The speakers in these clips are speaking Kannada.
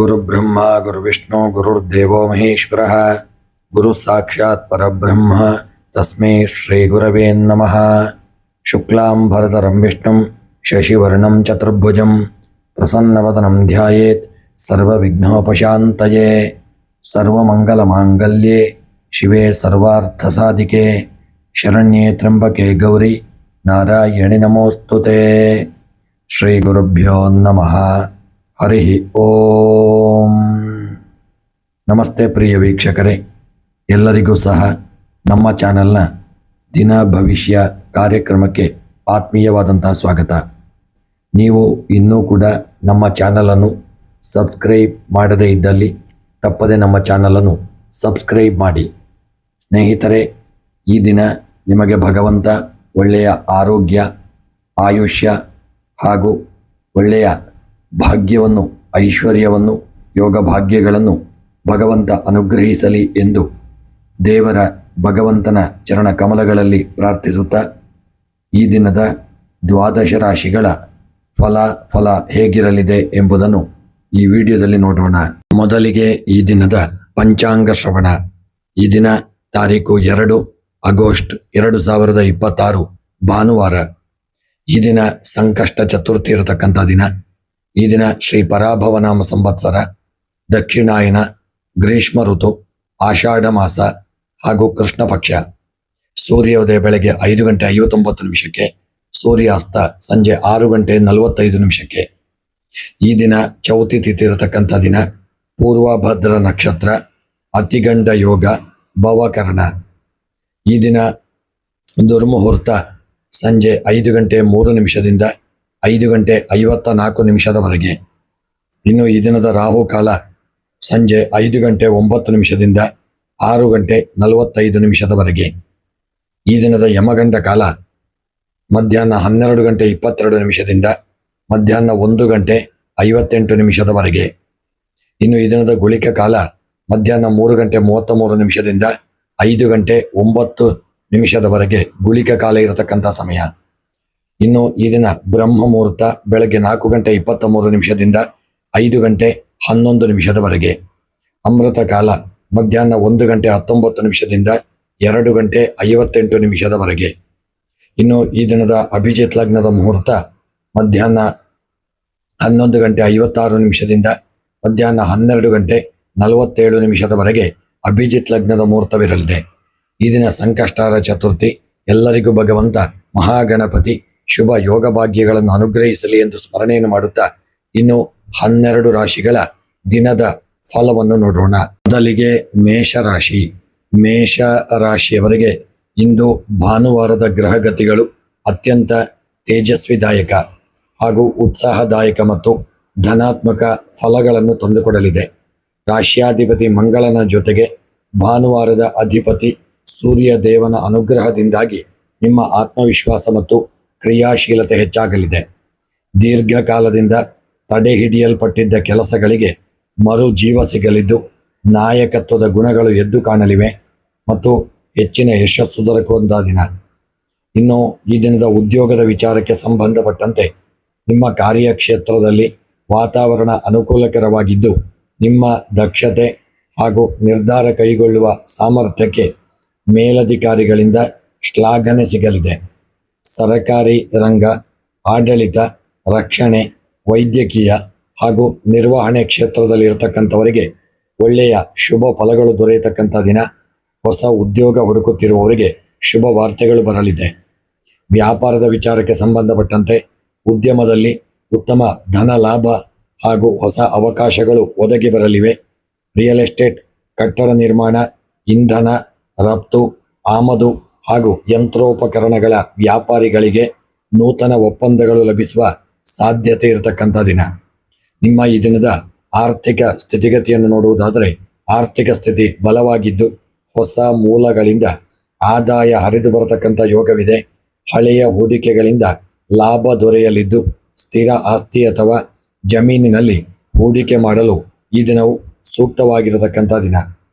गुरुब्रह्मा गुरुविष्णु गुरुर्देवो महेश्वरः गुरु साक्षात् परब्रह्म तस्मै श्री गुरवे नमः। शुक्लांबरधरं विष्णुं शशिवर्णं चतुर्भुजं प्रसन्नवदनं ध्यायेत् सर्वविघ्नोपशान्तये। सर्वमंगलमांगल्ये शिवे सर्वार्थसाधिके शरण्ये त्र्यंबके गौरी नारायणि नमोस्तुते। श्री गुरुभ्यो नमः। हरि ओम। ನಮಸ್ತೆ ಪ್ರಿಯ ವೀಕ್ಷಕರೇ, ಎಲ್ಲರಿಗೂ ಸಹ ನಮ್ಮ ಚಾನೆಲ್ನ ದಿನ ಭವಿಷ್ಯ ಕಾರ್ಯಕ್ರಮಕ್ಕೆ ಆತ್ಮೀಯವಾದಂತಹ ಸ್ವಾಗತ. ನೀವು ಇನ್ನೂ ಕೂಡ ನಮ್ಮ ಚಾನಲನ್ನು ಸಬ್ಸ್ಕ್ರೈಬ್ ಮಾಡದೇ ಇದ್ದಲ್ಲಿ ತಪ್ಪದೆ ನಮ್ಮ ಚಾನಲನ್ನು ಸಬ್ಸ್ಕ್ರೈಬ್ ಮಾಡಿ. ಸ್ನೇಹಿತರೆ, ಈ ದಿನ ನಿಮಗೆ ಭಗವಂತ ಒಳ್ಳೆಯ ಆರೋಗ್ಯ, ಆಯುಷ್ಯ ಹಾಗೂ ಒಳ್ಳೆಯ ಭಾಗ್ಯವನ್ನು, ಐಶ್ವರ್ಯವನ್ನು, ಯೋಗ ಭಾಗ್ಯಗಳನ್ನು ಭಗವಂತ ಅನುಗ್ರಹಿಸಲಿ ಎಂದು ದೇವರ ಭಗವಂತನ ಚರಣ ಕಮಲಗಳಲ್ಲಿ ಪ್ರಾರ್ಥಿಸುತ್ತಾ ಈ ದಿನದ ದ್ವಾದಶ ರಾಶಿಗಳ ಫಲ ಹೇಗಿರಲಿದೆ ಎಂಬುದನ್ನು ಈ ವಿಡಿಯೋದಲ್ಲಿ ನೋಡೋಣ. ಮೊದಲಿಗೆ ಈ ದಿನದ ಪಂಚಾಂಗ ಶ್ರವಣ. ಈ ದಿನ ತಾರೀಕು 2 ಆಗಸ್ಟ್ 2026 ಭಾನುವಾರ. ಈ ದಿನ ಸಂಕಷ್ಟ ಚತುರ್ಥಿ ಇರತಕ್ಕಂಥ ದಿನ. ಈ ದಿನ ಶ್ರೀ ಪರಾಭವನಾಮ ಸಂವತ್ಸರ, ದಕ್ಷಿಣಾಯನ, ಗ್ರೀಷ್ಮ ಋತು, ಆಷಾಢ ಮಾಸ ಹಾಗೂ ಕೃಷ್ಣ ಪಕ್ಷ. ಸೂರ್ಯೋದಯ ಬೆಳಗ್ಗೆ 5:59, ಸೂರ್ಯಾಸ್ತ ಸಂಜೆ 6:45. ಈ ದಿನ ಚೌತಿ ತಿಥಿ ಇರತಕ್ಕಂಥ ದಿನ. ಪೂರ್ವಭದ್ರ ನಕ್ಷತ್ರ, ಅತಿಗಂಡ ಯೋಗ, ಭವಕರ್ಣ. ಈ ದಿನ ದುರ್ಮುಹೂರ್ತ ಸಂಜೆ 5:03 5:54 ಇನ್ನು ಈ ದಿನದ ರಾಹುಕಾಲ ಸಂಜೆ 5:09 6:45. ಈ ದಿನದ ಯಮಗಂಡ ಕಾಲ ಮಧ್ಯಾಹ್ನ 12:22 ಮಧ್ಯಾಹ್ನ 1:58. ಇನ್ನು ಈ ದಿನದ ಗುಳಿಕ ಕಾಲ ಮಧ್ಯಾಹ್ನ 3:33 5:09 ಗುಳಿಕ ಕಾಲ ಇರತಕ್ಕಂಥ ಸಮಯ. ಇನ್ನು ಈ ದಿನ ಬ್ರಹ್ಮ ಮುಹೂರ್ತ ಬೆಳಗ್ಗೆ 4:23 5:11 ಅಮೃತ ಕಾಲ ಮಧ್ಯಾಹ್ನ 1:19 2:58. ಇನ್ನು ಈ ದಿನದ ಅಭಿಜಿತ್ ಲಗ್ನದ ಮುಹೂರ್ತ ಮಧ್ಯಾಹ್ನ 11:56 ಮಧ್ಯಾಹ್ನ 12:47 ಅಭಿಜಿತ್ ಲಗ್ನದ ಮುಹೂರ್ತವಿರಲಿದೆ. ಈ ದಿನ ಸಂಕಷ್ಟಾರ ಚತುರ್ಥಿ. ಎಲ್ಲರಿಗೂ ಭಗವಂತ ಮಹಾಗಣಪತಿ ಶುಭ ಯೋಗ ಭಾಗ್ಯಗಳನ್ನು ಅನುಗ್ರಹಿಸಲಿ ಎಂದು ಸ್ಮರಣೆಯನ್ನು ಮಾಡುತ್ತಾ ಇನ್ನು 12 ರಾಶಿಗಳ ದಿನದ ಫಲವನ್ನು ನೋಡೋಣ. ಮೊದಲಿಗೆ ಮೇಷರಾಶಿ. ಮೇಷ ರಾಶಿಯವರಿಗೆ ಇಂದು ಭಾನುವಾರದ ಗ್ರಹಗತಿಗಳು ಅತ್ಯಂತ ತೇಜಸ್ವಿದಾಯಕ ಹಾಗೂ ಉತ್ಸಾಹದಾಯಕ ಮತ್ತು ಧನಾತ್ಮಕ ಫಲಗಳನ್ನು ತಂದುಕೊಡಲಿದೆ. ರಾಶ್ಯಾಧಿಪತಿ ಮಂಗಳನ ಜೊತೆಗೆ ಭಾನುವಾರದ ಅಧಿಪತಿ ಸೂರ್ಯ ದೇವನ ಅನುಗ್ರಹದಿಂದಾಗಿ ನಿಮ್ಮ ಆತ್ಮವಿಶ್ವಾಸ ಮತ್ತು ಕ್ರಿಯಾಶೀಲತೆ ಹೆಚ್ಚಾಗಲಿದೆ. ದೀರ್ಘಕಾಲದಿಂದ ತಡೆ ಹಿಡಿಯಲ್ಪಟ್ಟಿದ್ದ ಕೆಲಸಗಳಿಗೆ ಮರು ಜೀವ ಸಿಗಲಿದ್ದು ನಾಯಕತ್ವದ ಗುಣಗಳು ಎದ್ದು ಕಾಣಲಿವೆ ಮತ್ತು ಹೆಚ್ಚಿನ ಯಶಸ್ಸು ದೊರಕುವಂತಹ ದಿನ. ಇನ್ನು ಈ ದಿನದ ಉದ್ಯೋಗದ ವಿಚಾರಕ್ಕೆ ಸಂಬಂಧಪಟ್ಟಂತೆ ನಿಮ್ಮ ಕಾರ್ಯಕ್ಷೇತ್ರದಲ್ಲಿ ವಾತಾವರಣ ಅನುಕೂಲಕರವಾಗಿದ್ದು ನಿಮ್ಮ ದಕ್ಷತೆ ಹಾಗೂ ನಿರ್ಧಾರ ಕೈಗೊಳ್ಳುವ ಸಾಮರ್ಥ್ಯಕ್ಕೆ ಮೇಲಧಿಕಾರಿಗಳಿಂದ ಶ್ಲಾಘನೆ ಸಿಗಲಿದೆ. ಸರಕಾರಿ ರಂಗ, ಆಡಳಿತ, ರಕ್ಷಣೆ, ವೈದ್ಯಕೀಯ ಹಾಗೂ ನಿರ್ವಹಣೆ ಕ್ಷೇತ್ರದಲ್ಲಿ ಇರತಕ್ಕಂಥವರಿಗೆ ಒಳ್ಳೆಯ ಶುಭ ಫಲಗಳು ದೊರೆಯತಕ್ಕಂಥ ದಿನ. ಹೊಸ ಉದ್ಯೋಗ ಹುಡುಕುತ್ತಿರುವವರಿಗೆ ಶುಭ ವಾರ್ತೆಗಳು ಬರಲಿದೆ. ವ್ಯಾಪಾರದ ವಿಚಾರಕ್ಕೆ ಸಂಬಂಧಪಟ್ಟಂತೆ ಉದ್ಯಮದಲ್ಲಿ ಉತ್ತಮ ಧನ ಲಾಭ ಹಾಗೂ ಹೊಸ ಅವಕಾಶಗಳು ಒದಗಿ ಬರಲಿವೆ. ರಿಯಲ್ ಎಸ್ಟೇಟ್, ಕಟ್ಟಡ ನಿರ್ಮಾಣ, ಇಂಧನ, ರಫ್ತು, ಆಮದು ಹಾಗೂ ಯಂತ್ರೋಪಕರಣಗಳ ವ್ಯಾಪಾರಿಗಳಿಗೆ ನೂತನ ಒಪ್ಪಂದಗಳು ಲಭಿಸುವ ಸಾಧ್ಯತೆ ಇರತಕ್ಕಂಥ ದಿನ. ನಿಮ್ಮ ಈ ದಿನದ ಆರ್ಥಿಕ ಸ್ಥಿತಿಗತಿಯನ್ನು ನೋಡುವುದಾದರೆ ಆರ್ಥಿಕ ಸ್ಥಿತಿ ಬಲವಾಗಿದ್ದು ಹೊಸ ಮೂಲಗಳಿಂದ ಆದಾಯ ಹರಿದು ಬರತಕ್ಕಂಥ ಯೋಗವಿದೆ. ಹಳೆಯ ಹೂಡಿಕೆಗಳಿಂದ ಲಾಭ ದೊರೆಯಲಿದ್ದು ಸ್ಥಿರ ಆಸ್ತಿ ಅಥವಾ ಜಮೀನಿನಲ್ಲಿ ಹೂಡಿಕೆ ಮಾಡಲು ಈ ದಿನವು ಸೂಕ್ತವಾಗಿರತಕ್ಕಂಥ ದಿನ.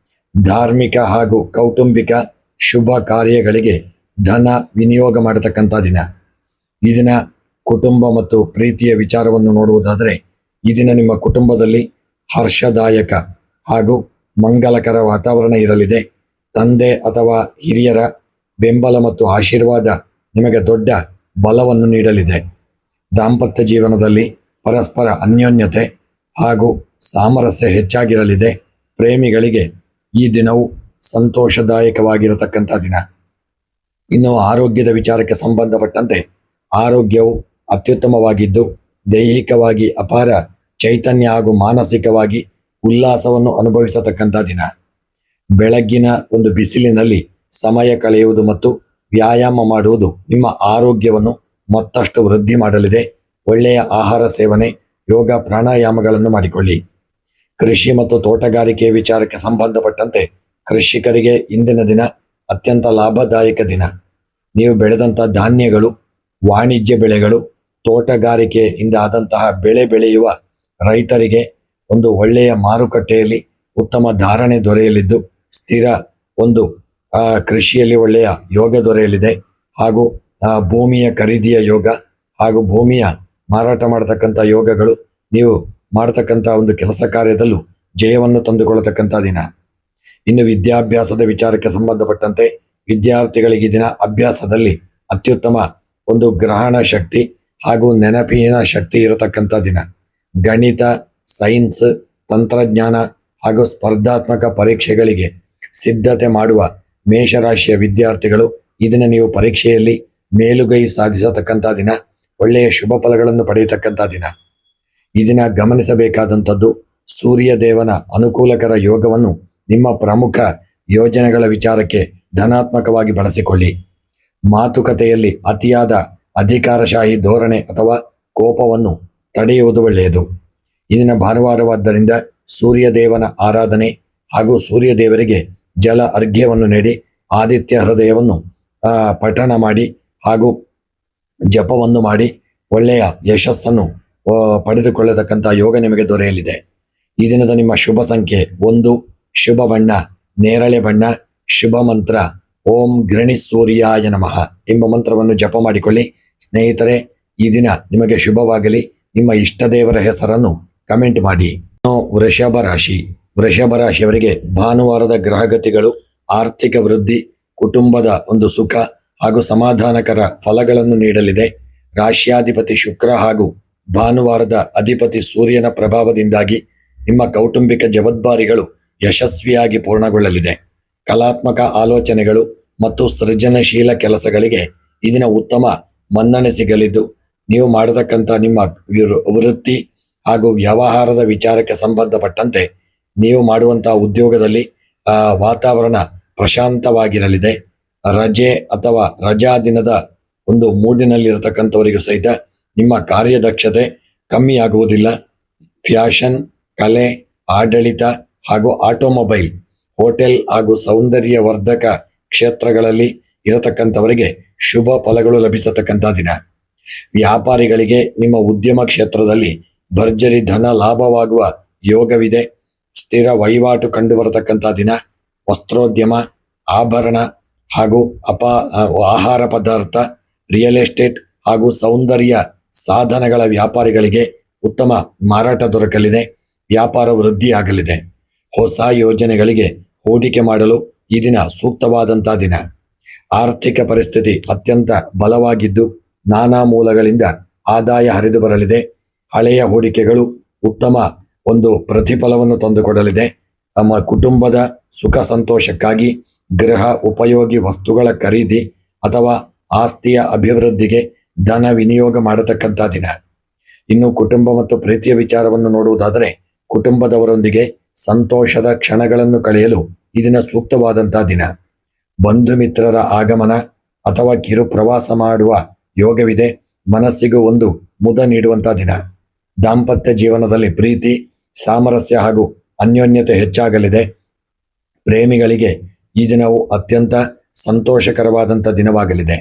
ಧಾರ್ಮಿಕ ಹಾಗೂ ಕೌಟುಂಬಿಕ ಶುಭ ಕಾರ್ಯಗಳಿಗೆ ಧನ ವಿನಿಯೋಗ ಮಾಡತಕ್ಕಂಥ ದಿನ. ಈ ದಿನ ಕುಟುಂಬ ಮತ್ತು ಪ್ರೀತಿಯ ವಿಚಾರವನ್ನು ನೋಡುವುದಾದರೆ ಈ ದಿನ ನಿಮ್ಮ ಕುಟುಂಬದಲ್ಲಿ ಹರ್ಷದಾಯಕ ಹಾಗೂ ಮಂಗಲಕರ ವಾತಾವರಣ ಇರಲಿದೆ. ತಂದೆ ಅಥವಾ ಹಿರಿಯರ ಬೆಂಬಲ ಮತ್ತು ಆಶೀರ್ವಾದ ನಿಮಗೆ ದೊಡ್ಡ ಬಲವನ್ನು ನೀಡಲಿದೆ. ದಾಂಪತ್ಯ ಜೀವನದಲ್ಲಿ ಪರಸ್ಪರ ಅನ್ಯೋನ್ಯತೆ ಹಾಗೂ ಸಾಮರಸ್ಯ ಹೆಚ್ಚಾಗಿರಲಿದೆ. ಪ್ರೇಮಿಗಳಿಗೆ ಈ ದಿನವು ಸಂತೋಷದಾಯಕವಾಗಿರತಕ್ಕಂಥ ದಿನ. ಇನ್ನು ಆರೋಗ್ಯದ ವಿಚಾರಕ್ಕೆ ಸಂಬಂಧಪಟ್ಟಂತೆ ಆರೋಗ್ಯವು ಅತ್ಯುತ್ತಮವಾಗಿದ್ದು ದೈಹಿಕವಾಗಿ ಅಪಾರ ಚೈತನ್ಯ ಹಾಗೂ ಮಾನಸಿಕವಾಗಿ ಉಲ್ಲಾಸವನ್ನು ಅನುಭವಿಸತಕ್ಕಂಥ ದಿನ. ಬೆಳಗ್ಗಿನ ಒಂದು ಬಿಸಿಲಿನಲ್ಲಿ ಸಮಯ ಕಳೆಯುವುದು ಮತ್ತು ವ್ಯಾಯಾಮ ಮಾಡುವುದು ನಿಮ್ಮ ಆರೋಗ್ಯವನ್ನು ಮತ್ತಷ್ಟು ವೃದ್ಧಿ ಮಾಡಲಿದೆ. ಒಳ್ಳೆಯ ಆಹಾರ ಸೇವನೆ, ಯೋಗ, ಪ್ರಾಣಾಯಾಮಗಳನ್ನು ಮಾಡಿಕೊಳ್ಳಿ. ಕೃಷಿ ಮತ್ತು ತೋಟಗಾರಿಕೆಯ ವಿಚಾರಕ್ಕೆ ಸಂಬಂಧಪಟ್ಟಂತೆ ಕೃಷಿಕರಿಗೆ ಇಂದಿನ ದಿನ ಅತ್ಯಂತ ಲಾಭದಾಯಕ ದಿನ. ನೀವು ಬೆಳೆದಂಥ ಧಾನ್ಯಗಳು, ವಾಣಿಜ್ಯ ಬೆಳೆಗಳು, ತೋಟಗಾರಿಕೆಯಿಂದ ಆದಂತಹ ಬೆಳೆ ಬೆಳೆಯುವ ರೈತರಿಗೆ ಒಂದು ಒಳ್ಳೆಯ ಮಾರುಕಟ್ಟೆಯಲ್ಲಿ ಉತ್ತಮ ಧಾರಣೆ ದೊರೆಯಲಿದ್ದು ಸ್ಥಿರ ಒಂದು ಕೃಷಿಯಲ್ಲಿ ಒಳ್ಳೆಯ ಯೋಗ ದೊರೆಯಲಿದೆ. ಹಾಗೂ ಭೂಮಿಯ ಖರೀದಿಯ ಯೋಗ ಹಾಗೂ ಭೂಮಿಯ ಮಾರಾಟ ಮಾಡತಕ್ಕಂಥ ಯೋಗಗಳು ನೀವು ಮಾಡತಕ್ಕಂಥ ಒಂದು ಕೆಲಸ ಕಾರ್ಯದಲ್ಲೂ ಜಯವನ್ನು ತಂದುಕೊಳ್ಳತಕ್ಕಂಥ ದಿನ. ಇನ್ನು ವಿದ್ಯಾಭ್ಯಾಸದ ವಿಚಾರಕ್ಕೆ ಸಂಬಂಧಪಟ್ಟಂತೆ ವಿದ್ಯಾರ್ಥಿಗಳಿಗೆ ದಿನ ಅಭ್ಯಾಸದಲ್ಲಿ ಅತ್ಯುತ್ತಮ ಒಂದು ಗ್ರಹಣ ಶಕ್ತಿ ಹಾಗೂ ನೆನಪಿನ ಶಕ್ತಿ ಇರತಕ್ಕಂಥ ದಿನ. ಗಣಿತ, ಸೈನ್ಸ್, ತಂತ್ರಜ್ಞಾನ ಹಾಗೂ ಸ್ಪರ್ಧಾತ್ಮಕ ಪರೀಕ್ಷೆಗಳಿಗೆ ಸಿದ್ಧತೆ ಮಾಡುವ ಮೇಷರಾಶಿಯ ವಿದ್ಯಾರ್ಥಿಗಳು ಇದನ್ನು ನೀವು ಪರೀಕ್ಷೆಯಲ್ಲಿ ಮೇಲುಗೈ ಸಾಧಿಸತಕ್ಕಂಥ ದಿನ. ಒಳ್ಳೆಯ ಶುಭ ಫಲಗಳನ್ನು ಪಡೆಯತಕ್ಕಂಥ ದಿನ. ಈ ದಿನ ಗಮನಿಸಬೇಕಾದಂಥದ್ದು ಸೂರ್ಯದೇವನ ಅನುಕೂಲಕರ ಯೋಗವನ್ನು ನಿಮ್ಮ ಪ್ರಮುಖ ಯೋಜನೆಗಳ ವಿಚಾರಕ್ಕೆ ಧನಾತ್ಮಕವಾಗಿ ಬಳಸಿಕೊಳ್ಳಿ. ಮಾತುಕತೆಯಲ್ಲಿ ಅತಿಯಾದ ಅಧಿಕಾರಶಾಹಿ ಧೋರಣೆ ಅಥವಾ ಕೋಪವನ್ನು ತಡೆಯುವುದು ಒಳ್ಳೆಯದು. ಇಂದಿನ ಭಾನುವಾರವಾದ್ದರಿಂದ ಸೂರ್ಯದೇವನ ಆರಾಧನೆ ಹಾಗೂ ಸೂರ್ಯದೇವರಿಗೆ ಜಲ ಅರ್ಘ್ಯವನ್ನು ನೀಡಿ ಆದಿತ್ಯ ಹೃದಯವನ್ನು ಪಠಣ ಮಾಡಿ ಹಾಗೂ ಜಪವನ್ನು ಮಾಡಿ ಒಳ್ಳೆಯ ಯಶಸ್ಸನ್ನು ಪಡೆದುಕೊಳ್ಳತಕ್ಕಂಥ ಯೋಗ ನಿಮಗೆ ದೊರೆಯಲಿದೆ. ಈ ದಿನದ ನಿಮ್ಮ ಶುಭ ಸಂಖ್ಯೆ 1, ಶುಭ ಬಣ್ಣ ನೇರಳೆ ಬಣ್ಣ, ಶುಭ ಮಂತ್ರ ಓಂ ಗೃಣಿ ಸೂರ್ಯಾಯ ನಮಃ ಎಂಬ ಮಂತ್ರವನ್ನು ಜಪ ಮಾಡಿಕೊಳ್ಳಿ. ಸ್ನೇಹಿತರೆ, ಈ ದಿನ ನಿಮಗೆ ಶುಭವಾಗಲಿ. ನಿಮ್ಮ ಇಷ್ಟ ದೇವರ ಹೆಸರನ್ನು ಕಮೆಂಟ್ ಮಾಡಿ. ವೃಷಭ ರಾಶಿ. ವೃಷಭ ರಾಶಿಯವರಿಗೆ ಭಾನುವಾರದ ಗ್ರಹಗತಿಗಳು ಆರ್ಥಿಕ ವೃದ್ಧಿ, ಕುಟುಂಬದ ಒಂದು ಸುಖ ಹಾಗೂ ಸಮಾಧಾನಕರ ಫಲಗಳನ್ನು ನೀಡಲಿದೆ. ರಾಶ್ಯಾಧಿಪತಿ ಶುಕ್ರ ಹಾಗೂ ಭಾನುವಾರದ ಅಧಿಪತಿ ಸೂರ್ಯನ ಪ್ರಭಾವದಿಂದಾಗಿ ನಿಮ್ಮ ಕೌಟುಂಬಿಕ ಜವಾಬ್ದಾರಿಗಳು ಯಶಸ್ವಿಯಾಗಿ ಪೂರ್ಣಗೊಳ್ಳಲಿದೆ. ಕಲಾತ್ಮಕ ಆಲೋಚನೆಗಳು ಮತ್ತು ಸೃಜನಶೀಲ ಕೆಲಸಗಳಿಗೆ ಇದನ್ನ ಉತ್ತಮ ಮನ್ನಣೆ ಸಿಗಲಿದ್ದು ನೀವು ಮಾಡತಕ್ಕಂಥ ನಿಮ್ಮ ವೃತ್ತಿ ಹಾಗೂ ವ್ಯವಹಾರದ ವಿಚಾರಕ್ಕೆ ಸಂಬಂಧಪಟ್ಟಂತೆ ನೀವು ಮಾಡುವಂತಹ ಉದ್ಯೋಗದಲ್ಲಿ ವಾತಾವರಣ ಪ್ರಶಾಂತವಾಗಿರಲಿದೆ. ರಜೆ ಅಥವಾ ರಜಾ ದಿನದ ಒಂದು ಮೂಡಿನಲ್ಲಿರತಕ್ಕಂಥವರಿಗೂ ಸಹಿತ ನಿಮ್ಮ ಕಾರ್ಯದಕ್ಷತೆ ಕಮ್ಮಿ ಆಗುವುದಿಲ್ಲ. ಫ್ಯಾಷನ್, ಕಲೆ, ಆಡಳಿತ ಹಾಗೂ ಆಟೋಮೊಬೈಲ್, ಹೋಟೆಲ್ ಹಾಗೂ ಸೌಂದರ್ಯವರ್ಧಕ ಕ್ಷೇತ್ರಗಳಲ್ಲಿ ಇರತಕ್ಕಂಥವರಿಗೆ ಶುಭ ಫಲಗಳು ಲಭಿಸತಕ್ಕಂಥ ದಿನ. ವ್ಯಾಪಾರಿಗಳಿಗೆ ನಿಮ್ಮ ಉದ್ಯಮ ಕ್ಷೇತ್ರದಲ್ಲಿ ಭರ್ಜರಿ ಧನ ಲಾಭವಾಗುವ ಯೋಗವಿದೆ. ಸ್ಥಿರ ವಹಿವಾಟು ಕಂಡುಬರತಕ್ಕಂಥ ದಿನ. ವಸ್ತ್ರೋದ್ಯಮ, ಆಭರಣ ಹಾಗೂ ಆಹಾರ ಪದಾರ್ಥ, ರಿಯಲ್ ಎಸ್ಟೇಟ್ ಹಾಗೂ ಸೌಂದರ್ಯ ಸಾಧನಗಳ ವ್ಯಾಪಾರಿಗಳಿಗೆ ಉತ್ತಮ ಮಾರಾಟ ದೊರಕಲಿದೆ. ವ್ಯಾಪಾರ ವೃದ್ಧಿಯಾಗಲಿದೆ. ಹೊಸ ಯೋಜನೆಗಳಿಗೆ ಹೂಡಿಕೆ ಮಾಡಲು ಈ ದಿನ ಸೂಕ್ತವಾದಂಥ ದಿನ. ಆರ್ಥಿಕ ಪರಿಸ್ಥಿತಿ ಅತ್ಯಂತ ಬಲವಾಗಿದ್ದು ನಾನಾ ಮೂಲಗಳಿಂದ ಆದಾಯ ಹರಿದು ಬರಲಿದೆ. ಹಳೆಯ ಹೂಡಿಕೆಗಳು ಉತ್ತಮ ಒಂದು ಪ್ರತಿಫಲವನ್ನು ತಂದುಕೊಡಲಿದೆ. ತಮ್ಮ ಕುಟುಂಬದ ಸುಖ ಸಂತೋಷಕ್ಕಾಗಿ ಗೃಹ ಉಪಯೋಗಿ ವಸ್ತುಗಳ ಖರೀದಿ ಅಥವಾ ಆಸ್ತಿಯ ಅಭಿವೃದ್ಧಿಗೆ ಧನ ವಿನಿಯೋಗ ಮಾಡತಕ್ಕಂಥ ದಿನ. ಇನ್ನು ಕುಟುಂಬ ಮತ್ತು ಪ್ರೀತಿಯ ವಿಚಾರವನ್ನು ನೋಡುವುದಾದರೆ ಕುಟುಂಬದವರೊಂದಿಗೆ ಸಂತೋಷದ ಕ್ಷಣಗಳನ್ನು ಕಳೆಯಲು ಇದನ್ನ ಸೂಕ್ತವಾದಂಥ ದಿನ. ಬಂಧು ಮಿತ್ರರ ಆಗಮನ ಅಥವಾ ಕಿರು ಪ್ರವಾಸ ಮಾಡುವ ಯೋಗವಿದೆ. ಮನಸ್ಸಿಗೂ ಒಂದು ಮುದ ನೀಡುವಂಥ ದಿನ. ದಾಂಪತ್ಯ ಜೀವನದಲ್ಲಿ ಪ್ರೀತಿ, ಸಾಮರಸ್ಯ ಹಾಗೂ ಅನ್ಯೋನ್ಯತೆ ಹೆಚ್ಚಾಗಲಿದೆ. ಪ್ರೇಮಿಗಳಿಗೆ ಈ ದಿನವು ಅತ್ಯಂತ ಸಂತೋಷಕರವಾದಂಥ ದಿನವಾಗಲಿದೆ.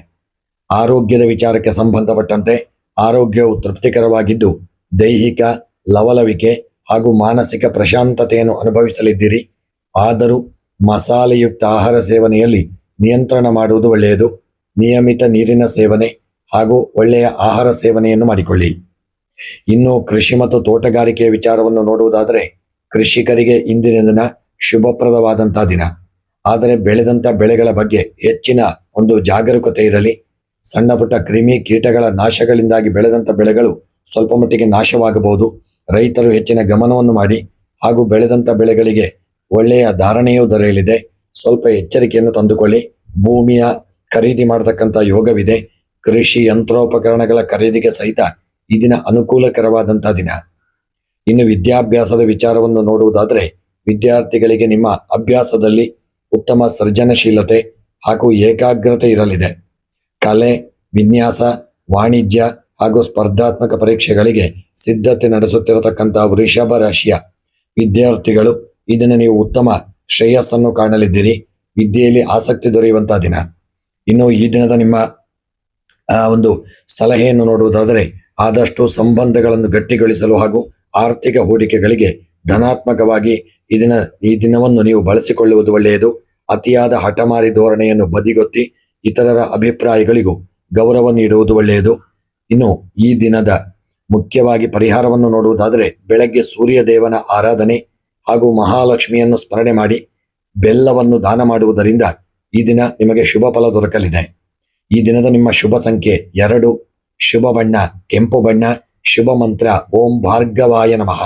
ಆರೋಗ್ಯದ ವಿಚಾರಕ್ಕೆ ಸಂಬಂಧಪಟ್ಟಂತೆ ಆರೋಗ್ಯವು ತೃಪ್ತಿಕರವಾಗಿದ್ದು ದೈಹಿಕ ಲವಲವಿಕೆ ಹಾಗೂ ಮಾನಸಿಕ ಪ್ರಶಾಂತತೆಯನ್ನು ಅನುಭವಿಸಲಿದ್ದೀರಿ. ಆದರೂ ಮಸಾಲೆಯುಕ್ತ ಆಹಾರ ಸೇವನೆಯಲ್ಲಿ ನಿಯಂತ್ರಣ ಮಾಡುವುದು ಒಳ್ಳೆಯದು. ನಿಯಮಿತ ನೀರಿನ ಸೇವನೆ ಹಾಗೂ ಒಳ್ಳೆಯ ಆಹಾರ ಸೇವನೆಯನ್ನು ಮಾಡಿಕೊಳ್ಳಿ. ಇನ್ನು ಕೃಷಿ ಮತ್ತು ತೋಟಗಾರಿಕೆಯ ವಿಚಾರವನ್ನು ನೋಡುವುದಾದರೆ ಕೃಷಿಕರಿಗೆ ಇಂದಿನ ದಿನ ಶುಭಪ್ರದವಾದಂತಹ ದಿನ. ಆದರೆ ಬೆಳೆದಂಥ ಬೆಳೆಗಳ ಬಗ್ಗೆ ಹೆಚ್ಚಿನ ಒಂದು ಜಾಗರೂಕತೆ ಇರಲಿ. ಸಣ್ಣ ಪುಟ್ಟ ಕ್ರಿಮಿ ಕೀಟಗಳ ನಾಶಗಳಿಂದಾಗಿ ಬೆಳೆದಂಥ ಬೆಳೆಗಳು ಸ್ವಲ್ಪ ಮಟ್ಟಿಗೆ ನಾಶವಾಗಬಹುದು. ರೈತರು ಹೆಚ್ಚಿನ ಗಮನವನ್ನು ಮಾಡಿ ಹಾಗೂ ಬೆಳೆದಂಥ ಬೆಳೆಗಳಿಗೆ ಒಳ್ಳೆಯ ಧಾರಣೆಯೂ ದೊರೆಯಲಿದೆ. ಸ್ವಲ್ಪ ಎಚ್ಚರಿಕೆಯನ್ನು ತಂದುಕೊಳ್ಳಿ. ಭೂಮಿಯ ಖರೀದಿ ಮಾಡತಕ್ಕಂಥ ಯೋಗವಿದೆ. ಕೃಷಿ ಯಂತ್ರೋಪಕರಣಗಳ ಖರೀದಿಗೆ ಸಹಿತ ಈ ದಿನ ಅನುಕೂಲಕರವಾದಂಥ ದಿನ. ಇನ್ನು ವಿದ್ಯಾಭ್ಯಾಸದ ವಿಚಾರವನ್ನು ನೋಡುವುದಾದರೆ ವಿದ್ಯಾರ್ಥಿಗಳಿಗೆ ನಿಮ್ಮ ಅಭ್ಯಾಸದಲ್ಲಿ ಉತ್ತಮ ಸೃಜನಶೀಲತೆ ಹಾಗೂ ಏಕಾಗ್ರತೆ ಇರಲಿದೆ. ಕಲೆ, ವಿನ್ಯಾಸ, ವಾಣಿಜ್ಯ ಹಾಗೂ ಸ್ಪರ್ಧಾತ್ಮಕ ಪರೀಕ್ಷೆಗಳಿಗೆ ಸಿದ್ಧತೆ ನಡೆಸುತ್ತಿರತಕ್ಕಂಥ ವೃಷಭ ರಾಶಿಯ ವಿದ್ಯಾರ್ಥಿಗಳು ಇದನ್ನು ನೀವು ಉತ್ತಮ ಶ್ರೇಯಸ್ಸನ್ನು ಕಾಣಲಿದ್ದೀರಿ. ವಿದ್ಯೆಯಲ್ಲಿ ಆಸಕ್ತಿ ದೊರೆಯುವಂತಹ ದಿನ. ಇನ್ನು ಈ ದಿನದ ನಿಮ್ಮ ಒಂದು ಸಲಹೆಯನ್ನು ನೋಡುವುದಾದರೆ ಆದಷ್ಟು ಸಂಬಂಧಗಳನ್ನು ಗಟ್ಟಿಗೊಳಿಸಲು ಹಾಗೂ ಆರ್ಥಿಕ ಹೂಡಿಕೆಗಳಿಗೆ ಧನಾತ್ಮಕವಾಗಿ ಈ ದಿನವನ್ನು ನೀವು ಬಳಸಿಕೊಳ್ಳುವುದು ಒಳ್ಳೆಯದು. ಅತಿಯಾದ ಹಠಮಾರಿ ಧೋರಣೆಯನ್ನು ಬದಿಗೊತ್ತಿ ಇತರರ ಅಭಿಪ್ರಾಯಗಳಿಗೂ ಗೌರವ ನೀಡುವುದು ಒಳ್ಳೆಯದು. ಇನ್ನು ಈ ದಿನದ ಮುಖ್ಯವಾಗಿ ಪರಿಹಾರವನ್ನು ನೋಡುವುದಾದರೆ ಬೆಳಗ್ಗೆ ಸೂರ್ಯ ದೇವನ ಆರಾಧನೆ ಹಾಗೂ ಮಹಾಲಕ್ಷ್ಮಿಯನ್ನು ಸ್ಮರಣೆ ಮಾಡಿ ಬೆಲ್ಲವನ್ನು ದಾನ ಮಾಡುವುದರಿಂದ ಈ ದಿನ ನಿಮಗೆ ಶುಭ ಫಲ ದೊರಕಲಿದೆ. ಈ ದಿನದ ನಿಮ್ಮ ಶುಭ ಸಂಖ್ಯೆ 2, ಶುಭ ಬಣ್ಣ ಕೆಂಪು ಬಣ್ಣ, ಶುಭ ಮಂತ್ರ ಓಂ ಭಾರ್ಗವಾಯ ನಮಃ.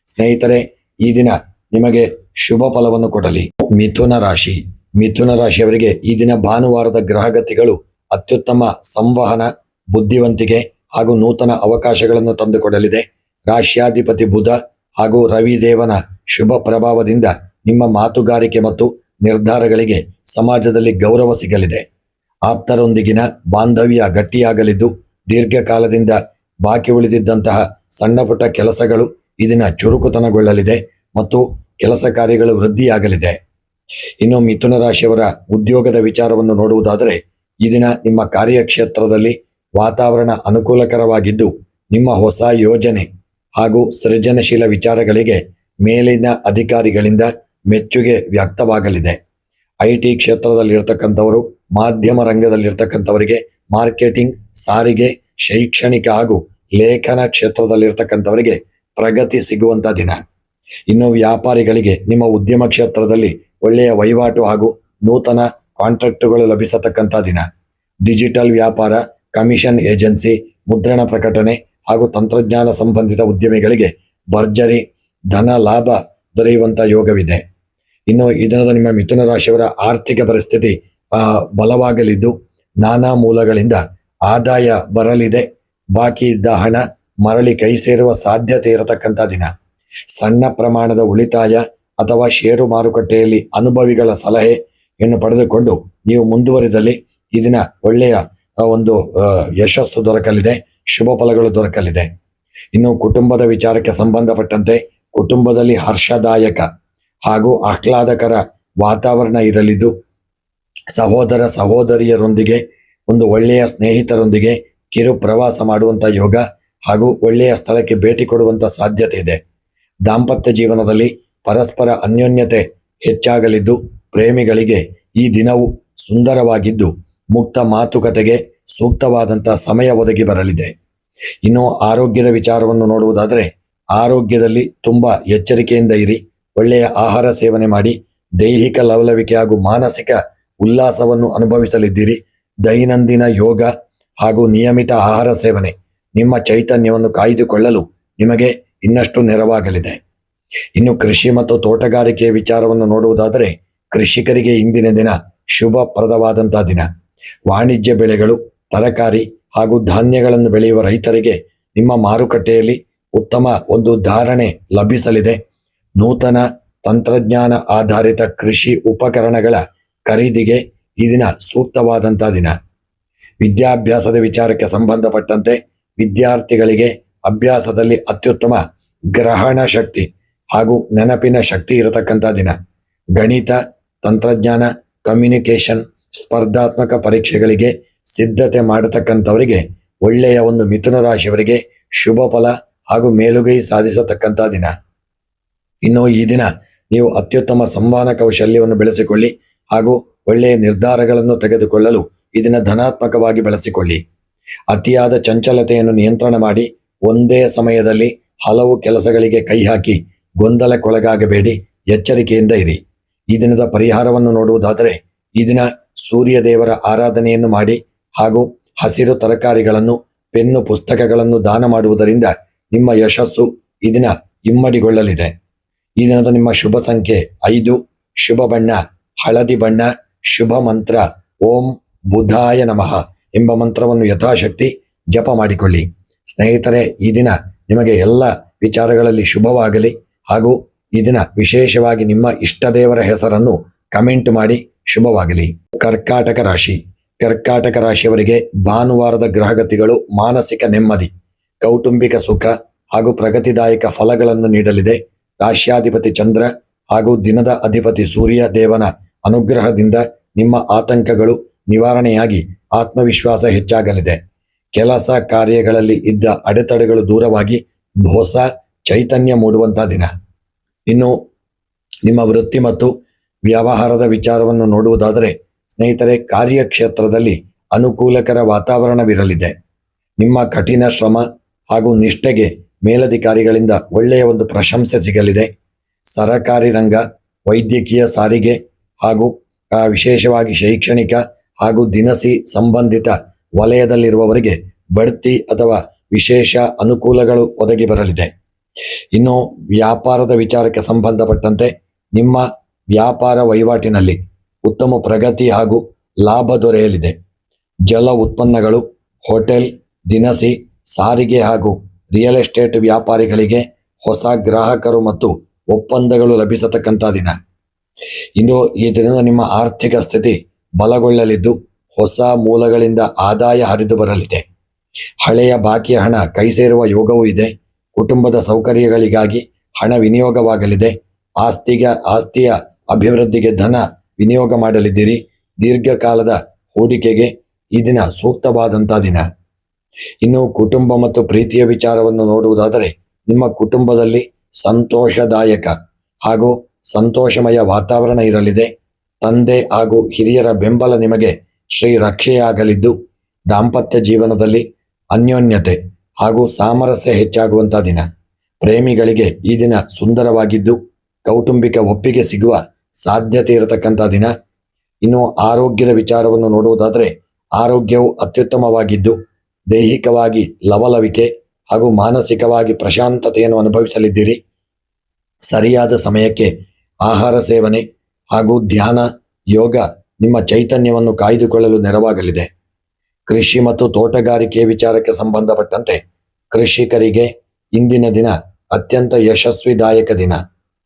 ಸ್ನೇಹಿತರೆ, ಈ ದಿನ ನಿಮಗೆ ಶುಭ ಫಲವನ್ನು ಕೊಡಲಿ. ಮಿಥುನ ರಾಶಿಯವರಿಗೆ ಈ ದಿನ ಭಾನುವಾರದ ಗ್ರಹಗತಿಗಳು ಅತ್ಯುತ್ತಮ ಸಂವಹನ, ಬುದ್ಧಿವಂತಿಕೆ ಹಾಗೂ ನೂತನ ಅವಕಾಶಗಳನ್ನು ತಂದುಕೊಡಲಿದೆ. ರಾಶ್ಯಾಧಿಪತಿ ಬುಧ ಹಾಗೂ ರವಿದೇವನ ಶುಭ ಪ್ರಭಾವದಿಂದ ನಿಮ್ಮ ಮಾತುಗಾರಿಕೆ ಮತ್ತು ನಿರ್ಧಾರಗಳಿಗೆ ಸಮಾಜದಲ್ಲಿ ಗೌರವ ಸಿಗಲಿದೆ. ಆಪ್ತರೊಂದಿಗಿನ ಬಾಂಧವ್ಯ ಗಟ್ಟಿಯಾಗಲಿದ್ದು ದೀರ್ಘಕಾಲದಿಂದ ಬಾಕಿ ಉಳಿದಿದ್ದಂತಹ ಸಣ್ಣ ಪುಟ್ಟ ಕೆಲಸಗಳು ಈ ದಿನ ಚುರುಕುತನಗೊಳ್ಳಲಿದೆ ಮತ್ತು ಕೆಲಸ ಕಾರ್ಯಗಳು ವೃದ್ಧಿಯಾಗಲಿದೆ. ಇನ್ನು ಮಿಥುನ ರಾಶಿಯವರ ಉದ್ಯೋಗದ ವಿಚಾರವನ್ನು ನೋಡುವುದಾದರೆ ಈ ದಿನ ನಿಮ್ಮ ಕಾರ್ಯಕ್ಷೇತ್ರದಲ್ಲಿ ವಾತಾವರಣ ಅನುಕೂಲಕರವಾಗಿದ್ದು ನಿಮ್ಮ ಹೊಸ ಯೋಜನೆ ಹಾಗೂ ಸೃಜನಶೀಲ ವಿಚಾರಗಳಿಗೆ ಮೇಲಿನ ಅಧಿಕಾರಿಗಳಿಂದ ಮೆಚ್ಚುಗೆ ವ್ಯಕ್ತವಾಗಲಿದೆ. IT ಕ್ಷೇತ್ರದಲ್ಲಿರ್ತಕ್ಕಂಥವರು, ಮಾಧ್ಯಮ ರಂಗದಲ್ಲಿರ್ತಕ್ಕಂಥವರಿಗೆ, ಮಾರ್ಕೆಟಿಂಗ್, ಸಾರಿಗೆ, ಶೈಕ್ಷಣಿಕ ಹಾಗೂ ಲೇಖನ ಕ್ಷೇತ್ರದಲ್ಲಿರ್ತಕ್ಕಂಥವರಿಗೆ ಪ್ರಗತಿ ಸಿಗುವಂಥ ದಿನ. ಇನ್ನು ವ್ಯಾಪಾರಿಗಳಿಗೆ ನಿಮ್ಮ ಉದ್ಯಮ ಕ್ಷೇತ್ರದಲ್ಲಿ ಒಳ್ಳೆಯ ವಹಿವಾಟು ಹಾಗೂ ನೂತನ ಕಾಂಟ್ರಾಕ್ಟುಗಳು ಲಭಿಸತಕ್ಕಂಥ ದಿನ. ಡಿಜಿಟಲ್ ವ್ಯಾಪಾರ, ಕಮಿಷನ್ ಏಜೆನ್ಸಿ, ಮುದ್ರಣ ಪ್ರಕಟಣೆ ಹಾಗೂ ತಂತ್ರಜ್ಞಾನ ಸಂಬಂಧಿತ ಉದ್ಯಮಿಗಳಿಗೆ ಭರ್ಜರಿ ಧನ ಲಾಭ ದೊರೆಯುವಂಥ ಯೋಗವಿದೆ. ಇನ್ನು ಈ ದಿನದ ನಿಮ್ಮ ಮಿಥುನ ರಾಶಿಯವರ ಆರ್ಥಿಕ ಪರಿಸ್ಥಿತಿ ಬಲವಾಗಲಿದ್ದು ನಾನಾ ಮೂಲಗಳಿಂದ ಆದಾಯ ಬರಲಿದೆ. ಬಾಕಿ ಇದ್ದ ಹಣ ಮರಳಿ ಕೈ ಸೇರುವ ಸಾಧ್ಯತೆ ಇರತಕ್ಕಂಥ ದಿನ. ಸಣ್ಣ ಪ್ರಮಾಣದ ಉಳಿತಾಯ ಅಥವಾ ಷೇರು ಮಾರುಕಟ್ಟೆಯಲ್ಲಿ ಅನುಭವಿಗಳ ಸಲಹೆಯನ್ನು ಪಡೆದುಕೊಂಡು ನೀವು ಮುಂದುವರಿದಲ್ಲಿ ಈ ದಿನ ಒಳ್ಳೆಯ ಒಂದು ಯಶಸ್ಸು ದೊರಕಲಿದೆ, ಶುಭ ಫಲಗಳು ದೊರಕಲಿದೆ. ಇನ್ನು ಕುಟುಂಬದ ವಿಚಾರಕ್ಕೆ ಸಂಬಂಧಪಟ್ಟಂತೆ ಕುಟುಂಬದಲ್ಲಿ ಹರ್ಷದಾಯಕ ಹಾಗೂ ಆಹ್ಲಾದಕರ ವಾತಾವರಣ ಇರಲಿದ್ದು ಸಹೋದರ ಸಹೋದರಿಯರೊಂದಿಗೆ ಒಂದು ಒಳ್ಳೆಯ ಸ್ನೇಹಿತರೊಂದಿಗೆ ಕಿರು ಪ್ರವಾಸ ಮಾಡುವಂಥ ಯೋಗ ಹಾಗೂ ಒಳ್ಳೆಯ ಸ್ಥಳಕ್ಕೆ ಭೇಟಿ ಕೊಡುವಂಥ ಸಾಧ್ಯತೆ ಇದೆ. ದಾಂಪತ್ಯ ಜೀವನದಲ್ಲಿ ಪರಸ್ಪರ ಅನ್ಯೋನ್ಯತೆ ಹೆಚ್ಚಾಗಲಿದ್ದು ಪ್ರೇಮಿಗಳಿಗೆ ಈ ದಿನವು ಸುಂದರವಾಗಿದ್ದು ಮುಕ್ತ ಮಾತುಕತೆಗೆ ಸೂಕ್ತವಾದಂಥ ಸಮಯ ಒದಗಿ ಬರಲಿದೆ. ಇನ್ನು ಆರೋಗ್ಯದ ವಿಚಾರವನ್ನು ನೋಡುವುದಾದರೆ ಆರೋಗ್ಯದಲ್ಲಿ ತುಂಬ ಎಚ್ಚರಿಕೆಯಿಂದ ಇರಿ. ಒಳ್ಳೆಯ ಆಹಾರ ಸೇವನೆ ಮಾಡಿ ದೈಹಿಕ ಲವಲವಿಕೆ ಹಾಗೂ ಮಾನಸಿಕ ಉಲ್ಲಾಸವನ್ನು ಅನುಭವಿಸಲಿದ್ದೀರಿ. ದೈನಂದಿನ ಯೋಗ ಹಾಗೂ ನಿಯಮಿತ ಆಹಾರ ಸೇವನೆ ನಿಮ್ಮ ಚೈತನ್ಯವನ್ನು ಕಾಯ್ದುಕೊಳ್ಳಲು ನಿಮಗೆ ಇನ್ನಷ್ಟು ನೆರವಾಗಲಿದೆ. ಇನ್ನು ಕೃಷಿ ಮತ್ತು ತೋಟಗಾರಿಕೆಯ ವಿಚಾರವನ್ನು ನೋಡುವುದಾದರೆ ಕೃಷಿಕರಿಗೆ ಇಂದಿನ ದಿನ ಶುಭಪ್ರದವಾದಂಥ ದಿನ. ವಾಣಿಜ್ಯ ಬೆಳೆಗಳು, ತರಕಾರಿ ಹಾಗೂ ಧಾನ್ಯಗಳನ್ನು ಬೆಳೆಯುವ ರೈತರಿಗೆ ನಿಮ್ಮ ಮಾರುಕಟ್ಟೆಯಲ್ಲಿ ಉತ್ತಮ ಒಂದು ಧಾರಣೆ ಲಭಿಸಲಿದೆ. ನೂತನ ತಂತ್ರಜ್ಞಾನ ಆಧಾರಿತ ಕೃಷಿ ಉಪಕರಣಗಳ ಖರೀದಿಗೆ ಈ ದಿನ ಸೂಕ್ತವಾದಂಥ ದಿನ. ವಿದ್ಯಾಭ್ಯಾಸದ ವಿಚಾರಕ್ಕೆ ಸಂಬಂಧಪಟ್ಟಂತೆ ವಿದ್ಯಾರ್ಥಿಗಳಿಗೆ ಅಭ್ಯಾಸದಲ್ಲಿ ಅತ್ಯುತ್ತಮ ಗ್ರಹಣ ಶಕ್ತಿ ಹಾಗೂ ನೆನಪಿನ ಶಕ್ತಿ ಇರತಕ್ಕಂಥ ದಿನ. ಗಣಿತ, ತಂತ್ರಜ್ಞಾನ, ಕಮ್ಯುನಿಕೇಷನ್, ಸ್ಪರ್ಧಾತ್ಮಕ ಪರೀಕ್ಷೆಗಳಿಗೆ ಸಿದ್ಧತೆ ಮಾಡತಕ್ಕಂಥವರಿಗೆ ಒಳ್ಳೆಯ ಒಂದು ಮಿಥುನ ರಾಶಿಯವರಿಗೆ ಶುಭ ಫಲ ಹಾಗೂ ಮೇಲುಗೈ ಸಾಧಿಸತಕ್ಕಂಥ ದಿನ. ಇನ್ನು ಈ ದಿನ ನೀವು ಅತ್ಯುತ್ತಮ ಸಂವಹನ ಕೌಶಲ್ಯವನ್ನು ಬೆಳೆಸಿಕೊಳ್ಳಿ ಹಾಗೂ ಒಳ್ಳೆಯ ನಿರ್ಧಾರಗಳನ್ನು ತೆಗೆದುಕೊಳ್ಳಲು ಇದನ್ನು ಧನಾತ್ಮಕವಾಗಿ ಬಳಸಿಕೊಳ್ಳಿ. ಅತಿಯಾದ ಚಂಚಲತೆಯನ್ನು ನಿಯಂತ್ರಣ ಮಾಡಿ ಒಂದೇ ಸಮಯದಲ್ಲಿ ಹಲವು ಕೆಲಸಗಳಿಗೆ ಕೈ ಹಾಕಿ ಗೊಂದಲಕ್ಕೊಳಗಾಗಬೇಡಿ, ಎಚ್ಚರಿಕೆಯಿಂದ ಇರಿ. ಈ ದಿನದ ಪರಿಹಾರವನ್ನು ನೋಡುವುದಾದರೆ, ಈ ದಿನ ಸೂರ್ಯ ದೇವರ ಆರಾಧನೆಯನ್ನು ಮಾಡಿ ಹಾಗೂ ಹಸಿರು ತರಕಾರಿಗಳನ್ನು, ಪೆನ್ನು, ಪುಸ್ತಕಗಳನ್ನು ದಾನ ಮಾಡುವುದರಿಂದ ನಿಮ್ಮ ಯಶಸ್ಸು ಈ ದಿನ ಇಮ್ಮಡಿಗೊಳ್ಳಲಿದೆ. ಈ ದಿನದ ನಿಮ್ಮ ಶುಭ ಸಂಖ್ಯೆ 5, ಶುಭ ಬಣ್ಣ ಹಳದಿ ಬಣ್ಣ, ಶುಭ ಮಂತ್ರ ಓಂ ಬುಧಾಯ ನಮಃ ಎಂಬ ಮಂತ್ರವನ್ನು ಯಥಾಶಕ್ತಿ ಜಪ ಮಾಡಿಕೊಳ್ಳಿ. ಸ್ನೇಹಿತರೆ, ಈ ದಿನ ನಿಮಗೆ ಎಲ್ಲ ವಿಚಾರಗಳಲ್ಲಿ ಶುಭವಾಗಲಿ ಹಾಗೂ ಈ ದಿನ ವಿಶೇಷವಾಗಿ ನಿಮ್ಮ ಇಷ್ಟ ದೇವರ ಹೆಸರನ್ನು ಕಮೆಂಟ್ ಮಾಡಿ ಶುಭವಾಗಲಿ. ಕರ್ಕಾಟಕ ರಾಶಿ. ಕರ್ಕಾಟಕ ರಾಶಿಯವರಿಗೆ ಭಾನುವಾರದ ಗ್ರಹಗತಿಗಳು ಮಾನಸಿಕ ನೆಮ್ಮದಿ, ಕೌಟುಂಬಿಕ ಸುಖ ಹಾಗೂ ಪ್ರಗತಿದಾಯಕ ಫಲಗಳನ್ನು ನೀಡಲಿದೆ. ರಾಶ್ಯಾಧಿಪತಿ ಚಂದ್ರ ಹಾಗೂ ದಿನದ ಅಧಿಪತಿ ಸೂರ್ಯ ದೇವನ ಅನುಗ್ರಹದಿಂದ ನಿಮ್ಮ ಆತಂಕಗಳು ನಿವಾರಣೆಯಾಗಿ ಆತ್ಮವಿಶ್ವಾಸ ಹೆಚ್ಚಾಗಲಿದೆ. ಕೆಲಸ ಕಾರ್ಯಗಳಲ್ಲಿ ಇದ್ದ ಅಡೆತಡೆಗಳು ದೂರವಾಗಿ ಹೊಸ ಚೈತನ್ಯ ಮೂಡುವಂತಹ ದಿನ. ಇನ್ನು ನಿಮ್ಮ ವೃತ್ತಿ ಮತ್ತು ವ್ಯವಹಾರದ ವಿಚಾರವನ್ನು ನೋಡುವುದಾದರೆ, ಸ್ನೇಹಿತರೆ, ಕಾರ್ಯಕ್ಷೇತ್ರದಲ್ಲಿ ಅನುಕೂಲಕರ ವಾತಾವರಣವಿರಲಿದೆ. ನಿಮ್ಮ ಕಠಿಣ ಶ್ರಮ ಹಾಗೂ ನಿಷ್ಠೆಗೆ ಮೇಲಧಿಕಾರಿಗಳಿಂದ ಒಳ್ಳೆಯ ಒಂದು ಪ್ರಶಂಸೆ ಸಿಗಲಿದೆ. ಸರಕಾರಿ ರಂಗ, ವೈದ್ಯಕೀಯ, ಸಾರಿಗೆ ಹಾಗೂ ವಿಶೇಷವಾಗಿ ಶೈಕ್ಷಣಿಕ ಹಾಗೂ ದಿನಸಿ ಸಂಬಂಧಿತ ವಲಯದಲ್ಲಿರುವವರಿಗೆ ಬಡ್ತಿ ಅಥವಾ ವಿಶೇಷ ಅನುಕೂಲಗಳು ಒದಗಿ ಬರಲಿದೆ. ಇನ್ನು ವ್ಯಾಪಾರದ ವಿಚಾರಕ್ಕೆ ಸಂಬಂಧಪಟ್ಟಂತೆ ನಿಮ್ಮ ವ್ಯಾಪಾರ ವಹಿವಾಟಿನಲ್ಲಿ ಉತ್ತಮ ಪ್ರಗತಿ ಹಾಗೂ ಲಾಭ ದೊರೆಯಲಿದೆ. ಜಲ ಉತ್ಪನ್ನಗಳು, ಹೋಟೆಲ್, ದಿನಸಿ, ಸಾರಿಗೆ ಹಾಗೂ ರಿಯಲ್ ಎಸ್ಟೇಟ್ ವ್ಯಾಪಾರಿಗಳಿಗೆ ಹೊಸ ಗ್ರಾಹಕರು ಮತ್ತು ಒಪ್ಪಂದಗಳು ಲಭಿಸತಕ್ಕಂಥ ದಿನ. ಇನ್ನು ಈ ದಿನದ ನಿಮ್ಮ ಆರ್ಥಿಕ ಸ್ಥಿತಿ ಬಲಗೊಳ್ಳಲಿದ್ದು, ಹೊಸ ಮೂಲಗಳಿಂದ ಆದಾಯ ಹರಿದು ಬರಲಿದೆ. ಹಳೆಯ ಬಾಕಿಯ ಹಣ ಕೈ ಸೇರುವ ಯೋಗವೂ ಇದೆ. ಕುಟುಂಬದ ಸೌಕರ್ಯಗಳಿಗಾಗಿ ಹಣ ವಿನಿಯೋಗವಾಗಲಿದೆ. ಆಸ್ತಿಯ ಅಭಿವೃದ್ಧಿಗೆ ಧನ ವಿನಿಯೋಗ ಮಾಡಲಿದ್ದೀರಿ. ದೀರ್ಘಕಾಲದ ಹೂಡಿಕೆಗೆ ಈ ದಿನ ಸೂಕ್ತವಾದಂಥ ದಿನ. ಇನ್ನು ಕುಟುಂಬ ಮತ್ತು ಪ್ರೀತಿಯ ವಿಚಾರವನ್ನು ನೋಡುವುದಾದರೆ, ನಿಮ್ಮ ಕುಟುಂಬದಲ್ಲಿ ಸಂತೋಷದಾಯಕ ಹಾಗೂ ಸಂತೋಷಮಯ ವಾತಾವರಣ ಇರಲಿದೆ. ತಂದೆ ಹಾಗೂ ಹಿರಿಯರ ಬೆಂಬಲ ನಿಮಗೆ ಶ್ರೀ ರಕ್ಷೆಯಾಗಲಿದ್ದು, ದಾಂಪತ್ಯ ಜೀವನದಲ್ಲಿ ಅನ್ಯೋನ್ಯತೆ ಹಾಗೂ ಸಾಮರಸ್ಯ ಹೆಚ್ಚಾಗುವಂಥ ದಿನ. ಪ್ರೇಮಿಗಳಿಗೆ ಈ ದಿನ ಸುಂದರವಾಗಿದ್ದು, ಕೌಟುಂಬಿಕ ಒಪ್ಪಿಗೆ ಸಿಗುವ ಸಾಧ್ಯತೆ ಇರತಕ್ಕಂಥ ದಿನ. ಇನ್ನು ಆರೋಗ್ಯದ ವಿಚಾರವನ್ನು ನೋಡುವುದಾದರೆ, ಆರೋಗ್ಯವು ಅತ್ಯುತ್ತಮವಾಗಿದ್ದು, ದೈಹಿಕವಾಗಿ ಲವಲವಿಕೆ ಹಾಗೂ ಮಾನಸಿಕವಾಗಿ ಪ್ರಶಾಂತತೆಯನ್ನು ಅನುಭವಿಸಲಿದ್ದೀರಿ. ಸರಿಯಾದ ಸಮಯಕ್ಕೆ ಆಹಾರ ಸೇವನೆ ಹಾಗೂ ಧ್ಯಾನ, ಯೋಗ ನಿಮ್ಮ ಚೈತನ್ಯವನ್ನು ಕಾಯ್ದುಕೊಳ್ಳಲು ನೆರವಾಗಲಿದೆ. ಕೃಷಿ ಮತ್ತು ತೋಟಗಾರಿಕೆ ವಿಚಾರಕ್ಕೆ ಸಂಬಂಧಪಟ್ಟಂತೆ ಕೃಷಿಕರಿಗೆ ಇಂದಿನ ದಿನ ಅತ್ಯಂತ ಯಶಸ್ವಿದಾಯಕ ದಿನ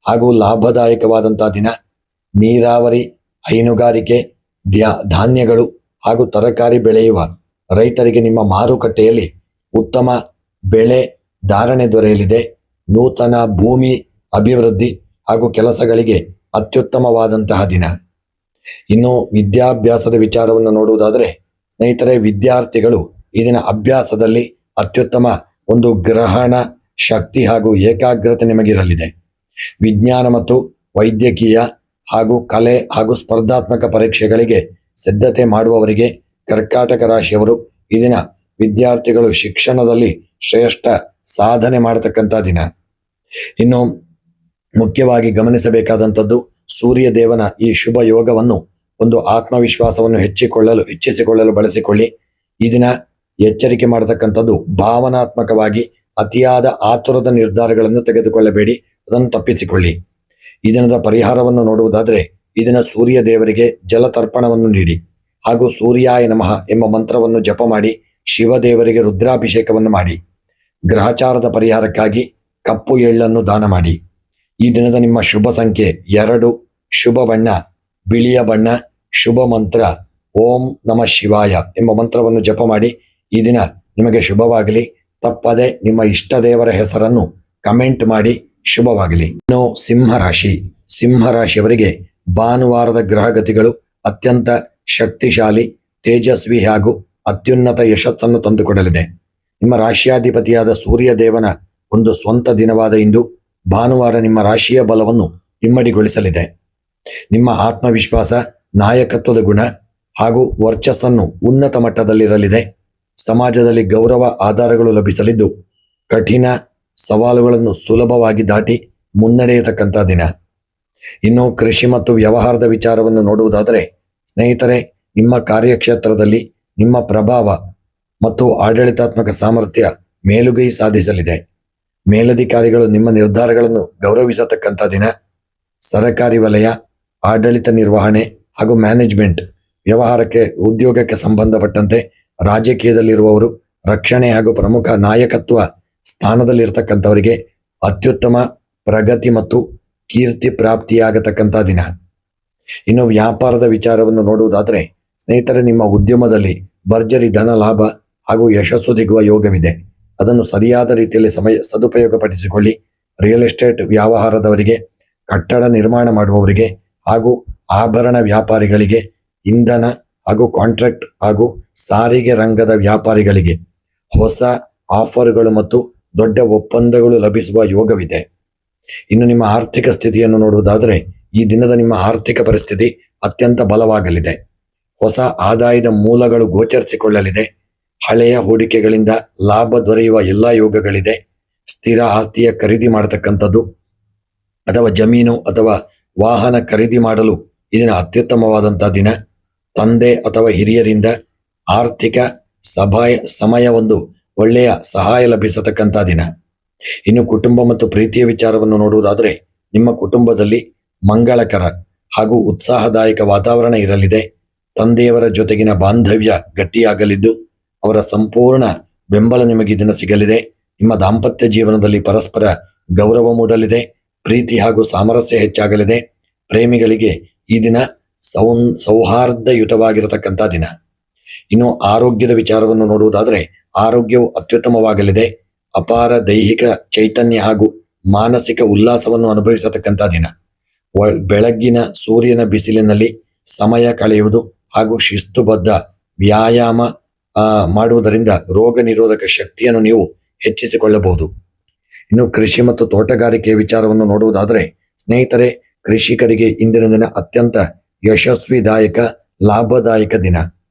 ಹಾಗೂ ಲಾಭದಾಯಕವಾದಂಥ ದಿನ. ನೀರಾವರಿ, ಹೈನುಗಾರಿಕೆ, ಧಾನ್ಯಗಳು ಹಾಗೂ ತರಕಾರಿ ಬೆಳೆಯುವ ರೈತರಿಗೆ ನಿಮ್ಮ ಮಾರುಕಟ್ಟೆಯಲ್ಲಿ ಉತ್ತಮ ಬೆಳೆ ಧಾರಣೆ ದೊರೆಯಲಿದೆ. ನೂತನ ಭೂಮಿ ಅಭಿವೃದ್ಧಿ ಹಾಗೂ ಕೆಲಸಗಳಿಗೆ ಅತ್ಯುತ್ತಮವಾದಂತಹ ದಿನ. ಇನ್ನು ವಿದ್ಯಾಭ್ಯಾಸದ ವಿಚಾರವನ್ನು ನೋಡುವುದಾದರೆ, ಸ್ನೇಹಿತರೆ, ವಿದ್ಯಾರ್ಥಿಗಳು ಈ ದಿನ ಅಭ್ಯಾಸದಲ್ಲಿ ಅತ್ಯುತ್ತಮ ಒಂದು ಗ್ರಹಣ ಶಕ್ತಿ ಹಾಗೂ ಏಕಾಗ್ರತೆ ನಿಮಗಿರಲಿದೆ. ವಿಜ್ಞಾನ ಮತ್ತು ವೈದ್ಯಕೀಯ ಹಾಗೂ ಕಲೆ ಹಾಗೂ ಸ್ಪರ್ಧಾತ್ಮಕ ಪರೀಕ್ಷೆಗಳಿಗೆ ಸಿದ್ಧತೆ ಮಾಡುವವರಿಗೆ ಕರ್ಕಾಟಕ ರಾಶಿಯವರು ಈ ದಿನ ವಿದ್ಯಾರ್ಥಿಗಳು ಶಿಕ್ಷಣದಲ್ಲಿ ಶ್ರೇಷ್ಠ ಸಾಧನೆ ಮಾಡತಕ್ಕಂಥ ದಿನ. ಇನ್ನು ಮುಖ್ಯವಾಗಿ ಗಮನಿಸಬೇಕಾದಂಥದ್ದು, ಸೂರ್ಯ ದೇವನ ಈ ಶುಭ ಯೋಗವನ್ನು ಒಂದು ಆತ್ಮವಿಶ್ವಾಸವನ್ನು ಹೆಚ್ಚಿಸಿಕೊಳ್ಳಲು ಬಳಸಿಕೊಳ್ಳಿ. ಈ ದಿನ ಎಚ್ಚರಿಕೆ ಮಾಡತಕ್ಕಂಥದ್ದು, ಭಾವನಾತ್ಮಕವಾಗಿ ಅತಿಯಾದ ಆತುರದ ನಿರ್ಧಾರಗಳನ್ನು ತೆಗೆದುಕೊಳ್ಳಬೇಡಿ, ಅದನ್ನು ತಪ್ಪಿಸಿಕೊಳ್ಳಿ. ಈ ದಿನದ ಪರಿಹಾರವನ್ನು ನೋಡುವುದಾದರೆ, ಈ ದಿನ ಸೂರ್ಯ ದೇವರಿಗೆ ಜಲತರ್ಪಣವನ್ನು ನೀಡಿ ಹಾಗೂ ಸೂರ್ಯಾಯ ನಮಃ ಎಂಬ ಮಂತ್ರವನ್ನು ಜಪ ಮಾಡಿ ಶಿವದೇವರಿಗೆ ರುದ್ರಾಭಿಷೇಕವನ್ನು ಮಾಡಿ. ಗ್ರಹಚಾರದ ಪರಿಹಾರಕ್ಕಾಗಿ ಕಪ್ಪು ಎಳ್ಳನ್ನು ದಾನ ಮಾಡಿ. ಈ ದಿನದ ನಿಮ್ಮ ಶುಭ ಸಂಖ್ಯೆ 2, ಶುಭ ಬಣ್ಣ ಬಿಳಿಯ ಬಣ್ಣ, ಶುಭ ಮಂತ್ರ ಓಂ ನಮಃ ಶಿವಾಯ ಎಂಬ ಮಂತ್ರವನ್ನು ಜಪ ಮಾಡಿ. ಈ ದಿನ ನಿಮಗೆ ಶುಭವಾಗಲಿ. ತಪ್ಪದೆ ನಿಮ್ಮ ಇಷ್ಟ ದೇವರ ಹೆಸರನ್ನು ಕಮೆಂಟ್ ಮಾಡಿ ಶುಭವಾಗಲಿ. ಇನ್ನು ಸಿಂಹರಾಶಿಯವರಿಗೆ ಭಾನುವಾರದ ಗ್ರಹಗತಿಗಳು ಅತ್ಯಂತ ಶಕ್ತಿಶಾಲಿ, ತೇಜಸ್ವಿ ಹಾಗೂ ಅತ್ಯುನ್ನತ ಯಶಸ್ಸನ್ನು ತಂದುಕೊಡಲಿದೆ. ನಿಮ್ಮ ರಾಶಿಯಾಧಿಪತಿಯಾದ ಸೂರ್ಯ ದೇವನ ಒಂದು ಸ್ವಂತ ದಿನವಾದ ಇಂದು ಭಾನುವಾರ ನಿಮ್ಮ ರಾಶಿಯ ಬಲವನ್ನು ಇಮ್ಮಡಿಗೊಳಿಸಲಿದೆ. ನಿಮ್ಮ ಆತ್ಮವಿಶ್ವಾಸ, ನಾಯಕತ್ವದ ಗುಣ ಹಾಗೂ ವರ್ಚಸ್ಸನ್ನು ಉನ್ನತ ಮಟ್ಟದಲ್ಲಿರಲಿದೆ. ಸಮಾಜದಲ್ಲಿ ಗೌರವ ಆಧಾರಗಳು ಲಭಿಸಲಿದ್ದು, ಕಠಿಣ ಸವಾಲುಗಳನ್ನು ಸುಲಭವಾಗಿ ದಾಟಿ ಮುನ್ನಡೆಯತಕ್ಕಂಥ ದಿನ. ಇನ್ನು ಕೃಷಿ ಮತ್ತು ವ್ಯವಹಾರದ ವಿಚಾರವನ್ನು ನೋಡುವುದಾದರೆ ಸ್ನೇಹಿತರೆ, ನಿಮ್ಮ ಕಾರ್ಯಕ್ಷೇತ್ರದಲ್ಲಿ ನಿಮ್ಮ ಪ್ರಭಾವ ಮತ್ತು ಆಡಳಿತಾತ್ಮಕ ಸಾಮರ್ಥ್ಯ ಮೇಲುಗೈ ಸಾಧಿಸಲಿದೆ. ಮೇಲಧಿಕಾರಿಗಳು ನಿಮ್ಮ ನಿರ್ಧಾರಗಳನ್ನು ಗೌರವಿಸತಕ್ಕಂಥ ದಿನ. ಸರಕಾರಿ ವಲಯ, ಆಡಳಿತ ನಿರ್ವಹಣೆ ಹಾಗೂ ಮ್ಯಾನೇಜ್ಮೆಂಟ್, ವ್ಯವಹಾರಕ್ಕೆ ಉದ್ಯೋಗಕ್ಕೆ ಸಂಬಂಧಪಟ್ಟಂತೆ ರಾಜಕೀಯದಲ್ಲಿರುವವರು, ರಕ್ಷಣೆ ಹಾಗೂ ಪ್ರಮುಖ ನಾಯಕತ್ವ ಸ್ಥಾನದಲ್ಲಿರ್ತಕ್ಕಂಥವರಿಗೆ ಅತ್ಯುತ್ತಮ ಪ್ರಗತಿ ಮತ್ತು ಕೀರ್ತಿ ಪ್ರಾಪ್ತಿಯಾಗತಕ್ಕಂಥ ದಿನ. ಇನ್ನು ವ್ಯಾಪಾರದ ವಿಚಾರವನ್ನು ನೋಡುವುದಾದರೆ ಸ್ನೇಹಿತರೆ, ನಿಮ್ಮ ಉದ್ಯಮದಲ್ಲಿ ಭರ್ಜರಿ ಧನ ಲಾಭ ಹಾಗೂ ಯಶಸ್ಸು ಸಿಗುವ ಯೋಗವಿದೆ. ಅದನ್ನು ಸರಿಯಾದ ರೀತಿಯಲ್ಲಿ ಸದುಪಯೋಗಪಡಿಸಿಕೊಳ್ಳಿ. ರಿಯಲ್ ಎಸ್ಟೇಟ್ ವ್ಯವಹಾರದವರಿಗೆ, ಕಟ್ಟಡ ನಿರ್ಮಾಣ ಮಾಡುವವರಿಗೆ ಹಾಗೂ ಆಭರಣ ವ್ಯಾಪಾರಿಗಳಿಗೆ, ಇಂಧನ ಹಾಗೂ ಕಾಂಟ್ರಾಕ್ಟ್ ಹಾಗೂ ಸಾರಿಗೆ ರಂಗದ ವ್ಯಾಪಾರಿಗಳಿಗೆ ಹೊಸ ಆಫರ್ಗಳು ಮತ್ತು ದೊಡ್ಡ ಒಪ್ಪಂದಗಳು ಲಭಿಸುವ ಯೋಗವಿದೆ. ಇನ್ನು ನಿಮ್ಮ ಆರ್ಥಿಕ ಸ್ಥಿತಿಯನ್ನು ನೋಡುವುದಾದರೆ ಈ ದಿನದ ನಿಮ್ಮ ಆರ್ಥಿಕ ಪರಿಸ್ಥಿತಿ ಅತ್ಯಂತ ಬಲವಾಗಲಿದೆ. ಹೊಸ ಆದಾಯದ ಮೂಲಗಳು ಗೋಚರಿಸಿಕೊಳ್ಳಲಿದೆ. ಹಳೆಯ ಹೂಡಿಕೆಗಳಿಂದ ಲಾಭ ದೊರೆಯುವ ಎಲ್ಲ ಯೋಗಗಳಿದೆ. ಸ್ಥಿರ ಆಸ್ತಿಯ ಖರೀದಿ ಮಾಡತಕ್ಕಂಥದ್ದು ಅಥವಾ ಜಮೀನು ಅಥವಾ ವಾಹನ ಖರೀದಿ ಮಾಡಲು ಇದನ್ನ ಅತ್ಯುತ್ತಮವಾದಂಥ ದಿನ. ತಂದೆ ಅಥವಾ ಹಿರಿಯರಿಂದ ಆರ್ಥಿಕ ಸಮಯ ಒಂದು ಒಳ್ಳೆಯ ಸಹಾಯ ಲಭಿಸತಕ್ಕಂಥ ದಿನ. ಇನ್ನು ಕುಟುಂಬ ಮತ್ತು ಪ್ರೀತಿಯ ವಿಚಾರವನ್ನು ನೋಡುವುದಾದರೆ ನಿಮ್ಮ ಕುಟುಂಬದಲ್ಲಿ ಮಂಗಳಕರ ಹಾಗೂ ಉತ್ಸಾಹದಾಯಕ ವಾತಾವರಣ ಇರಲಿದೆ. ತಂದೆಯವರ ಜೊತೆಗಿನ ಬಾಂಧವ್ಯ ಗಟ್ಟಿಯಾಗಲಿದ್ದು ಅವರ ಸಂಪೂರ್ಣ ಬೆಂಬಲ ನಿಮಗೆ ದಿನ ಸಿಗಲಿದೆ. ನಿಮ್ಮ ದಾಂಪತ್ಯ ಜೀವನದಲ್ಲಿ ಪರಸ್ಪರ ಗೌರವ ಮೂಡಲಿದೆ. ಪ್ರೀತಿ ಹಾಗೂ ಸಾಮರಸ್ಯ ಹೆಚ್ಚಾಗಲಿದೆ. ಪ್ರೇಮಿಗಳಿಗೆ ಈ ದಿನ ಸೌಹಾರ್ದಯುತವಾಗಿರತಕ್ಕಂಥ ದಿನ. ಇನ್ನು ಆರೋಗ್ಯದ ವಿಚಾರವನ್ನು ನೋಡುವುದಾದರೆ ಆರೋಗ್ಯವು ಅತ್ಯುತ್ತಮವಾಗಲಿದೆ. ಅಪಾರ ದೈಹಿಕ ಚೈತನ್ಯ ಹಾಗೂ ಮಾನಸಿಕ ಉಲ್ಲಾಸವನ್ನು ಅನುಭವಿಸತಕ್ಕಂಥ ದಿನ. ಬೆಳಗ್ಗಿನ ಸೂರ್ಯನ ಬಿಸಿಲಿನಲ್ಲಿ ಸಮಯ ಕಳೆಯುವುದು ಹಾಗೂ ಶಿಸ್ತುಬದ್ಧ ವ್ಯಾಯಾಮ ಮಾಡುವುದರಿಂದ ರೋಗ ನಿರೋಧಕ ಶಕ್ತಿಯನ್ನು ನೀವು ಹೆಚ್ಚಿಸಿಕೊಳ್ಳಬಹುದು. ಇನ್ನು ಕೃಷಿ ಮತ್ತು ತೋಟಗಾರಿಕೆಯ ವಿಚಾರವನ್ನು ನೋಡುವುದಾದರೆ ಸ್ನೇಹಿತರೆ, ಕೃಷಿಕರಿಗೆ ಇಂದಿನ ದಿನ ಅತ್ಯಂತ ಯಶಸ್ವಿದಾಯಕ ಲಾಭದಾಯಕ ದಿನ.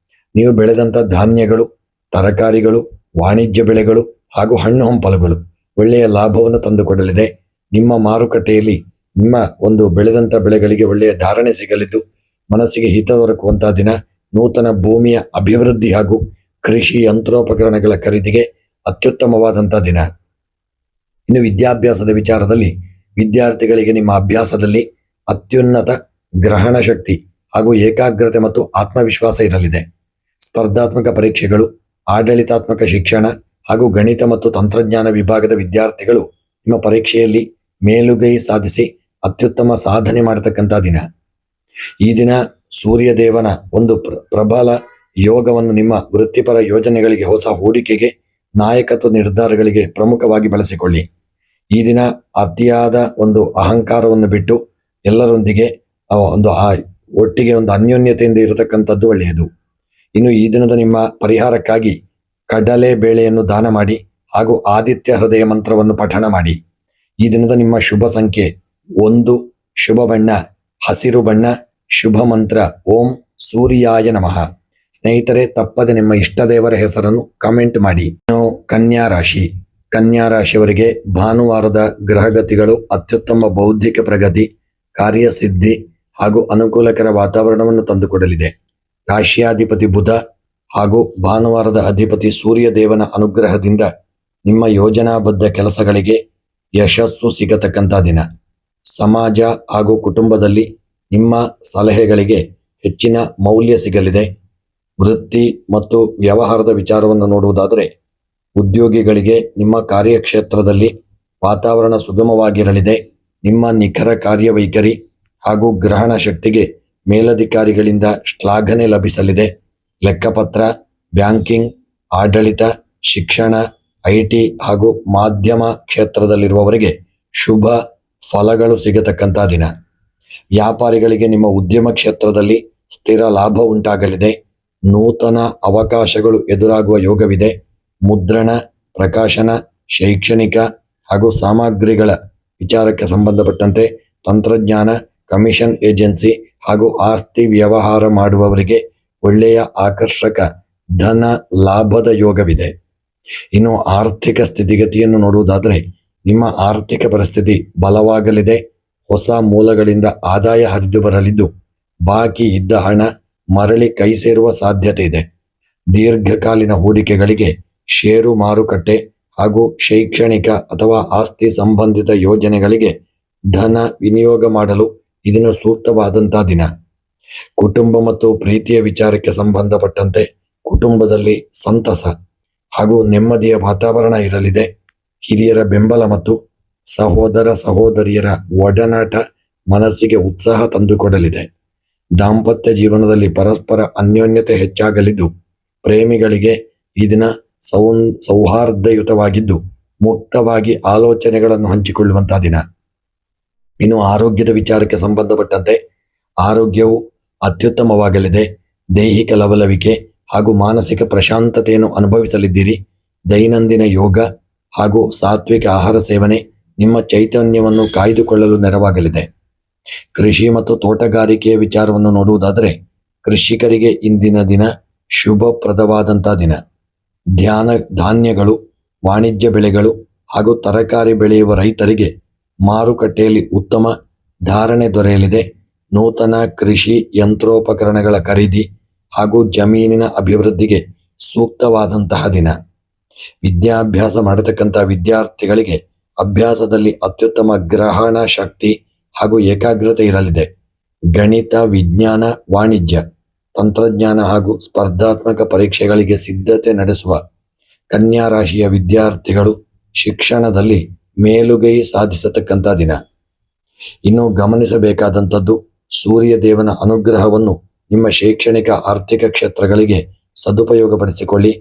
ನೀವು ಬೆಳೆದಂಥ ಧಾನ್ಯಗಳು, ತರಕಾರಿಗಳು, ವಾಣಿಜ್ಯ ಬೆಳೆಗಳು ಹಾಗೂ ಹಣ್ಣು ಹಂಪಲುಗಳು ಒಳ್ಳೆಯ ಲಾಭವನ್ನು ತಂದುಕೊಡಲಿದೆ. ನಿಮ್ಮ ಮಾರುಕಟ್ಟೆಯಲ್ಲಿ ನಿಮ್ಮ ಒಂದು ಬೆಳೆದಂಥ ಬೆಳೆಗಳಿಗೆ ಒಳ್ಳೆಯ ಧಾರಣೆ ಸಿಗಲಿದ್ದು ಮನಸ್ಸಿಗೆ ಹಿತ ದೊರಕುವಂತಹ ದಿನ. ನೂತನ ಭೂಮಿಯ ಅಭಿವೃದ್ಧಿ ಹಾಗೂ ಕೃಷಿ ಯಂತ್ರೋಪಕರಣಗಳ ಖರೀದಿಗೆ ಅತ್ಯುತ್ತಮವಾದಂಥ ದಿನ. ಇನ್ನು ವಿದ್ಯಾಭ್ಯಾಸದ ವಿಚಾರದಲ್ಲಿ ವಿದ್ಯಾರ್ಥಿಗಳಿಗೆ ನಿಮ್ಮ ಅಭ್ಯಾಸದಲ್ಲಿ ಅತ್ಯುನ್ನತ ಗ್ರಹಣ ಶಕ್ತಿ ಹಾಗೂ ಏಕಾಗ್ರತೆ ಮತ್ತು ಆತ್ಮವಿಶ್ವಾಸ ಇರಲಿದೆ. ಸ್ಪರ್ಧಾತ್ಮಕ ಪರೀಕ್ಷೆಗಳು, ಆಡಳಿತಾತ್ಮಕ ಶಿಕ್ಷಣ ಹಾಗೂ ಗಣಿತ ಮತ್ತು ತಂತ್ರಜ್ಞಾನ ವಿಭಾಗದ ವಿದ್ಯಾರ್ಥಿಗಳು ನಿಮ್ಮ ಪರೀಕ್ಷೆಯಲ್ಲಿ ಮೇಲುಗೈ ಸಾಧಿಸಿ ಅತ್ಯುತ್ತಮ ಸಾಧನೆ ಮಾಡತಕ್ಕಂಥ ದಿನ. ಈ ದಿನ ಸೂರ್ಯದೇವನ ಒಂದು ಪ್ರಬಲ ಯೋಗವನ್ನು ನಿಮ್ಮ ವೃತ್ತಿಪರ ಯೋಜನೆಗಳಿಗೆ, ಹೊಸ ಹೂಡಿಕೆಗೆ, ನಾಯಕತ್ವ ನಿರ್ಧಾರಗಳಿಗೆ ಪ್ರಮುಖವಾಗಿ ಬಳಸಿಕೊಳ್ಳಿ. ಈ ದಿನ ಅತಿಯಾದ ಒಂದು ಅಹಂಕಾರವನ್ನು ಬಿಟ್ಟು ಎಲ್ಲರೊಂದಿಗೆ ಒಟ್ಟಿಗೆ ಒಂದು ಅನ್ಯೋನ್ಯತೆಯಿಂದ ಇರತಕ್ಕಂಥದ್ದು ಒಳ್ಳೆಯದು. ಇನ್ನು ಈ ದಿನದ ನಿಮ್ಮ ಪರಿಹಾರಕ್ಕಾಗಿ ಕಡಲೆ ಬೇಳೆಯನ್ನು ದಾನ ಮಾಡಿ ಹಾಗೂ ಆದಿತ್ಯ ಹೃದಯ ಮಂತ್ರವನ್ನು ಪಠಣ ಮಾಡಿ. ಈ ದಿನದ ನಿಮ್ಮ ಶುಭ ಸಂಖ್ಯೆ 1, ಶುಭ ಬಣ್ಣ ಹಸಿರು ಬಣ್ಣ, ಶುಭ ಮಂತ್ರ ಓಂ ಸೂರ್ಯಾಯ ನಮಃ. ಸ್ನೇಹಿತರೆ, ತಪ್ಪದೆ ನಿಮ್ಮ ಇಷ್ಟ ದೇವರ ಹೆಸರನ್ನು ಕಮೆಂಟ್ ಮಾಡಿ. ಕನ್ಯಾ ರಾಶಿಯವರಿಗೆ ಭಾನುವಾರದ ಗ್ರಹಗತಿಗಳು ಅತ್ಯುತ್ತಮ ಬೌದ್ಧಿಕ ಪ್ರಗತಿ, ಕಾರ್ಯಸಿದ್ಧಿ ಹಾಗೂ ಅನುಕೂಲಕರ ವಾತಾವರಣವನ್ನು ತಂದುಕೊಡಲಿದೆ. ರಾಶಿಯಾಧಿಪತಿ ಬುಧ ಹಾಗೂ ಭಾನುವಾರದ ಅಧಿಪತಿ ಸೂರ್ಯ ದೇವನ ಅನುಗ್ರಹದಿಂದ ನಿಮ್ಮ ಯೋಜನಾಬದ್ಧ ಕೆಲಸಗಳಿಗೆ ಯಶಸ್ಸು ಸಿಗತಕ್ಕಂಥ ದಿನ. ಸಮಾಜ ಹಾಗೂ ಕುಟುಂಬದಲ್ಲಿ ನಿಮ್ಮ ಸಲಹೆಗಳಿಗೆ ಹೆಚ್ಚಿನ ಮೌಲ್ಯ ಸಿಗಲಿದೆ. ವೃತ್ತಿ ಮತ್ತು ವ್ಯವಹಾರದ ವಿಚಾರವನ್ನು ನೋಡುವುದಾದರೆ ಉದ್ಯೋಗಿಗಳಿಗೆ ನಿಮ್ಮ ಕಾರ್ಯಕ್ಷೇತ್ರದಲ್ಲಿ ವಾತಾವರಣ ಸುಗಮವಾಗಿರಲಿದೆ. ನಿಮ್ಮ ನಿಖರ ಕಾರ್ಯವೈಖರಿ ಹಾಗೂ ಗ್ರಹಣ ಶಕ್ತಿಗೆ ಮೇಲಧಿಕಾರಿಗಳಿಂದ ಶ್ಲಾಘನೆ ಲಭಿಸಲಿದೆ. ಲೆಕ್ಕಪತ್ರ, ಬ್ಯಾಂಕಿಂಗ್, ಆಡಳಿತ, ಶಿಕ್ಷಣ, IT ಹಾಗೂ ಮಾಧ್ಯಮ ಕ್ಷೇತ್ರದಲ್ಲಿರುವವರಿಗೆ ಶುಭ ಫಲಗಳು ಸಿಗತಕ್ಕಂಥ ದಿನ. ವ್ಯಾಪಾರಿಗಳಿಗೆ ನಿಮ್ಮ ಉದ್ಯಮ ಕ್ಷೇತ್ರದಲ್ಲಿ ಸ್ಥಿರ ಲಾಭ ಉಂಟಾಗಲಿದೆ. ನೂತನ ಅವಕಾಶಗಳು ಎದುರಾಗುವ ಯೋಗವಿದೆ. ಮುದ್ರಣ, ಪ್ರಕಾಶನ, ಶೈಕ್ಷಣಿಕ ಹಾಗೂ ಸಾಮಗ್ರಿಗಳ ವಿಚಾರಕ್ಕೆ ಸಂಬಂಧಪಟ್ಟಂತೆ ತಂತ್ರಜ್ಞಾನ, ಕಮಿಷನ್ ಏಜೆನ್ಸಿ ಹಾಗೂ ಆಸ್ತಿ ವ್ಯವಹಾರ ಮಾಡುವವರಿಗೆ ಒಳ್ಳೆಯ ಆಕರ್ಷಕ ಧನ ಲಾಭದ ಯೋಗವಿದೆ. ಇನ್ನು ಆರ್ಥಿಕ ಸ್ಥಿತಿಗತಿಯನ್ನು ನೋಡುವುದಾದರೆ ನಿಮ್ಮ ಆರ್ಥಿಕ ಪರಿಸ್ಥಿತಿ ಬಲವಾಗಲಿದೆ. ಹೊಸ ಮೂಲಗಳಿಂದ ಆದಾಯ ಹರಿದು ಬರಲಿದ್ದು ಬಾಕಿ ಇದ್ದ ಹಣ ಮರಳಿ ಕೈ ಸೇರುವ ಸಾಧ್ಯತೆ ಇದೆ. ದೀರ್ಘಕಾಲೀನ ಹೂಡಿಕೆಗಳಿಗೆ ಷೇರು ಮಾರುಕಟ್ಟೆ ಹಾಗೂ ಶೈಕ್ಷಣಿಕ ಅಥವಾ ಆಸ್ತಿ ಸಂಬಂಧಿತ ಯೋಜನೆಗಳಿಗೆ ಧನ ವಿನಿಯೋಗ ಮಾಡಲು ಇದನ್ನು ಸೂಕ್ತವಾದಂತಹ ದಿನ. ಕುಟುಂಬ ಮತ್ತು ಪ್ರೀತಿಯ ವಿಚಾರಕ್ಕೆ ಸಂಬಂಧಪಟ್ಟಂತೆ ಕುಟುಂಬದಲ್ಲಿ ಸಂತಸ ಹಾಗೂ ನೆಮ್ಮದಿಯ ವಾತಾವರಣ ಇರಲಿದೆ. ಹಿರಿಯರ ಬೆಂಬಲ ಮತ್ತು ಸಹೋದರ ಸಹೋದರಿಯರ ಒಡನಾಟ ಮನಸ್ಸಿಗೆ ಉತ್ಸಾಹ ತಂದುಕೊಡಲಿದೆ. ದಾಂಪತ್ಯ ಜೀವನದಲ್ಲಿ ಪರಸ್ಪರ ಅನ್ಯೋನ್ಯತೆ ಹೆಚ್ಚಾಗಲಿದ್ದು ಪ್ರೇಮಿಗಳಿಗೆ ಈ ದಿನ ಸೌಹಾರ್ದಯುತವಾಗಿದ್ದು ಮುಕ್ತವಾಗಿ ಆಲೋಚನೆಗಳನ್ನು ಹಂಚಿಕೊಳ್ಳುವಂತಹ ದಿನ. ಇನ್ನು ಆರೋಗ್ಯದ ವಿಚಾರಕ್ಕೆ ಸಂಬಂಧಪಟ್ಟಂತೆ ಆರೋಗ್ಯವು ಅತ್ಯುತ್ತಮವಾಗಲಿದೆ. ದೈಹಿಕ ಲವಲವಿಕೆ ಹಾಗೂ ಮಾನಸಿಕ ಪ್ರಶಾಂತತೆಯನ್ನು ಅನುಭವಿಸಲಿದ್ದೀರಿ. ದೈನಂದಿನ ಯೋಗ ಹಾಗೂ ಸಾತ್ವಿಕ ಆಹಾರ ಸೇವನೆ ನಿಮ್ಮ ಚೈತನ್ಯವನ್ನು ಕಾಯ್ದುಕೊಳ್ಳಲು ನೆರವಾಗಲಿದೆ. ಕೃಷಿ ಮತ್ತು ತೋಟಗಾರಿಕೆಯ ವಿಚಾರವನ್ನು ನೋಡುವುದಾದರೆ ಕೃಷಿಕರಿಗೆ ಇಂದಿನ ದಿನ ಶುಭಪ್ರದವಾದಂತಹ ದಿನ. ಧಾನ್ಯಗಳು, ವಾಣಿಜ್ಯ ಬೆಳೆಗಳು ಹಾಗೂ ತರಕಾರಿ ಬೆಳೆಯುವ ರೈತರಿಗೆ ಮಾರುಕಟ್ಟೆಯಲ್ಲಿ ಉತ್ತಮ ಧಾರಣೆ ದೊರೆಯಲಿದೆ. ನೂತನ ಕೃಷಿ ಯಂತ್ರೋಪಕರಣಗಳ ಖರೀದಿ ಹಾಗೂ ಜಮೀನಿನ ಅಭಿವೃದ್ಧಿಗೆ ಸೂಕ್ತವಾದಂತಹ ದಿನ. ವಿದ್ಯಾಭ್ಯಾಸ ಮಾಡತಕ್ಕಂಥ ವಿದ್ಯಾರ್ಥಿಗಳಿಗೆ ಅಭ್ಯಾಸದಲ್ಲಿ ಅತ್ಯುತ್ತಮ ಗ್ರಹಣ ಶಕ್ತಿ ಹಾಗೂ ಏಕಾಗ್ರತೆ ಇರಲಿದೆ. ಗಣಿತ, ವಿಜ್ಞಾನ, ವಾಣಿಜ್ಯ, ತಂತ್ರಜ್ಞಾನ ಹಾಗೂ ಸ್ಪರ್ಧಾತ್ಮಕ ಪರೀಕ್ಷೆಗಳಿಗೆ ಸಿದ್ಧತೆ ನಡೆಸುವ ಕನ್ಯಾ ರಾಶಿಯ ವಿದ್ಯಾರ್ಥಿಗಳು ಶಿಕ್ಷಣದಲ್ಲಿ ಮೇಲುಗೈ ಸಾಧಿಸತಕ್ಕಂಥ ದಿನ. ಇನ್ನು ಗಮನಿಸಬೇಕಾದಂಥದ್ದು, ಸೂರ್ಯ ದೇವನ ಅನುಗ್ರಹವನ್ನು ನಿಮ್ಮ ಶೈಕ್ಷಣಿಕ ಆರ್ಥಿಕ ಕ್ಷೇತ್ರಗಳಿಗೆ ಸದುಪಯೋಗಪಡಿಸಿಕೊಳ್ಳಿ.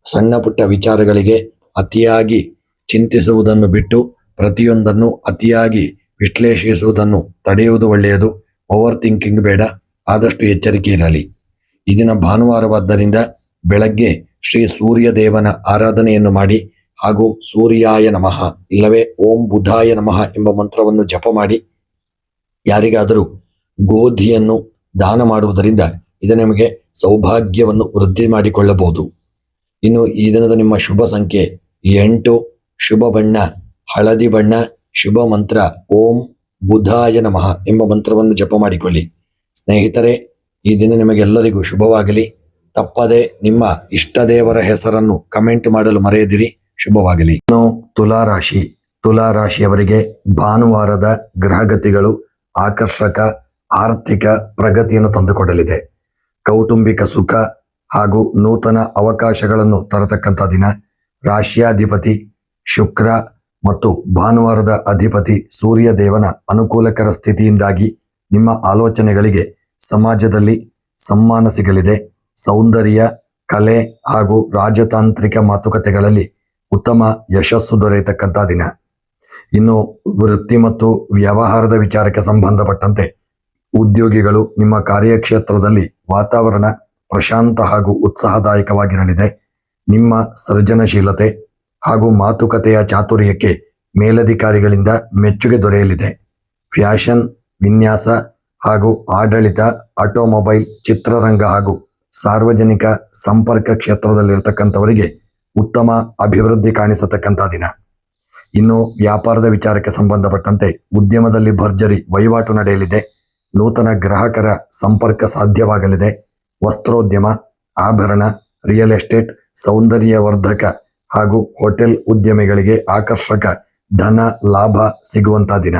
ಸಣ್ಣ ಪುಟ್ಟ ವಿಚಾರಗಳಿಗೆ ಅತಿಯಾಗಿ ಚಿಂತಿಸುವುದನ್ನು ಬಿಟ್ಟು ಪ್ರತಿಯೊಂದನ್ನು ಅತಿಯಾಗಿ ವಿಶ್ಲೇಷಿಸುವುದನ್ನು ತಡೆಯುವುದು ಒಳ್ಳೆಯದು. ಓವರ್ ಥಿಂಕಿಂಗ್ ಬೇಡ, ಆದಷ್ಟು ಎಚ್ಚರಿಕೆ ಇರಲಿ. ಈ ದಿನ ಭಾನುವಾರವಾದ್ದರಿಂದ ಬೆಳಗ್ಗೆ ಶ್ರೀ ಸೂರ್ಯ ದೇವನ ಆರಾಧನೆಯನ್ನು ಮಾಡಿ ಹಾಗೂ ಸೂರ್ಯಾಯ ನಮಃ ಇಲ್ಲವೇ ಓಂ ಬುಧಾಯ ನಮಃ ಎಂಬ ಮಂತ್ರವನ್ನು ಜಪ ಮಾಡಿ ಯಾರಿಗಾದರೂ ಗೋಧಿಯನ್ನು ದಾನ ಮಾಡುವುದರಿಂದ ಇದು ನಿಮಗೆ ಸೌಭಾಗ್ಯವನ್ನು ವೃದ್ಧಿ ಮಾಡಿಕೊಳ್ಳಬಹುದು. ಇನ್ನು ಈ ದಿನದ ನಿಮ್ಮ ಶುಭ ಸಂಖ್ಯೆ 8, ಶುಭ ಬಣ್ಣ ಹಳದಿ ಬಣ್ಣ, ಶುಭ ಮಂತ್ರ ಓಂ ಬುಧಾಯ ನಮಃ ಎಂಬ ಮಂತ್ರವನ್ನು ಜಪ ಮಾಡಿಕೊಳ್ಳಿ. ಸ್ನೇಹಿತರೆ, ಈ ದಿನ ನಿಮಗೆಲ್ಲರಿಗೂ ಶುಭವಾಗಲಿ. ತಪ್ಪದೆ ನಿಮ್ಮ ಇಷ್ಟ ದೇವರ ಹೆಸರನ್ನು ಕಮೆಂಟ್ ಮಾಡಲು ಮರೆಯದಿರಿ. ಶುಭವಾಗಲಿ. ಇನ್ನು ತುಲಾರಾಶಿಯವರಿಗೆ ಭಾನುವಾರದ ಗ್ರಹಗತಿಗಳು ಆಕರ್ಷಕ ಆರ್ಥಿಕ ಪ್ರಗತಿಯನ್ನು ತಂದುಕೊಡಲಿದೆ. ಕೌಟುಂಬಿಕ ಸುಖ ಹಾಗೂ ನೂತನ ಅವಕಾಶಗಳನ್ನು ತರತಕ್ಕಂಥ ದಿನ. ರಾಶ್ಯಾಧಿಪತಿ ಶುಕ್ರ ಮತ್ತು ಭಾನುವಾರದ ಅಧಿಪತಿ ಸೂರ್ಯ ದೇವನ ಅನುಕೂಲಕರ ಸ್ಥಿತಿಯಿಂದಾಗಿ ನಿಮ್ಮ ಆಲೋಚನೆಗಳಿಗೆ ಸಮಾಜದಲ್ಲಿ ಸಮ್ಮಾನ ಸಿಗಲಿದೆ. ಸೌಂದರ್ಯ, ಕಲೆ ಹಾಗೂ ರಾಜತಾಂತ್ರಿಕ ಮಾತುಕತೆಗಳಲ್ಲಿ ಉತ್ತಮ ಯಶಸ್ಸು ದೊರೆಯತಕ್ಕಂಥ ದಿನ. ಇನ್ನು ವೃತ್ತಿ ಮತ್ತು ವ್ಯವಹಾರದ ವಿಚಾರಕ್ಕೆ ಸಂಬಂಧಪಟ್ಟಂತೆ ಉದ್ಯೋಗಿಗಳು ನಿಮ್ಮ ಕಾರ್ಯಕ್ಷೇತ್ರದಲ್ಲಿ ವಾತಾವರಣ ಪ್ರಶಾಂತ ಹಾಗೂ ಉತ್ಸಾಹದಾಯಕವಾಗಿರಲಿದೆ. ನಿಮ್ಮ ಸೃಜನಶೀಲತೆ ಹಾಗೂ ಮಾತುಕತೆಯ ಚಾತುರ್ಯಕ್ಕೆ ಮೇಲಧಿಕಾರಿಗಳಿಂದ ಮೆಚ್ಚುಗೆ ದೊರೆಯಲಿದೆ. ಫ್ಯಾಷನ್, ವಿನ್ಯಾಸ ಹಾಗೂ ಆಡಳಿತ, ಆಟೋಮೊಬೈಲ್, ಚಿತ್ರರಂಗ ಹಾಗೂ ಸಾರ್ವಜನಿಕ ಸಂಪರ್ಕ ಕ್ಷೇತ್ರದಲ್ಲಿರ್ತಕ್ಕಂಥವರಿಗೆ ಉತ್ತಮ ಅಭಿವೃದ್ಧಿ ಕಾಣಿಸತಕ್ಕಂಥ ದಿನ. ಇನ್ನು ವ್ಯಾಪಾರದ ವಿಚಾರಕ್ಕೆ ಸಂಬಂಧಪಟ್ಟಂತೆ ಉದ್ಯಮದಲ್ಲಿ ಭರ್ಜರಿ ವಹಿವಾಟು ನಡೆಯಲಿದೆ. ನೂತನ ಗ್ರಾಹಕರ ಸಂಪರ್ಕ ಸಾಧ್ಯವಾಗಲಿದೆ. ವಸ್ತ್ರೋದ್ಯಮ, ಆಭರಣ, ರಿಯಲ್ ಎಸ್ಟೇಟ್, ಸೌಂದರ್ಯವರ್ಧಕ ಹಾಗೂ ಹೋಟೆಲ್ ಉದ್ಯಮಿಗಳಿಗೆ ಆಕರ್ಷಕ ಧನ ಲಾಭ ಸಿಗುವಂಥ ದಿನ.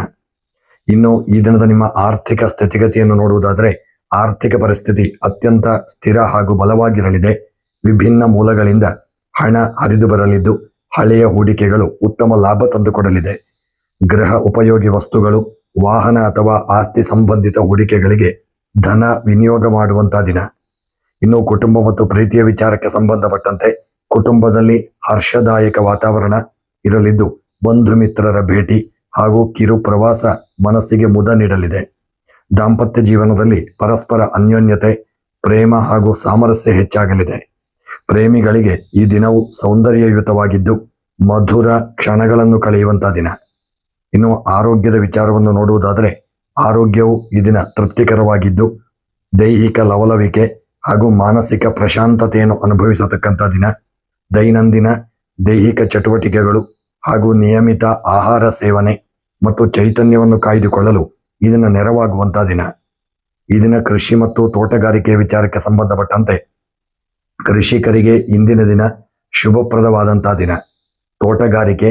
ಇನ್ನು ಈ ದಿನದ ನಿಮ್ಮ ಆರ್ಥಿಕ ಸ್ಥಿತಿಗತಿಯನ್ನು ನೋಡುವುದಾದರೆ ಆರ್ಥಿಕ ಪರಿಸ್ಥಿತಿ ಅತ್ಯಂತ ಸ್ಥಿರ ಹಾಗೂ ಬಲವಾಗಿರಲಿದೆ. ವಿಭಿನ್ನ ಮೂಲಗಳಿಂದ ಹಣ ಹರಿದು ಬರಲಿದ್ದು ಹಳೆಯ ಹೂಡಿಕೆಗಳು ಉತ್ತಮ ಲಾಭ ತಂದುಕೊಡಲಿದೆ. ಗೃಹ ಉಪಯೋಗಿ ವಸ್ತುಗಳು, ವಾಹನ ಅಥವಾ ಆಸ್ತಿ ಸಂಬಂಧಿತ ಹೂಡಿಕೆಗಳಿಗೆ ಧನ ವಿನಿಯೋಗ ಮಾಡುವಂತಹ ದಿನ. ಇನ್ನು ಕುಟುಂಬ ಮತ್ತು ಪ್ರೀತಿಯ ವಿಚಾರಕ್ಕೆ ಸಂಬಂಧಪಟ್ಟಂತೆ ಕುಟುಂಬದಲ್ಲಿ ಹರ್ಷದಾಯಕ ವಾತಾವರಣ ಇರಲಿದ್ದು ಬಂಧು ಮಿತ್ರರ ಭೇಟಿ ಹಾಗೂ ಕಿರು ಪ್ರವಾಸ ಮನಸ್ಸಿಗೆ ಮುದ ನೀಡಲಿದೆ. ದಾಂಪತ್ಯ ಜೀವನದಲ್ಲಿ ಪರಸ್ಪರ ಅನ್ಯೋನ್ಯತೆ, ಪ್ರೇಮ ಹಾಗೂ ಸಾಮರಸ್ಯ ಹೆಚ್ಚಾಗಲಿದೆ. ಪ್ರೇಮಿಗಳಿಗೆ ಈ ದಿನವು ಸೌಂದರ್ಯಯುತವಾಗಿದ್ದು ಮಧುರ ಕ್ಷಣಗಳನ್ನು ಕಳೆಯುವಂತಹ ದಿನ. ಇನ್ನು ಆರೋಗ್ಯದ ವಿಚಾರವನ್ನು ನೋಡುವುದಾದರೆ ಆರೋಗ್ಯವು ಈ ದಿನ ತೃಪ್ತಿಕರವಾಗಿದ್ದು ದೈಹಿಕ ಲವಲವಿಕೆ ಹಾಗೂ ಮಾನಸಿಕ ಪ್ರಶಾಂತತೆಯನ್ನು ಅನುಭವಿಸತಕ್ಕಂಥ ದಿನ. ದೈನಂದಿನ ದೈಹಿಕ ಚಟುವಟಿಕೆಗಳು ಹಾಗೂ ನಿಯಮಿತ ಆಹಾರ ಸೇವನೆ ಮತ್ತು ಚೈತನ್ಯವನ್ನು ಕಾಯ್ದುಕೊಳ್ಳಲು ಈ ದಿನ ನೆರವಾಗುವಂತಹ ದಿನ. ಈ ದಿನ ಕೃಷಿ ಮತ್ತು ತೋಟಗಾರಿಕೆ ವಿಚಾರಕ್ಕೆ ಸಂಬಂಧಪಟ್ಟಂತೆ ಕೃಷಿಕರಿಗೆ ಇಂದಿನ ದಿನ ಶುಭಪ್ರದವಾದಂತಹ ದಿನ. ತೋಟಗಾರಿಕೆ,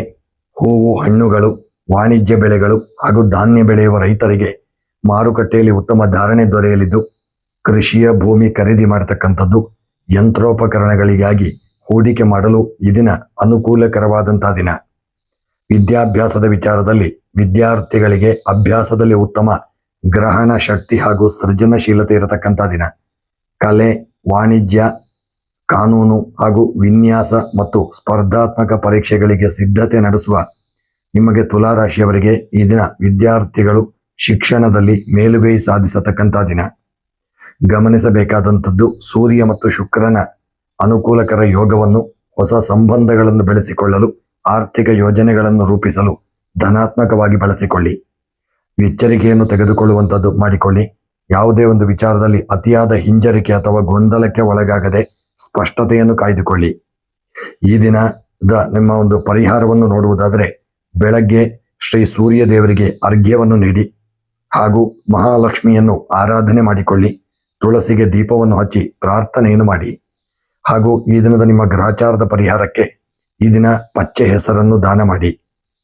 ಹೂವು, ಹಣ್ಣುಗಳು, ವಾಣಿಜ್ಯ ಬೆಳೆಗಳು ಹಾಗೂ ಧಾನ್ಯ ಬೆಳೆಯುವ ರೈತರಿಗೆ ಮಾರುಕಟ್ಟೆಯಲ್ಲಿ ಉತ್ತಮ ಧಾರಣೆ ದೊರೆಯಲಿದ್ದು, ಕೃಷಿಯ ಭೂಮಿ ಖರೀದಿ ಮಾಡತಕ್ಕಂಥದ್ದು, ಯಂತ್ರೋಪಕರಣಗಳಿಗಾಗಿ ಹೂಡಿಕೆ ಮಾಡಲು ಈ ದಿನ ಅನುಕೂಲಕರವಾದಂತಹ ದಿನ. ವಿದ್ಯಾಭ್ಯಾಸದ ವಿಚಾರದಲ್ಲಿ ವಿದ್ಯಾರ್ಥಿಗಳಿಗೆ ಅಭ್ಯಾಸದಲ್ಲಿ ಉತ್ತಮ ಗ್ರಹಣ ಶಕ್ತಿ ಹಾಗೂ ಸೃಜನಶೀಲತೆ ಇರತಕ್ಕಂಥ ದಿನ. ಕಲೆ, ವಾಣಿಜ್ಯ, ಕಾನೂನು ಹಾಗೂ ವಿನ್ಯಾಸ ಮತ್ತು ಸ್ಪರ್ಧಾತ್ಮಕ ಪರೀಕ್ಷೆಗಳಿಗೆ ಸಿದ್ಧತೆ ನಡೆಸುವ ನಿಮಗೆ ತುಲಾರಾಶಿಯವರಿಗೆ ಈ ದಿನ ವಿದ್ಯಾರ್ಥಿಗಳು ಶಿಕ್ಷಣದಲ್ಲಿ ಮೇಲುಗೈ ಸಾಧಿಸತಕ್ಕಂಥ ದಿನ. ಗಮನಿಸಬೇಕಾದಂಥದ್ದು, ಸೂರ್ಯ ಮತ್ತು ಶುಕ್ರನ ಅನುಕೂಲಕರ ಯೋಗವನ್ನು ಹೊಸ ಸಂಬಂಧಗಳನ್ನು ಬೆಳೆಸಿಕೊಳ್ಳಲು, ಆರ್ಥಿಕ ಯೋಜನೆಗಳನ್ನು ರೂಪಿಸಲು ಧನಾತ್ಮಕವಾಗಿ ಬಳಸಿಕೊಳ್ಳಿ. ಎಚ್ಚರಿಕೆಯನ್ನು ತೆಗೆದುಕೊಳ್ಳುವಂಥದ್ದು ಮಾಡಿಕೊಳ್ಳಿ. ಯಾವುದೇ ಒಂದು ವಿಚಾರದಲ್ಲಿ ಅತಿಯಾದ ಹಿಂಜರಿಕೆ ಅಥವಾ ಗೊಂದಲಕ್ಕೆ ಒಳಗಾಗದೆ ಸ್ಪಷ್ಟತೆಯನ್ನು ಕಾಯ್ದುಕೊಳ್ಳಿ. ಈ ದಿನದ ನಿಮ್ಮ ಒಂದು ಪರಿಹಾರವನ್ನು ನೋಡುವುದಾದರೆ, ಬೆಳಗ್ಗೆ ಶ್ರೀ ಸೂರ್ಯ ದೇವರಿಗೆ ಅರ್ಘ್ಯವನ್ನು ನೀಡಿ ಹಾಗೂ ಮಹಾಲಕ್ಷ್ಮಿಯನ್ನು ಆರಾಧನೆ ಮಾಡಿಕೊಳ್ಳಿ. ತುಳಸಿಗೆ ದೀಪವನ್ನು ಹಚ್ಚಿ ಪ್ರಾರ್ಥನೆಯನ್ನು ಮಾಡಿ. ಹಾಗೂ ಈ ದಿನದ ನಿಮ್ಮ ಗ್ರಹಚಾರದ ಪರಿಹಾರಕ್ಕೆ ಈ ದಿನ ಪಚ್ಚೆ ಹೆಸರನ್ನು ದಾನ ಮಾಡಿ.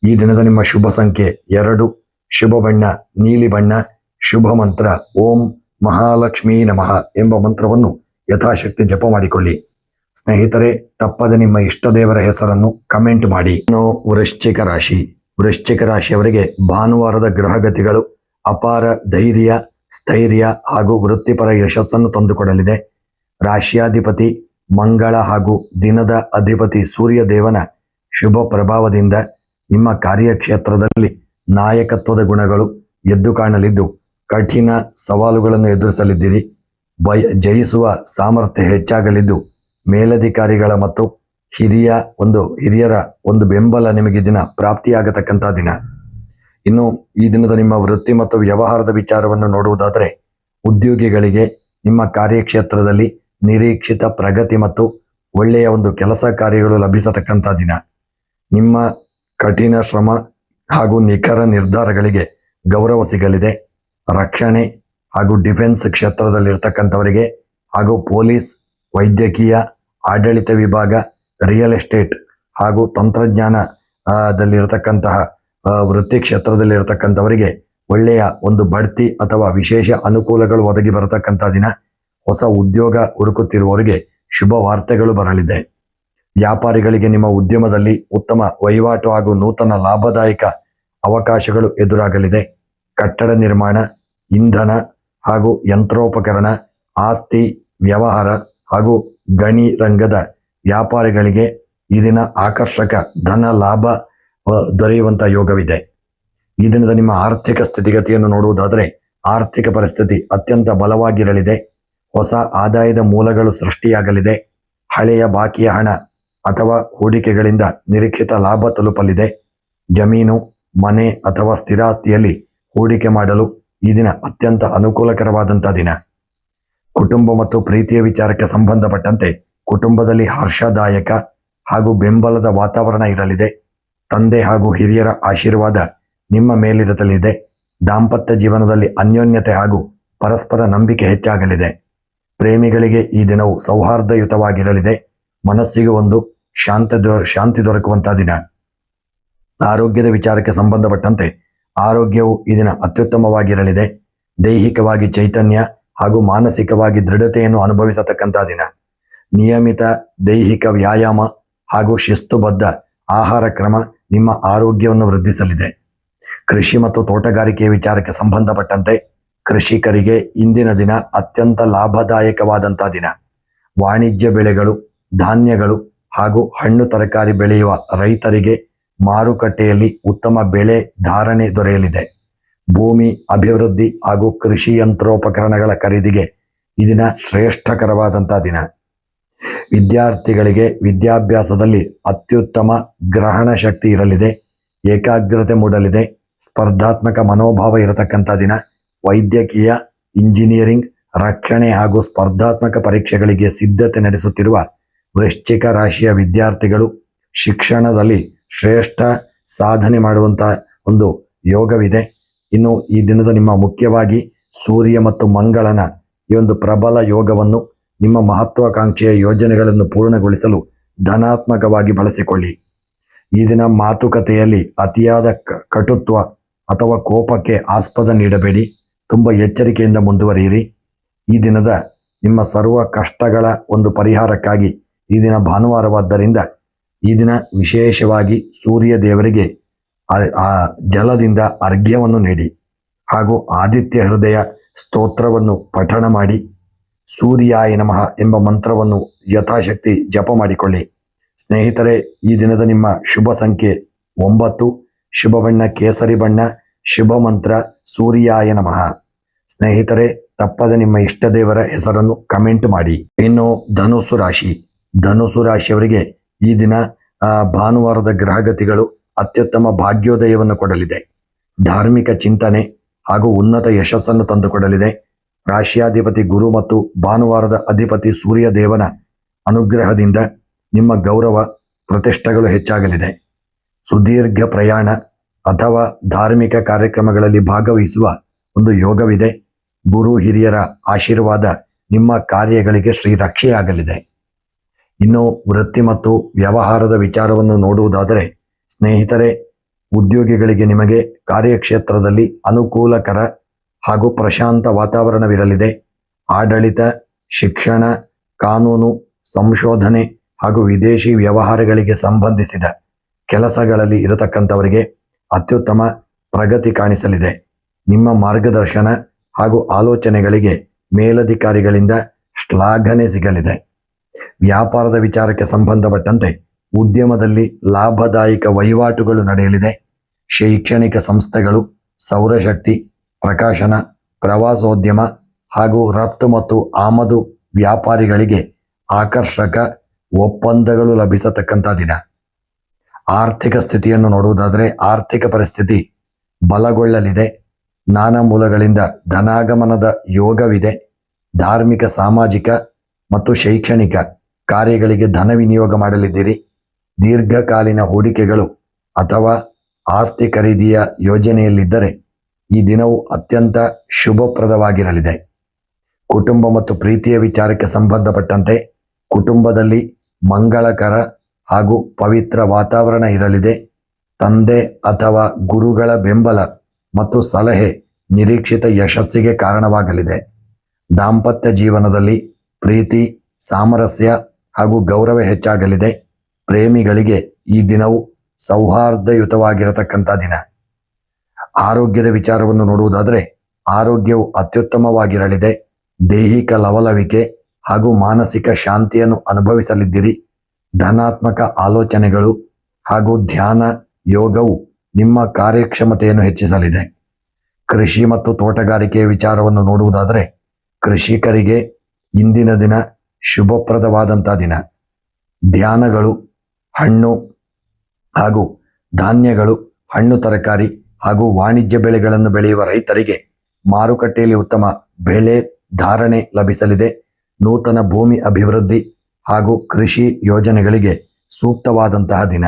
ಈ ದಿನದ ನಿಮ್ಮ ಶುಭ ಸಂಖ್ಯೆ 2, ಶುಭ ಬಣ್ಣ ನೀಲಿ ಬಣ್ಣ, ಶುಭ ಮಂತ್ರ ಓಂ ಮಹಾಲಕ್ಷ್ಮೀ ನಮಃ ಎಂಬ ಮಂತ್ರವನ್ನು ಯಥಾಶಕ್ತಿ ಜಪ ಮಾಡಿಕೊಳ್ಳಿ. ಸ್ನೇಹಿತರೆ, ತಪ್ಪದೆ ನಿಮ್ಮ ಇಷ್ಟ ದೇವರ ಹೆಸರನ್ನು ಕಮೆಂಟ್ ಮಾಡಿ. ವೃಶ್ಚಿಕ ರಾಶಿ. ವೃಶ್ಚಿಕ ರಾಶಿಯವರಿಗೆ ಭಾನುವಾರದ ಗ್ರಹಗತಿಗಳು ಅಪಾರ ಧೈರ್ಯ, ಸ್ಥೈರ್ಯ ಹಾಗೂ ವೃತ್ತಿಪರ ಯಶಸ್ಸನ್ನು ತಂದುಕೊಡಲಿದೆ. ರಾಶ್ಯಾಧಿಪತಿ ಮಂಗಳ ಹಾಗೂ ದಿನದ ಅಧಿಪತಿ ಸೂರ್ಯ ದೇವನ ಶುಭ ಪ್ರಭಾವದಿಂದ ನಿಮ್ಮ ಕಾರ್ಯಕ್ಷೇತ್ರದಲ್ಲಿ ನಾಯಕತ್ವದ ಗುಣಗಳು ಎದ್ದು ಕಾಣಲಿದ್ದು, ಕಠಿಣ ಸವಾಲುಗಳನ್ನು ಎದುರಿಸಲಿದ್ದೀರಿ. ಜಯಿಸುವ ಸಾಮರ್ಥ್ಯ ಹೆಚ್ಚಾಗಲಿದ್ದು, ಮೇಲಧಿಕಾರಿಗಳ ಮತ್ತು ಹಿರಿಯರ ಒಂದು ಬೆಂಬಲ ನಿಮಗೆ ದಿನ ಪ್ರಾಪ್ತಿಯಾಗತಕ್ಕಂಥ ದಿನ. ಇನ್ನು ಈ ದಿನದ ನಿಮ್ಮ ವೃತ್ತಿ ಮತ್ತು ವ್ಯವಹಾರದ ವಿಚಾರವನ್ನು ನೋಡುವುದಾದರೆ, ಉದ್ಯೋಗಿಗಳಿಗೆ ನಿಮ್ಮ ಕಾರ್ಯಕ್ಷೇತ್ರದಲ್ಲಿ ನಿರೀಕ್ಷಿತ ಪ್ರಗತಿ ಮತ್ತು ಒಳ್ಳೆಯ ಒಂದು ಕೆಲಸ ಕಾರ್ಯಗಳು ಲಭಿಸತಕ್ಕಂಥ ದಿನ. ನಿಮ್ಮ ಕಠಿಣ ಶ್ರಮ ಹಾಗೂ ನಿಖರ ನಿರ್ಧಾರಗಳಿಗೆ ಗೌರವ ಸಿಗಲಿದೆ. ರಕ್ಷಣೆ ಹಾಗೂ ಡಿಫೆನ್ಸ್ ಕ್ಷೇತ್ರದಲ್ಲಿರ್ತಕ್ಕಂಥವರಿಗೆ ಹಾಗೂ ಪೊಲೀಸ್, ವೈದ್ಯಕೀಯ, ಆಡಳಿತ ವಿಭಾಗ, ರಿಯಲ್ ಎಸ್ಟೇಟ್ ಹಾಗೂ ತಂತ್ರಜ್ಞಾನದಲ್ಲಿರತಕ್ಕಂತಹ ವೃತ್ತಿ ಕ್ಷೇತ್ರದಲ್ಲಿರತಕ್ಕಂಥವರಿಗೆ ಒಳ್ಳೆಯ ಒಂದು ಬಡ್ತಿ ಅಥವಾ ವಿಶೇಷ ಅನುಕೂಲಗಳು ಒದಗಿ ಬರತಕ್ಕಂಥ ದಿನ. ಹೊಸ ಉದ್ಯೋಗ ಹುಡುಕುತ್ತಿರುವವರಿಗೆ ಶುಭ ವಾರ್ತೆಗಳು ಬರಲಿದೆ. ವ್ಯಾಪಾರಿಗಳಿಗೆ ನಿಮ್ಮ ಉದ್ಯಮದಲ್ಲಿ ಉತ್ತಮ ವಹಿವಾಟು ಹಾಗೂ ನೂತನ ಲಾಭದಾಯಕ ಅವಕಾಶಗಳು ಎದುರಾಗಲಿದೆ. ಕಟ್ಟಡ ನಿರ್ಮಾಣ, ಇಂಧನ ಹಾಗೂ ಯಂತ್ರೋಪಕರಣ, ಆಸ್ತಿ ವ್ಯವಹಾರ ಹಾಗೂ ಗಣಿ ರಂಗದ ವ್ಯಾಪಾರಿಗಳಿಗೆ ಈ ದಿನ ಆಕರ್ಷಕ ಧನ ಲಾಭ ದೊರೆಯುವಂಥ ಯೋಗವಿದೆ. ಈ ದಿನದ ನಿಮ್ಮ ಆರ್ಥಿಕ ಸ್ಥಿತಿಗತಿಯನ್ನು ನೋಡುವುದಾದರೆ, ಆರ್ಥಿಕ ಪರಿಸ್ಥಿತಿ ಅತ್ಯಂತ ಬಲವಾಗಿರಲಿದೆ. ಹೊಸ ಆದಾಯದ ಮೂಲಗಳು ಸೃಷ್ಟಿಯಾಗಲಿದೆ. ಹಳೆಯ ಬಾಕಿಯ ಹಣ ಅಥವಾ ಹೂಡಿಕೆಗಳಿಂದ ನಿರೀಕ್ಷಿತ ಲಾಭ ತಲುಪಲಿದೆ. ಜಮೀನು, ಮನೆ ಅಥವಾ ಸ್ಥಿರಾಸ್ತಿಯಲ್ಲಿ ಹೂಡಿಕೆ ಮಾಡಲು ಈ ದಿನ ಅತ್ಯಂತ ಅನುಕೂಲಕರವಾದಂಥ ದಿನ. ಕುಟುಂಬ ಮತ್ತು ಪ್ರೀತಿಯ ವಿಚಾರಕ್ಕೆ ಸಂಬಂಧಪಟ್ಟಂತೆ ಕುಟುಂಬದಲ್ಲಿ ಹರ್ಷದಾಯಕ ಹಾಗೂ ಬೆಂಬಲದ ವಾತಾವರಣ ಇರಲಿದೆ. ತಂದೆ ಹಾಗೂ ಹಿರಿಯರ ಆಶೀರ್ವಾದ ನಿಮ್ಮ ಮೇಲಿರಲಿದೆ. ದಾಂಪತ್ಯ ಜೀವನದಲ್ಲಿ ಅನ್ಯೋನ್ಯತೆ ಹಾಗೂ ಪರಸ್ಪರ ನಂಬಿಕೆ ಹೆಚ್ಚಾಗಲಿದೆ. ಪ್ರೇಮಿಗಳಿಗೆ ಈ ದಿನವು ಸೌಹಾರ್ದಯುತವಾಗಿರಲಿದೆ. ಮನಸ್ಸಿಗೆ ಒಂದು ಶಾಂತಿ ದೊರಕುವಂತಹ ದಿನ. ಆರೋಗ್ಯದ ವಿಚಾರಕ್ಕೆ ಸಂಬಂಧಪಟ್ಟಂತೆ ಆರೋಗ್ಯವು ಈ ದಿನ ಅತ್ಯುತ್ತಮವಾಗಿರಲಿದೆ. ದೈಹಿಕವಾಗಿ ಚೈತನ್ಯ ಹಾಗೂ ಮಾನಸಿಕವಾಗಿ ದೃಢತೆಯನ್ನು ಅನುಭವಿಸತಕ್ಕಂಥ ದಿನ. ನಿಯಮಿತ ದೈಹಿಕ ವ್ಯಾಯಾಮ ಹಾಗೂ ಶಿಸ್ತುಬದ್ಧ ಆಹಾರ ಕ್ರಮ ನಿಮ್ಮ ಆರೋಗ್ಯವನ್ನು ವೃದ್ಧಿಸಲಿದೆ. ಕೃಷಿ ಮತ್ತು ತೋಟಗಾರಿಕೆಯ ವಿಚಾರಕ್ಕೆ ಸಂಬಂಧಪಟ್ಟಂತೆ ಕೃಷಿಕರಿಗೆ ಇಂದಿನ ದಿನ ಅತ್ಯಂತ ಲಾಭದಾಯಕವಾದಂಥ ದಿನ. ವಾಣಿಜ್ಯ ಬೆಳೆಗಳು, ಧಾನ್ಯಗಳು ಹಾಗೂ ಹಣ್ಣು ತರಕಾರಿ ಬೆಳೆಯುವ ರೈತರಿಗೆ ಮಾರುಕಟ್ಟೆಯಲ್ಲಿ ಉತ್ತಮ ಬೆಳೆ ಧಾರಣೆ ದೊರೆಯಲಿದೆ. ಭೂಮಿ ಅಭಿವೃದ್ಧಿ ಹಾಗೂ ಕೃಷಿ ಯಂತ್ರೋಪಕರಣಗಳ ಖರೀದಿಗೆ ಈ ದಿನ ಶ್ರೇಷ್ಠಕರವಾದಂಥ ದಿನ. ವಿದ್ಯಾರ್ಥಿಗಳಿಗೆ ವಿದ್ಯಾಭ್ಯಾಸದಲ್ಲಿ ಅತ್ಯುತ್ತಮ ಗ್ರಹಣ ಶಕ್ತಿ ಇರಲಿದೆ. ಏಕಾಗ್ರತೆ ಮೂಡಲಿದೆ. ಸ್ಪರ್ಧಾತ್ಮಕ ಮನೋಭಾವ ಇರತಕ್ಕಂಥ ದಿನ. ವೈದ್ಯಕೀಯ, ಇಂಜಿನಿಯರಿಂಗ್, ರಕ್ಷಣೆ ಹಾಗೂ ಸ್ಪರ್ಧಾತ್ಮಕ ಪರೀಕ್ಷೆಗಳಿಗೆ ಸಿದ್ಧತೆ ನಡೆಸುತ್ತಿರುವ ವೃಶ್ಚಿಕ ರಾಶಿಯ ವಿದ್ಯಾರ್ಥಿಗಳು ಶಿಕ್ಷಣದಲ್ಲಿ ಶ್ರೇಷ್ಠ ಸಾಧನೆ ಮಾಡುವಂಥ ಒಂದು ಯೋಗವಿದೆ. ಇನ್ನು ಈ ದಿನದ ನಿಮ್ಮ ಮುಖ್ಯವಾಗಿ ಸೂರ್ಯ ಮತ್ತು ಮಂಗಳನ ಈ ಒಂದು ಪ್ರಬಲ ಯೋಗವನ್ನು ನಿಮ್ಮ ಮಹತ್ವಾಕಾಂಕ್ಷೆಯ ಯೋಜನೆಗಳನ್ನು ಪೂರ್ಣಗೊಳಿಸಲು ಧನಾತ್ಮಕವಾಗಿ ಬಳಸಿಕೊಳ್ಳಿ. ಈ ದಿನ ಮಾತುಕತೆಯಲ್ಲಿ ಅತಿಯಾದ ಕಟುತ್ವ ಅಥವಾ ಕೋಪಕ್ಕೆ ಆಸ್ಪದ ನೀಡಬೇಡಿ. ತುಂಬ ಎಚ್ಚರಿಕೆಯಿಂದ ಮುಂದುವರಿಯಿರಿ. ಈ ದಿನದ ನಿಮ್ಮ ಸರ್ವ ಕಷ್ಟಗಳ ಒಂದು ಪರಿಹಾರಕ್ಕಾಗಿ ಈ ದಿನ ಭಾನುವಾರವಾದ್ದರಿಂದ ಈ ದಿನ ವಿಶೇಷವಾಗಿ ಸೂರ್ಯ ದೇವರಿಗೆ ಆ ಜಲದಿಂದ ಅರ್ಘ್ಯವನ್ನು ನೀಡಿ ಹಾಗೂ ಆದಿತ್ಯ ಹೃದಯ ಸ್ತೋತ್ರವನ್ನು ಪಠಣ ಮಾಡಿ ಸೂರ್ಯಾಯ ನಮಃ ಎಂಬ ಮಂತ್ರವನ್ನು ಯಥಾಶಕ್ತಿ ಜಪ ಮಾಡಿಕೊಳ್ಳಿ. ಸ್ನೇಹಿತರೆ, ಈ ದಿನದ ನಿಮ್ಮ ಶುಭ ಸಂಖ್ಯೆ 9, ಶುಭ ಬಣ್ಣ ಕೇಸರಿ ಬಣ್ಣ, ಶುಭ ಮಂತ್ರ ಸೂರ್ಯಾಯ ನಮಃ. ಸ್ನೇಹಿತರೆ, ತಪ್ಪದೆ ನಿಮ್ಮ ಇಷ್ಟ ದೇವರ ಹೆಸರನ್ನು ಕಮೆಂಟ್ ಮಾಡಿ. ಇನ್ನು ಧನುಸು ರಾಶಿಯವರಿಗೆ ಈ ದಿನ ಭಾನುವಾರದ ಗ್ರಹಗತಿಗಳು ಅತ್ಯುತ್ತಮ ಭಾಗ್ಯೋದಯವನ್ನು ಕೊಡಲಿದೆ. ಧಾರ್ಮಿಕ ಚಿಂತನೆ ಹಾಗೂ ಉನ್ನತ ಯಶಸ್ಸನ್ನು ತಂದುಕೊಡಲಿದೆ. ರಾಶಿಯಾಧಿಪತಿ ಗುರು ಮತ್ತು ಭಾನುವಾರದ ಅಧಿಪತಿ ಸೂರ್ಯ ದೇವನ ಅನುಗ್ರಹದಿಂದ ನಿಮ್ಮ ಗೌರವ ಪ್ರತಿಷ್ಠೆಗಳು ಹೆಚ್ಚಾಗಲಿದೆ. ಸುದೀರ್ಘ ಪ್ರಯಾಣ ಅಥವಾ ಧಾರ್ಮಿಕ ಕಾರ್ಯಕ್ರಮಗಳಲ್ಲಿ ಭಾಗವಹಿಸುವ ಒಂದು ಯೋಗವಿದೆ. ಗುರು ಹಿರಿಯರ ಆಶೀರ್ವಾದ ನಿಮ್ಮ ಕಾರ್ಯಗಳಿಗೆ ಶ್ರೀರಕ್ಷೆಯಾಗಲಿದೆ. ಇನ್ನು ವೃತ್ತಿ ಮತ್ತು ವ್ಯವಹಾರದ ವಿಚಾರವನ್ನು ನೋಡುವುದಾದರೆ ಸ್ನೇಹಿತರೆ, ಉದ್ಯೋಗಿಗಳಿಗೆ ನಿಮಗೆ ಕಾರ್ಯಕ್ಷೇತ್ರದಲ್ಲಿ ಅನುಕೂಲಕರ ಹಾಗೂ ಪ್ರಶಾಂತ ವಾತಾವರಣವಿರಲಿದೆ. ಆಡಳಿತ, ಶಿಕ್ಷಣ, ಕಾನೂನು, ಸಂಶೋಧನೆ ಹಾಗೂ ವಿದೇಶಿ ವ್ಯವಹಾರಗಳಿಗೆ ಸಂಬಂಧಿಸಿದ ಕೆಲಸಗಳಲ್ಲಿ ಇರತಕ್ಕಂಥವರಿಗೆ ಅತ್ಯುತ್ತಮ ಪ್ರಗತಿ ಕಾಣಿಸಲಿದೆ. ನಿಮ್ಮ ಮಾರ್ಗದರ್ಶನ ಹಾಗೂ ಆಲೋಚನೆಗಳಿಗೆ ಮೇಲಧಿಕಾರಿಗಳಿಂದ ಶ್ಲಾಘನೆ ಸಿಗಲಿದೆ. ವ್ಯಾಪಾರದ ವಿಚಾರಕ್ಕೆ ಸಂಬಂಧಪಟ್ಟಂತೆ ಉದ್ಯಮದಲ್ಲಿ ಲಾಭದಾಯಕ ವಹಿವಾಟುಗಳು ನಡೆಯಲಿದೆ. ಶೈಕ್ಷಣಿಕ ಸಂಸ್ಥೆಗಳು, ಸೌರಶಕ್ತಿ, ಪ್ರಕಾಶನ, ಪ್ರವಾಸೋದ್ಯಮ ಹಾಗೂ ರಫ್ತು ಮತ್ತು ಆಮದು ವ್ಯಾಪಾರಿಗಳಿಗೆ ಆಕರ್ಷಕ ಒಪ್ಪಂದಗಳು ಲಭಿಸತಕ್ಕಂಥ ದಿನ. ಆರ್ಥಿಕ ಸ್ಥಿತಿಯನ್ನು ನೋಡುವುದಾದರೆ ಆರ್ಥಿಕ ಪರಿಸ್ಥಿತಿ ಬಲಗೊಳ್ಳಲಿದೆ. ನಾನಾ ಮೂಲಗಳಿಂದ ಧನಾಗಮನದ ಯೋಗವಿದೆ. ಧಾರ್ಮಿಕ, ಸಾಮಾಜಿಕ ಮತ್ತು ಶೈಕ್ಷಣಿಕ ಕಾರ್ಯಗಳಿಗೆ ಧನ ವಿನಿಯೋಗ ಮಾಡಲಿದ್ದೀರಿ. ದೀರ್ಘಕಾಲೀನ ಹೂಡಿಕೆಗಳು ಅಥವಾ ಆಸ್ತಿ ಖರೀದಿಯ ಯೋಜನೆಯಲ್ಲಿದ್ದರೆ ಈ ದಿನವು ಅತ್ಯಂತ ಶುಭಪ್ರದವಾಗಿರಲಿದೆ. ಕುಟುಂಬ ಮತ್ತು ಪ್ರೀತಿಯ ವಿಚಾರಕ್ಕೆ ಸಂಬಂಧಪಟ್ಟಂತೆ ಕುಟುಂಬದಲ್ಲಿ ಮಂಗಳಕರ ಹಾಗೂ ಪವಿತ್ರ ವಾತಾವರಣ ಇರಲಿದೆ. ತಂದೆ ಅಥವಾ ಗುರುಗಳ ಬೆಂಬಲ ಮತ್ತು ಸಲಹೆ ನಿರೀಕ್ಷಿತ ಯಶಸ್ಸಿಗೆ ಕಾರಣವಾಗಲಿದೆ. ದಾಂಪತ್ಯ ಜೀವನದಲ್ಲಿ ಪ್ರೀತಿ, ಸಾಮರಸ್ಯ ಹಾಗೂ ಗೌರವ ಹೆಚ್ಚಾಗಲಿದೆ. ಪ್ರೇಮಿಗಳಿಗೆ ಈ ದಿನವು ಸೌಹಾರ್ದಯುತವಾಗಿರತಕ್ಕಂಥ ದಿನ. ಆರೋಗ್ಯದ ವಿಚಾರವನ್ನು ನೋಡುವುದಾದರೆ ಆರೋಗ್ಯವು ಅತ್ಯುತ್ತಮವಾಗಿರಲಿದೆ. ದೈಹಿಕ ಲವಲವಿಕೆ ಹಾಗೂ ಮಾನಸಿಕ ಶಾಂತಿಯನ್ನು ಅನುಭವಿಸಲಿದ್ದೀರಿ. ಧನಾತ್ಮಕ ಆಲೋಚನೆಗಳು ಹಾಗೂ ಧ್ಯಾನ ಯೋಗವು ನಿಮ್ಮ ಕಾರ್ಯಕ್ಷಮತೆಯನ್ನು ಹೆಚ್ಚಿಸಲಿದೆ. ಕೃಷಿ ಮತ್ತು ತೋಟಗಾರಿಕೆಯ ವಿಚಾರವನ್ನು ನೋಡುವುದಾದರೆ ಕೃಷಿಕರಿಗೆ ಇಂದಿನ ದಿನ ಶುಭಪ್ರದವಾದಂಥ ದಿನ. ಧ್ಯಾನಗಳು, ಹಣ್ಣು ಹಾಗೂ ಧಾನ್ಯಗಳು, ಹಣ್ಣು ತರಕಾರಿ ಹಾಗೂ ವಾಣಿಜ್ಯ ಬೆಳೆಗಳನ್ನು ಬೆಳೆಯುವ ರೈತರಿಗೆ ಮಾರುಕಟ್ಟೆಯಲ್ಲಿ ಉತ್ತಮ ಬೆಳೆ ಧಾರಣೆ ಲಭಿಸಲಿದೆ. ನೂತನ ಭೂಮಿ ಅಭಿವೃದ್ಧಿ ಹಾಗೂ ಕೃಷಿ ಯೋಜನೆಗಳಿಗೆ ಸೂಕ್ತವಾದಂತಹ ದಿನ.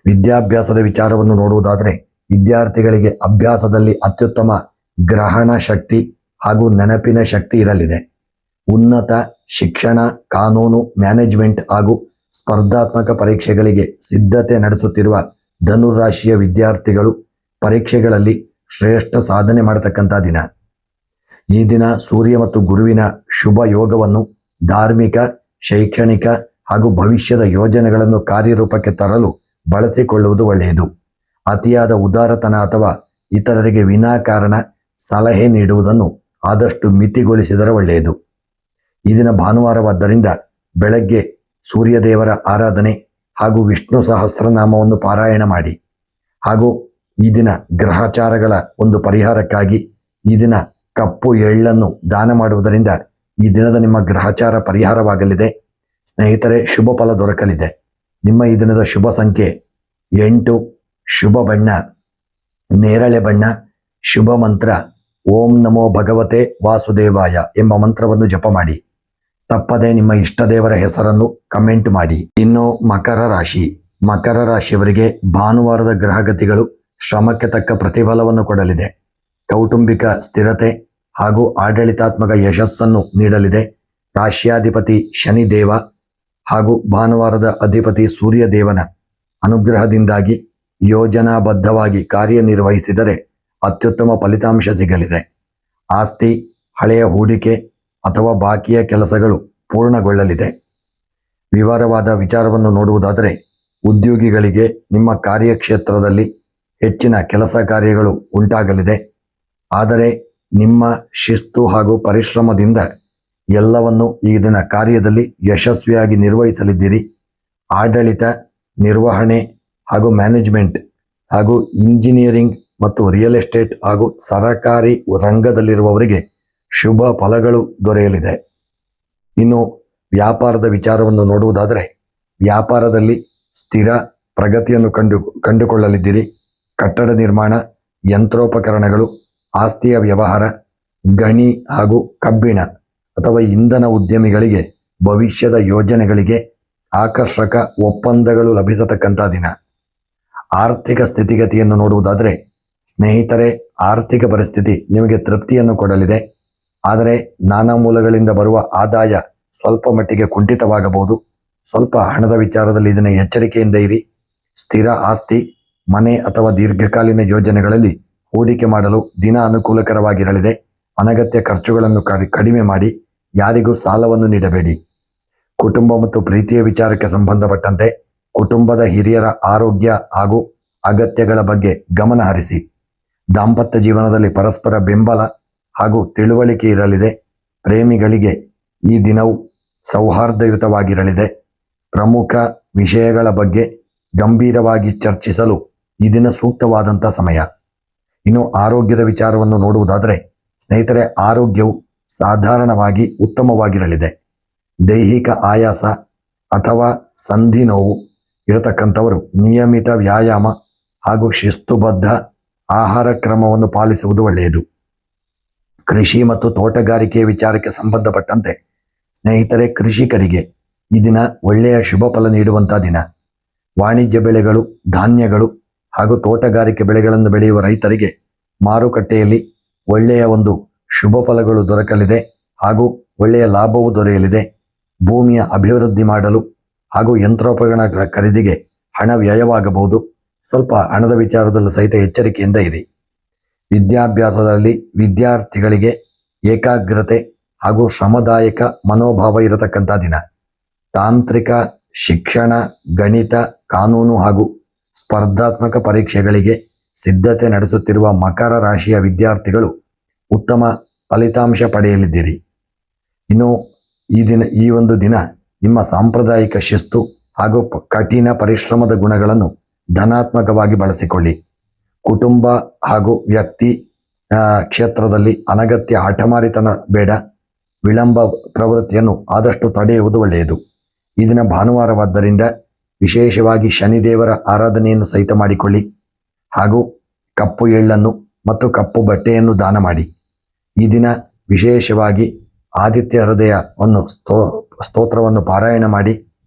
ವಿದ್ಯಾಭ್ಯಾಸದ ವಿಚಾರವನ್ನು ನೋಡುವುದಾದರೆ ವಿದ್ಯಾರ್ಥಿಗಳಿಗೆ ಅಭ್ಯಾಸದಲ್ಲಿ ಅತ್ಯುತ್ತಮ ಗ್ರಹಣ ಶಕ್ತಿ ಹಾಗೂ ನೆನಪಿನ ಶಕ್ತಿ ಇರಲಿದೆ. ಉನ್ನತ ಶಿಕ್ಷಣ, ಕಾನೂನು, ಮ್ಯಾನೇಜ್ಮೆಂಟ್ ಹಾಗೂ ಸ್ಪರ್ಧಾತ್ಮಕ ಪರೀಕ್ಷೆಗಳಿಗೆ ಸಿದ್ಧತೆ ನಡೆಸುತ್ತಿರುವ ಧನುರಾಶಿಯ ವಿದ್ಯಾರ್ಥಿಗಳು ಪರೀಕ್ಷೆಗಳಲ್ಲಿ ಶ್ರೇಷ್ಠ ಸಾಧನೆ ಮಾಡತಕ್ಕಂಥ ದಿನ. ಈ ದಿನ ಸೂರ್ಯ ಮತ್ತು ಗುರುವಿನ ಶುಭ ಯೋಗವನ್ನು ಧಾರ್ಮಿಕ, ಶೈಕ್ಷಣಿಕ ಹಾಗೂ ಭವಿಷ್ಯದ ಯೋಜನೆಗಳನ್ನು ಕಾರ್ಯರೂಪಕ್ಕೆ ತರಲು ಬಳಸಿಕೊಳ್ಳುವುದು ಒಳ್ಳೆಯದು. ಅತಿಯಾದ ಉದಾರತನ ಅಥವಾ ಇತರರಿಗೆ ವಿನಾಕಾರಣ ಸಲಹೆ ನೀಡುವುದನ್ನು ಆದಷ್ಟು ಮಿತಿಗೊಳಿಸಿದರೆ ಒಳ್ಳೆಯದು. ಈ ದಿನ ಭಾನುವಾರವಾದ್ದರಿಂದ ಬೆಳಗ್ಗೆ ಸೂರ್ಯದೇವರ ಆರಾಧನೆ ಹಾಗೂ ವಿಷ್ಣು ಸಹಸ್ರನಾಮವನ್ನು ಪಾರಾಯಣ ಮಾಡಿ. ಹಾಗೂ ಈ ದಿನ ಗ್ರಹಚಾರಗಳ ಒಂದು ಪರಿಹಾರಕ್ಕಾಗಿ ಈ ದಿನ ಕಪ್ಪು ಎಳ್ಳನ್ನು ದಾನ ಮಾಡುವುದರಿಂದ ಈ ದಿನದ ನಿಮ್ಮ ಗ್ರಹಚಾರ ಪರಿಹಾರವಾಗಲಿದೆ. ಸ್ನೇಹಿತರೆ, ಶುಭ ಫಲ ದೊರಕಲಿದೆ. ನಿಮ್ಮ ಈ ದಿನದ ಶುಭ ಸಂಖ್ಯೆ 8, ಶುಭ ಬಣ್ಣ ನೇರಳೆ ಬಣ್ಣ, ಶುಭ ಮಂತ್ರ ಓಂ ನಮೋ ಭಗವತೆ ವಾಸುದೇವಾಯ ಎಂಬ ಮಂತ್ರವನ್ನು ಜಪ ಮಾಡಿ. ತಪ್ಪದೆ ನಿಮ್ಮ ಇಷ್ಟ ದೇವರ ಹೆಸರನ್ನು ಕಮೆಂಟ್ ಮಾಡಿ. ಇನ್ನು ಮಕರ ರಾಶಿ ಮಕರ ರಾಶಿಯವರಿಗೆ ಭಾನುವಾರದ ಗ್ರಹಗತಿಗಳು ಶ್ರಮಕ್ಕೆ ತಕ್ಕ ಪ್ರತಿಫಲವನ್ನು ಕೊಡಲಿದೆ. ಕೌಟುಂಬಿಕ ಸ್ಥಿರತೆ ಹಾಗೂ ಆಡಳಿತಾತ್ಮಕ ಯಶಸ್ಸನ್ನು ನೀಡಲಿದೆ. ರಾಶ್ಯಾಧಿಪತಿ ಶನಿದೇವ ಹಾಗೂ ಭಾನುವಾರದ ಅಧಿಪತಿ ಸೂರ್ಯದೇವನ ಅನುಗ್ರಹದಿಂದಾಗಿ ಯೋಜನಾಬದ್ಧವಾಗಿ ಕಾರ್ಯನಿರ್ವಹಿಸಿದರೆ ಅತ್ಯುತ್ತಮ ಫಲಿತಾಂಶ ಸಿಗಲಿದೆ. ಆಸ್ತಿ, ಹಳೆಯ ಹೂಡಿಕೆ ಅಥವಾ ಬಾಕಿಯ ಕೆಲಸಗಳು ಪೂರ್ಣಗೊಳ್ಳಲಿದೆ. ವಿವರವಾದ ವಿಚಾರವನ್ನು ನೋಡುವುದಾದರೆ, ಉದ್ಯೋಗಿಗಳಿಗೆ ನಿಮ್ಮ ಕಾರ್ಯಕ್ಷೇತ್ರದಲ್ಲಿ ಹೆಚ್ಚಿನ ಕೆಲಸ ಕಾರ್ಯಗಳು ಉಂಟಾಗಲಿದೆ. ಆದರೆ ನಿಮ್ಮ ಶಿಸ್ತು ಹಾಗೂ ಪರಿಶ್ರಮದಿಂದ ಎಲ್ಲವನ್ನು ಈ ದಿನ ಕಾರ್ಯದಲ್ಲಿ ಯಶಸ್ವಿಯಾಗಿ ನಿರ್ವಹಿಸಲಿದ್ದೀರಿ. ಆಡಳಿತ, ನಿರ್ವಹಣೆ ಹಾಗೂ ಮ್ಯಾನೇಜ್ಮೆಂಟ್ ಹಾಗೂ ಇಂಜಿನಿಯರಿಂಗ್ ಮತ್ತು ರಿಯಲ್ ಎಸ್ಟೇಟ್ ಹಾಗೂ ಸರಕಾರಿ ರಂಗದಲ್ಲಿರುವವರಿಗೆ ಶುಭ ಫಲಗಳು ದೊರೆಯಲಿದೆ. ಇನ್ನು ವ್ಯಾಪಾರದ ವಿಚಾರವನ್ನು ನೋಡುವುದಾದರೆ, ವ್ಯಾಪಾರದಲ್ಲಿ ಸ್ಥಿರ ಪ್ರಗತಿಯನ್ನು ಕಂಡುಕೊಳ್ಳಲಿದ್ದೀರಿ. ಕಟ್ಟಡ ನಿರ್ಮಾಣ, ಯಂತ್ರೋಪಕರಣಗಳು, ಆಸ್ತಿಯ ವ್ಯವಹಾರ, ಗಣಿ ಹಾಗೂ ಕಬ್ಬಿಣ ಅಥವಾ ಇಂಧನ ಉದ್ಯಮಿಗಳಿಗೆ ಭವಿಷ್ಯದ ಯೋಜನೆಗಳಿಗೆ ಆಕರ್ಷಕ ಒಪ್ಪಂದಗಳು ಲಭಿಸತಕ್ಕಂಥ ದಿನ. ಆರ್ಥಿಕ ಸ್ಥಿತಿಗತಿಯನ್ನು ನೋಡುವುದಾದರೆ, ಸ್ನೇಹಿತರೆ, ಆರ್ಥಿಕ ಪರಿಸ್ಥಿತಿ ನಿಮಗೆ ತೃಪ್ತಿಯನ್ನು ಕೊಡಲಿದೆ. ಆದರೆ ನಾನಾ ಮೂಲಗಳಿಂದ ಬರುವ ಆದಾಯ ಸ್ವಲ್ಪ ಮಟ್ಟಿಗೆ ಕುಂಠಿತವಾಗಬಹುದು. ಸ್ವಲ್ಪ ಹಣದ ವಿಚಾರದಲ್ಲಿ ಇದನ್ನು ಎಚ್ಚರಿಕೆಯಿಂದ ಇರಿ. ಸ್ಥಿರ ಆಸ್ತಿ, ಮನೆ ಅಥವಾ ದೀರ್ಘಕಾಲೀನ ಯೋಜನೆಗಳಲ್ಲಿ ಹೂಡಿಕೆ ಮಾಡಲು ದಿನ ಅನುಕೂಲಕರವಾಗಿರಲಿದೆ. ಅನಗತ್ಯ ಖರ್ಚುಗಳನ್ನು ಕಡಿಮೆ ಮಾಡಿ. ಯಾರಿಗೂ ಸಾಲವನ್ನು ನೀಡಬೇಡಿ. ಕುಟುಂಬ ಮತ್ತು ಪ್ರೀತಿಯ ವಿಚಾರಕ್ಕೆ ಸಂಬಂಧಪಟ್ಟಂತೆ ಕುಟುಂಬದ ಹಿರಿಯರ ಆರೋಗ್ಯ ಹಾಗೂ ಅಗತ್ಯಗಳ ಬಗ್ಗೆ ಗಮನ ಹರಿಸಿ. ದಾಂಪತ್ಯ ಜೀವನದಲ್ಲಿ ಪರಸ್ಪರ ಬೆಂಬಲ ಹಾಗೂ ತಿಳುವಳಿಕೆ ಇರಲಿದೆ. ಪ್ರೇಮಿಗಳಿಗೆ ಈ ದಿನವು ಸೌಹಾರ್ದಯುತವಾಗಿರಲಿದೆ. ಪ್ರಮುಖ ವಿಷಯಗಳ ಬಗ್ಗೆ ಗಂಭೀರವಾಗಿ ಚರ್ಚಿಸಲು ಈ ದಿನ ಸೂಕ್ತವಾದಂಥ ಸಮಯ. ಇನ್ನು ಆರೋಗ್ಯದ ವಿಚಾರವನ್ನು ನೋಡುವುದಾದರೆ, ಸ್ನೇಹಿತರೆ, ಆರೋಗ್ಯವು ಸಾಧಾರಣವಾಗಿ ಉತ್ತಮವಾಗಿರಲಿದೆ. ದೈಹಿಕ ಆಯಾಸ ಅಥವಾ ಸಂಧಿ ನೋವು ಇರತಕ್ಕಂಥವರು ನಿಯಮಿತ ವ್ಯಾಯಾಮ ಹಾಗೂ ಶಿಸ್ತುಬದ್ಧ ಆಹಾರ ಕ್ರಮವನ್ನು ಪಾಲಿಸುವುದು ಒಳ್ಳೆಯದು. ಕೃಷಿ ಮತ್ತು ತೋಟಗಾರಿಕೆಯ ವಿಚಾರಕ್ಕೆ ಸಂಬಂಧಪಟ್ಟಂತೆ ಸ್ನೇಹಿತರೆ, ಕೃಷಿಕರಿಗೆ ಈ ದಿನ ಒಳ್ಳೆಯ ಶುಭ ಫಲ ನೀಡುವಂಥ ದಿನ. ವಾಣಿಜ್ಯ ಬೆಳೆಗಳು, ಧಾನ್ಯಗಳು ಹಾಗೂ ತೋಟಗಾರಿಕೆ ಬೆಳೆಗಳನ್ನು ಬೆಳೆಯುವ ರೈತರಿಗೆ ಮಾರುಕಟ್ಟೆಯಲ್ಲಿ ಒಳ್ಳೆಯ ಒಂದು ಶುಭ ಫಲಗಳು ದೊರಕಲಿದೆ ಹಾಗೂ ಒಳ್ಳೆಯ ಲಾಭವೂ ದೊರೆಯಲಿದೆ. ಭೂಮಿಯ ಅಭಿವೃದ್ಧಿ ಮಾಡಲು ಹಾಗೂ ಯಂತ್ರೋಪಕರಣ ಖರೀದಿಗೆ ಹಣ ವ್ಯಯವಾಗಬಹುದು. ಸ್ವಲ್ಪ ಹಣದ ವಿಚಾರದಲ್ಲೂ ಸಹಿತ ಎಚ್ಚರಿಕೆಯಿಂದ ಇರಿ. ವಿದ್ಯಾಭ್ಯಾಸದಲ್ಲಿ ವಿದ್ಯಾರ್ಥಿಗಳಿಗೆ ಏಕಾಗ್ರತೆ ಹಾಗೂ ಶ್ರಮದಾಯಕ ಮನೋಭಾವ ಇರತಕ್ಕಂಥ ದಿನ. ತಾಂತ್ರಿಕ ಶಿಕ್ಷಣ, ಗಣಿತ, ಕಾನೂನು ಹಾಗೂ ಸ್ಪರ್ಧಾತ್ಮಕ ಪರೀಕ್ಷೆಗಳಿಗೆ ಸಿದ್ಧತೆ ನಡೆಸುತ್ತಿರುವ ಮಕರ ರಾಶಿಯ ವಿದ್ಯಾರ್ಥಿಗಳು ಉತ್ತಮ ಫಲಿತಾಂಶ ಪಡೆಯಲಿದ್ದೀರಿ. ಇನ್ನು ಈ ಒಂದು ದಿನ ನಿಮ್ಮ ಸಾಂಪ್ರದಾಯಿಕ ಶಿಸ್ತು ಹಾಗೂ ಕಠಿಣ ಪರಿಶ್ರಮದ ಗುಣಗಳನ್ನು ಧನಾತ್ಮಕವಾಗಿ ಬಳಸಿಕೊಳ್ಳಿ. ಕುಟುಂಬ ಹಾಗೂ ವ್ಯಕ್ತಿ ಕ್ಷೇತ್ರದಲ್ಲಿ ಅನಗತ್ಯ ಹಠಮಾರಿತನ ಬೇಡ. ವಿಳಂಬ ಪ್ರವೃತ್ತಿಯನ್ನು ಆದಷ್ಟು ತಡೆಯುವುದು ಒಳ್ಳೆಯದು. ಈ ದಿನ ಭಾನುವಾರವಾದ್ದರಿಂದ ವಿಶೇಷವಾಗಿ ಶನಿದೇವರ ಆರಾಧನೆಯನ್ನು ಸಹಿತ ಮಾಡಿಕೊಳ್ಳಿ ಹಾಗೂ ಕಪ್ಪು ಎಳ್ಳನ್ನು ಮತ್ತು ಕಪ್ಪು ಬಟ್ಟೆಯನ್ನು ದಾನ ಮಾಡಿ. ಈ ದಿನ ವಿಶೇಷವಾಗಿ ಆದಿತ್ಯ ಹೃದಯವನ್ನು ಸ್ತೋತ್ರವನ್ನು ಪಾರಾಯಣ ಮಾಡಿ.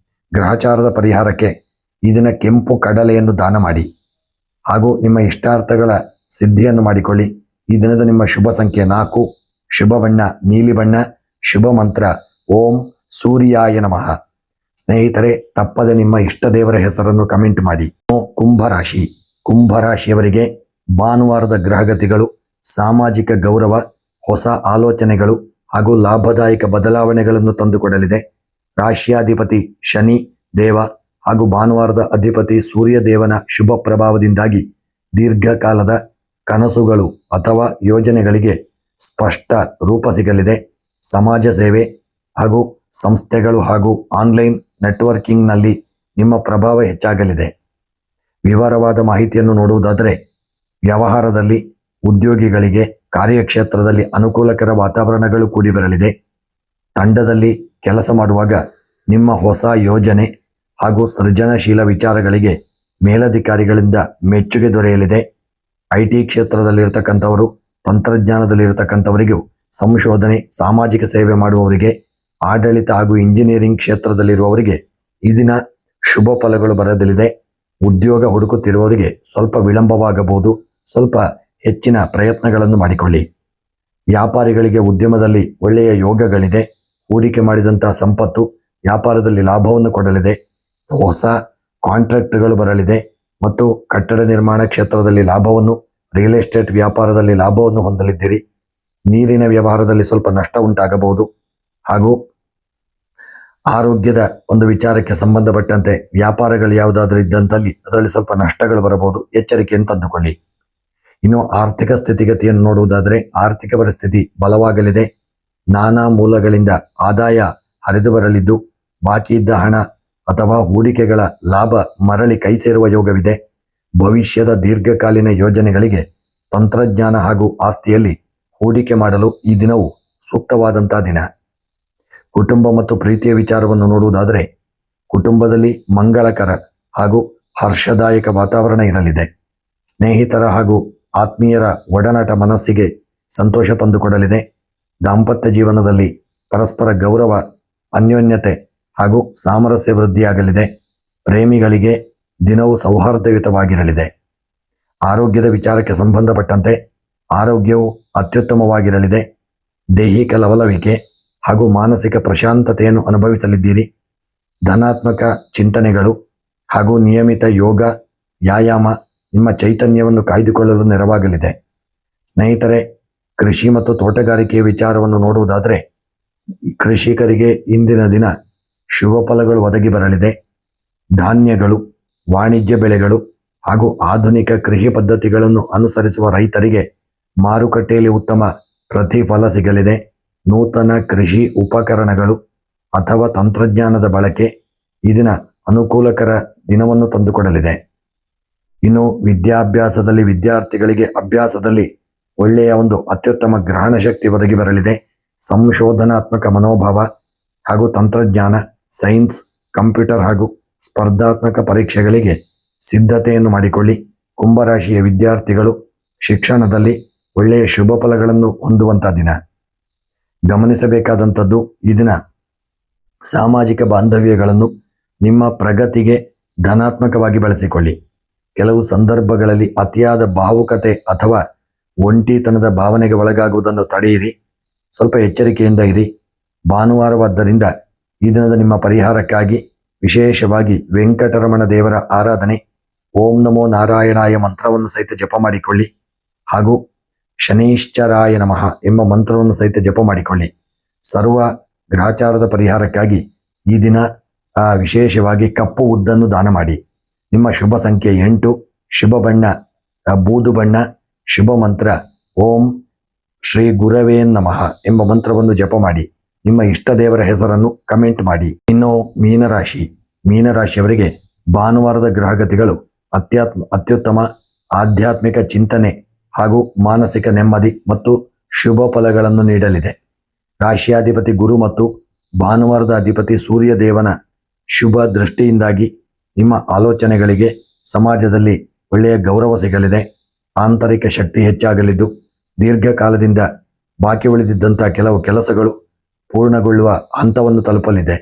ಗ್ರಹಚಾರದ ಪರಿಹಾರಕ್ಕೆ ಈ ದಿನ ಕೆಂಪು ಕಡಲೆಯನ್ನು ದಾನ ಮಾಡಿ ಹಾಗೂ ನಿಮ್ಮ ಇಷ್ಟಾರ್ಥಗಳ ಸಿದ್ಧಿಯನ್ನು ಮಾಡಿಕೊಳ್ಳಿ. ಈ ದಿನದ ನಿಮ್ಮ ಶುಭ ಸಂಖ್ಯೆ 4, ಶುಭ ಬಣ್ಣ ನೀಲಿ ಬಣ್ಣ, ಶುಭ ಮಂತ್ರ ಓಂ ಸೂರ್ಯಾಯ ನಮಃ. ಸ್ನೇಹಿತರೆ, ತಪ್ಪದೆ ನಿಮ್ಮ ಇಷ್ಟ ದೇವರ ಹೆಸರನ್ನು ಕಮೆಂಟ್ ಮಾಡಿ. ಕುಂಭರಾಶಿಯವರಿಗೆ ಭಾನುವಾರದ ಗ್ರಹಗತಿಗಳು ಸಾಮಾಜಿಕ ಗೌರವ, ಹೊಸ ಆಲೋಚನೆಗಳು ಹಾಗೂ ಲಾಭದಾಯಕ ಬದಲಾವಣೆಗಳನ್ನು ತಂದುಕೊಡಲಿದೆ. ರಾಶ್ಯಾಧಿಪತಿ ಶನಿ ದೇವ ಹಾಗೂ ಭಾನುವಾರದ ಅಧಿಪತಿ ಸೂರ್ಯದೇವನ ಶುಭ ಪ್ರಭಾವದಿಂದಾಗಿ ದೀರ್ಘಕಾಲದ ಕನಸುಗಳು ಅಥವಾ ಯೋಜನೆಗಳಿಗೆ ಸ್ಪಷ್ಟ ರೂಪ ಸಿಗಲಿದೆ. ಸಮಾಜ ಸೇವೆ ಹಾಗೂ ಸಂಸ್ಥೆಗಳು ಹಾಗೂ ಆನ್ಲೈನ್ ನೆಟ್ವರ್ಕಿಂಗ್ನಲ್ಲಿ ನಿಮ್ಮ ಪ್ರಭಾವ ಹೆಚ್ಚಾಗಲಿದೆ. ವಿವರವಾದ ಮಾಹಿತಿಯನ್ನು ನೋಡುವುದಾದರೆ, ವ್ಯವಹಾರದಲ್ಲಿ ಉದ್ಯೋಗಿಗಳಿಗೆ ಕಾರ್ಯಕ್ಷೇತ್ರದಲ್ಲಿ ಅನುಕೂಲಕರ ವಾತಾವರಣಗಳು ಕೂಡಿಬರಲಿದೆ. ತಂಡದಲ್ಲಿ ಕೆಲಸ ಮಾಡುವಾಗ ನಿಮ್ಮ ಹೊಸ ಯೋಜನೆ ಹಾಗೂ ಸೃಜನಶೀಲ ವಿಚಾರಗಳಿಗೆ ಮೇಲಧಿಕಾರಿಗಳಿಂದ ಮೆಚ್ಚುಗೆ ದೊರೆಯಲಿದೆ. IT ಕ್ಷೇತ್ರದಲ್ಲಿರ್ತಕ್ಕಂಥವರು, ತಂತ್ರಜ್ಞಾನದಲ್ಲಿರ್ತಕ್ಕಂಥವರಿಗೂ, ಸಂಶೋಧನೆ, ಸಾಮಾಜಿಕ ಸೇವೆ ಮಾಡುವವರಿಗೆ, ಆಡಳಿತ ಹಾಗೂ ಇಂಜಿನಿಯರಿಂಗ್ ಕ್ಷೇತ್ರದಲ್ಲಿರುವವರಿಗೆ ಈ ದಿನ ಶುಭ ಫಲಗಳು ಬರಲಿದೆ. ಉದ್ಯೋಗ ಹುಡುಕುತ್ತಿರುವವರಿಗೆ ಸ್ವಲ್ಪ ವಿಳಂಬವಾಗಬಹುದು. ಸ್ವಲ್ಪ ಹೆಚ್ಚಿನ ಪ್ರಯತ್ನಗಳನ್ನು ಮಾಡಿಕೊಳ್ಳಿ. ವ್ಯಾಪಾರಿಗಳಿಗೆ ಉದ್ಯಮದಲ್ಲಿ ಒಳ್ಳೆಯ ಯೋಗಗಳಿದೆ. ಹೂಡಿಕೆ ಮಾಡಿದಂತಹ ಸಂಪತ್ತು ವ್ಯಾಪಾರದಲ್ಲಿ ಲಾಭವನ್ನು ಕೊಡಲಿದೆ. ಹೊಸ ಕಾಂಟ್ರಾಕ್ಟ್ಗಳು ಬರಲಿದೆ ಮತ್ತು ಕಟ್ಟಡ ನಿರ್ಮಾಣ ಕ್ಷೇತ್ರದಲ್ಲಿ ಲಾಭವನ್ನು, ರಿಯಲ್ ಎಸ್ಟೇಟ್ ವ್ಯಾಪಾರದಲ್ಲಿ ಲಾಭವನ್ನು ಹೊಂದಲಿದ್ದೀರಿ. ನೀರಿನ ವ್ಯವಹಾರದಲ್ಲಿ ಸ್ವಲ್ಪ ನಷ್ಟ ಉಂಟಾಗಬಹುದು. ಹಾಗೂ ಆರೋಗ್ಯದ ಒಂದು ವಿಚಾರಕ್ಕೆ ಸಂಬಂಧಪಟ್ಟಂತೆ ವ್ಯಾಪಾರಗಳು ಯಾವುದಾದ್ರೂ ಇದ್ದಂತಲ್ಲಿ ಅದರಲ್ಲಿ ಸ್ವಲ್ಪ ನಷ್ಟಗಳು ಬರಬಹುದು. ಎಚ್ಚರಿಕೆಯನ್ನು ತಂದುಕೊಳ್ಳಿ. ಇನ್ನು ಆರ್ಥಿಕ ಸ್ಥಿತಿಗತಿಯನ್ನು ನೋಡುವುದಾದರೆ ಆರ್ಥಿಕ ಪರಿಸ್ಥಿತಿ ಬಲವಾಗಲಿದೆ. ನಾನಾ ಮೂಲಗಳಿಂದ ಆದಾಯ ಹರಿದು ಬರಲಿದ್ದು ಬಾಕಿ ಇದ್ದ ಹಣ ಅಥವಾ ಹೂಡಿಕೆಗಳ ಲಾಭ ಮರಳಿ ಕೈ ಸೇರುವ ಯೋಗವಿದೆ. ಭವಿಷ್ಯದ ದೀರ್ಘಕಾಲೀನ ಯೋಜನೆಗಳಿಗೆ ತಂತ್ರಜ್ಞಾನ ಹಾಗೂ ಆಸ್ತಿಯಲ್ಲಿ ಹೂಡಿಕೆ ಮಾಡಲು ಈ ದಿನವು ಸೂಕ್ತವಾದಂತಹ ದಿನ. ಕುಟುಂಬ ಮತ್ತು ಪ್ರೀತಿಯ ವಿಚಾರವನ್ನು ನೋಡುವುದಾದರೆ ಕುಟುಂಬದಲ್ಲಿ ಮಂಗಳಕರ ಹಾಗೂ ಹರ್ಷದಾಯಕ ವಾತಾವರಣ ಇರಲಿದೆ. ಸ್ನೇಹಿತರ ಹಾಗೂ ಆತ್ಮೀಯರ ಒಡನಾಟ ಮನಸ್ಸಿಗೆ ಸಂತೋಷ ತಂದುಕೊಡಲಿದೆ. ದಾಂಪತ್ಯ ಜೀವನದಲ್ಲಿ ಪರಸ್ಪರ ಗೌರವ, ಅನ್ಯೋನ್ಯತೆ ಹಾಗೂ ಸಾಮರಸ್ಯ ವೃದ್ಧಿಯಾಗಲಿದೆ. ಪ್ರೇಮಿಗಳಿಗೆ ದಿನವು ಸೌಹಾರ್ದಯುತವಾಗಿರಲಿದೆ. ಆರೋಗ್ಯದ ವಿಚಾರಕ್ಕೆ ಸಂಬಂಧಪಟ್ಟಂತೆ ಆರೋಗ್ಯವು ಅತ್ಯುತ್ತಮವಾಗಿರಲಿದೆ. ದೈಹಿಕ ಲವಲವಿಕೆ ಹಾಗೂ ಮಾನಸಿಕ ಪ್ರಶಾಂತತೆಯನ್ನು ಅನುಭವಿಸಲಿದ್ದೀರಿ. ಧನಾತ್ಮಕ ಚಿಂತನೆಗಳು ಹಾಗೂ ನಿಯಮಿತ ಯೋಗ, ವ್ಯಾಯಾಮ ನಿಮ್ಮ ಚೈತನ್ಯವನ್ನು ಕಾಯ್ದುಕೊಳ್ಳಲು ನೆರವಾಗಲಿದೆ. ಸ್ನೇಹಿತರೆ, ಕೃಷಿ ಮತ್ತು ತೋಟಗಾರಿಕೆಯ ವಿಚಾರವನ್ನು ನೋಡುವುದಾದರೆ ಕೃಷಿಕರಿಗೆ ಇಂದಿನ ದಿನ ಶುಭ ಫಲಗಳು ಒದಗಿ ಬರಲಿದೆ. ಧಾನ್ಯಗಳು, ವಾಣಿಜ್ಯ ಬೆಳೆಗಳು ಹಾಗೂ ಆಧುನಿಕ ಕೃಷಿ ಪದ್ಧತಿಗಳನ್ನು ಅನುಸರಿಸುವ ರೈತರಿಗೆ ಮಾರುಕಟ್ಟೆಯಲ್ಲಿ ಉತ್ತಮ ಪ್ರತಿಫಲ ಸಿಗಲಿದೆ. ನೂತನ ಕೃಷಿ ಉಪಕರಣಗಳು ಅಥವಾ ತಂತ್ರಜ್ಞಾನದ ಬಳಕೆ ಈ ದಿನ ಅನುಕೂಲಕರ ದಿನವನ್ನು ತಂದುಕೊಡಲಿದೆ. ಇನ್ನು ವಿದ್ಯಾಭ್ಯಾಸದಲ್ಲಿ ವಿದ್ಯಾರ್ಥಿಗಳಿಗೆ ಅಭ್ಯಾಸದಲ್ಲಿ ಒಳ್ಳೆಯ ಒಂದು ಅತ್ಯುತ್ತಮ ಗ್ರಹಣ ಶಕ್ತಿ ಒದಗಿ ಬರಲಿದೆ. ಸಂಶೋಧನಾತ್ಮಕ ಮನೋಭಾವ ಹಾಗೂ ತಂತ್ರಜ್ಞಾನ, ಸೈನ್ಸ್, ಕಂಪ್ಯೂಟರ್ ಹಾಗೂ ಸ್ಪರ್ಧಾತ್ಮಕ ಪರೀಕ್ಷೆಗಳಿಗೆ ಸಿದ್ಧತೆಯನ್ನು ಮಾಡಿಕೊಳ್ಳಿ. ಕುಂಭರಾಶಿಯ ವಿದ್ಯಾರ್ಥಿಗಳು ಶಿಕ್ಷಣದಲ್ಲಿ ಒಳ್ಳೆಯ ಶುಭ ಫಲಗಳನ್ನು ಹೊಂದುವಂಥ ದಿನ. ಗಮನಿಸಬೇಕಾದಂಥದ್ದು ಈ ದಿನ ಸಾಮಾಜಿಕ ಬಾಂಧವ್ಯಗಳನ್ನು ನಿಮ್ಮ ಪ್ರಗತಿಗೆ ಧನಾತ್ಮಕವಾಗಿ ಬಳಸಿಕೊಳ್ಳಿ. ಕೆಲವು ಸಂದರ್ಭಗಳಲ್ಲಿ ಅತಿಯಾದ ಭಾವುಕತೆ ಅಥವಾ ಒಂಟಿತನದ ಭಾವನೆಗೆ ಒಳಗಾಗುವುದನ್ನು ತಡೆಯಿರಿ. ಸ್ವಲ್ಪ ಎಚ್ಚರಿಕೆಯಿಂದ ಇರಿ. ಭಾನುವಾರವಾದ್ದರಿಂದ ಈ ದಿನದ ನಿಮ್ಮ ಪರಿಹಾರಕ್ಕಾಗಿ ವಿಶೇಷವಾಗಿ ವೆಂಕಟರಮಣ ದೇವರ ಆರಾಧನೆ, ಓಂ ನಮೋ ನಾರಾಯಣಾಯ ಮಂತ್ರವನ್ನು ಸಹಿತ ಜಪ ಮಾಡಿಕೊಳ್ಳಿ. ಹಾಗೂ ಶನೈಶ್ಚರಾಯ ನಮಃ ಎಂಬ ಮಂತ್ರವನ್ನು ಸಹಿತ ಜಪ ಮಾಡಿಕೊಳ್ಳಿ. ಸರ್ವ ಗ್ರಹಚಾರದ ಪರಿಹಾರಕ್ಕಾಗಿ ಈ ದಿನ ವಿಶೇಷವಾಗಿ ಕಪ್ಪು ಉದ್ದನ್ನು ದಾನ ಮಾಡಿ. ನಿಮ್ಮ ಶುಭ ಸಂಖ್ಯೆ 8, ಶುಭ ಬಣ್ಣ ಬೂದು ಬಣ್ಣ, ಶುಭ ಮಂತ್ರ ಓಂ ಶ್ರೀ ಗುರವೇ ನಮಃ ಎಂಬ ಮಂತ್ರವನ್ನು ಜಪ ಮಾಡಿ. ನಿಮ್ಮ ಇಷ್ಟ ದೇವರ ಹೆಸರನ್ನು ಕಮೆಂಟ್ ಮಾಡಿ. ಇನ್ನು ಮೀನರಾಶಿಯವರಿಗೆ ಭಾನುವಾರದ ಗ್ರಹಗತಿಗಳು ಅತ್ಯುತ್ತಮ ಆಧ್ಯಾತ್ಮಿಕ ಚಿಂತನೆ ಹಾಗೂ ಮಾನಸಿಕ ನೆಮ್ಮದಿ ಮತ್ತು ಶುಭ ಫಲಗಳನ್ನು ನೀಡಲಿದೆ. ರಾಶಿಯಾಧಿಪತಿ ಗುರು ಮತ್ತು ಭಾನುವಾರದ ಅಧಿಪತಿ ಸೂರ್ಯ ದೇವನ ಶುಭ ದೃಷ್ಟಿಯಿಂದಾಗಿ ನಿಮ್ಮ ಆಲೋಚನೆಗಳಿಗೆ ಸಮಾಜದಲ್ಲಿ ಒಳ್ಳೆಯ ಗೌರವ ಸಿಗಲಿದೆ. ಆಂತರಿಕ ಶಕ್ತಿ ಹೆಚ್ಚಾಗಲಿದ್ದು ದೀರ್ಘಕಾಲದಿಂದ ಬಾಕಿ ಉಳಿದಿದ್ದಂಥ ಕೆಲವು ಕೆಲಸಗಳು ಪೂರ್ಣಗೊಳ್ಳುವ ಹಂತವನ್ನು ತಲುಪಲಿದೆ.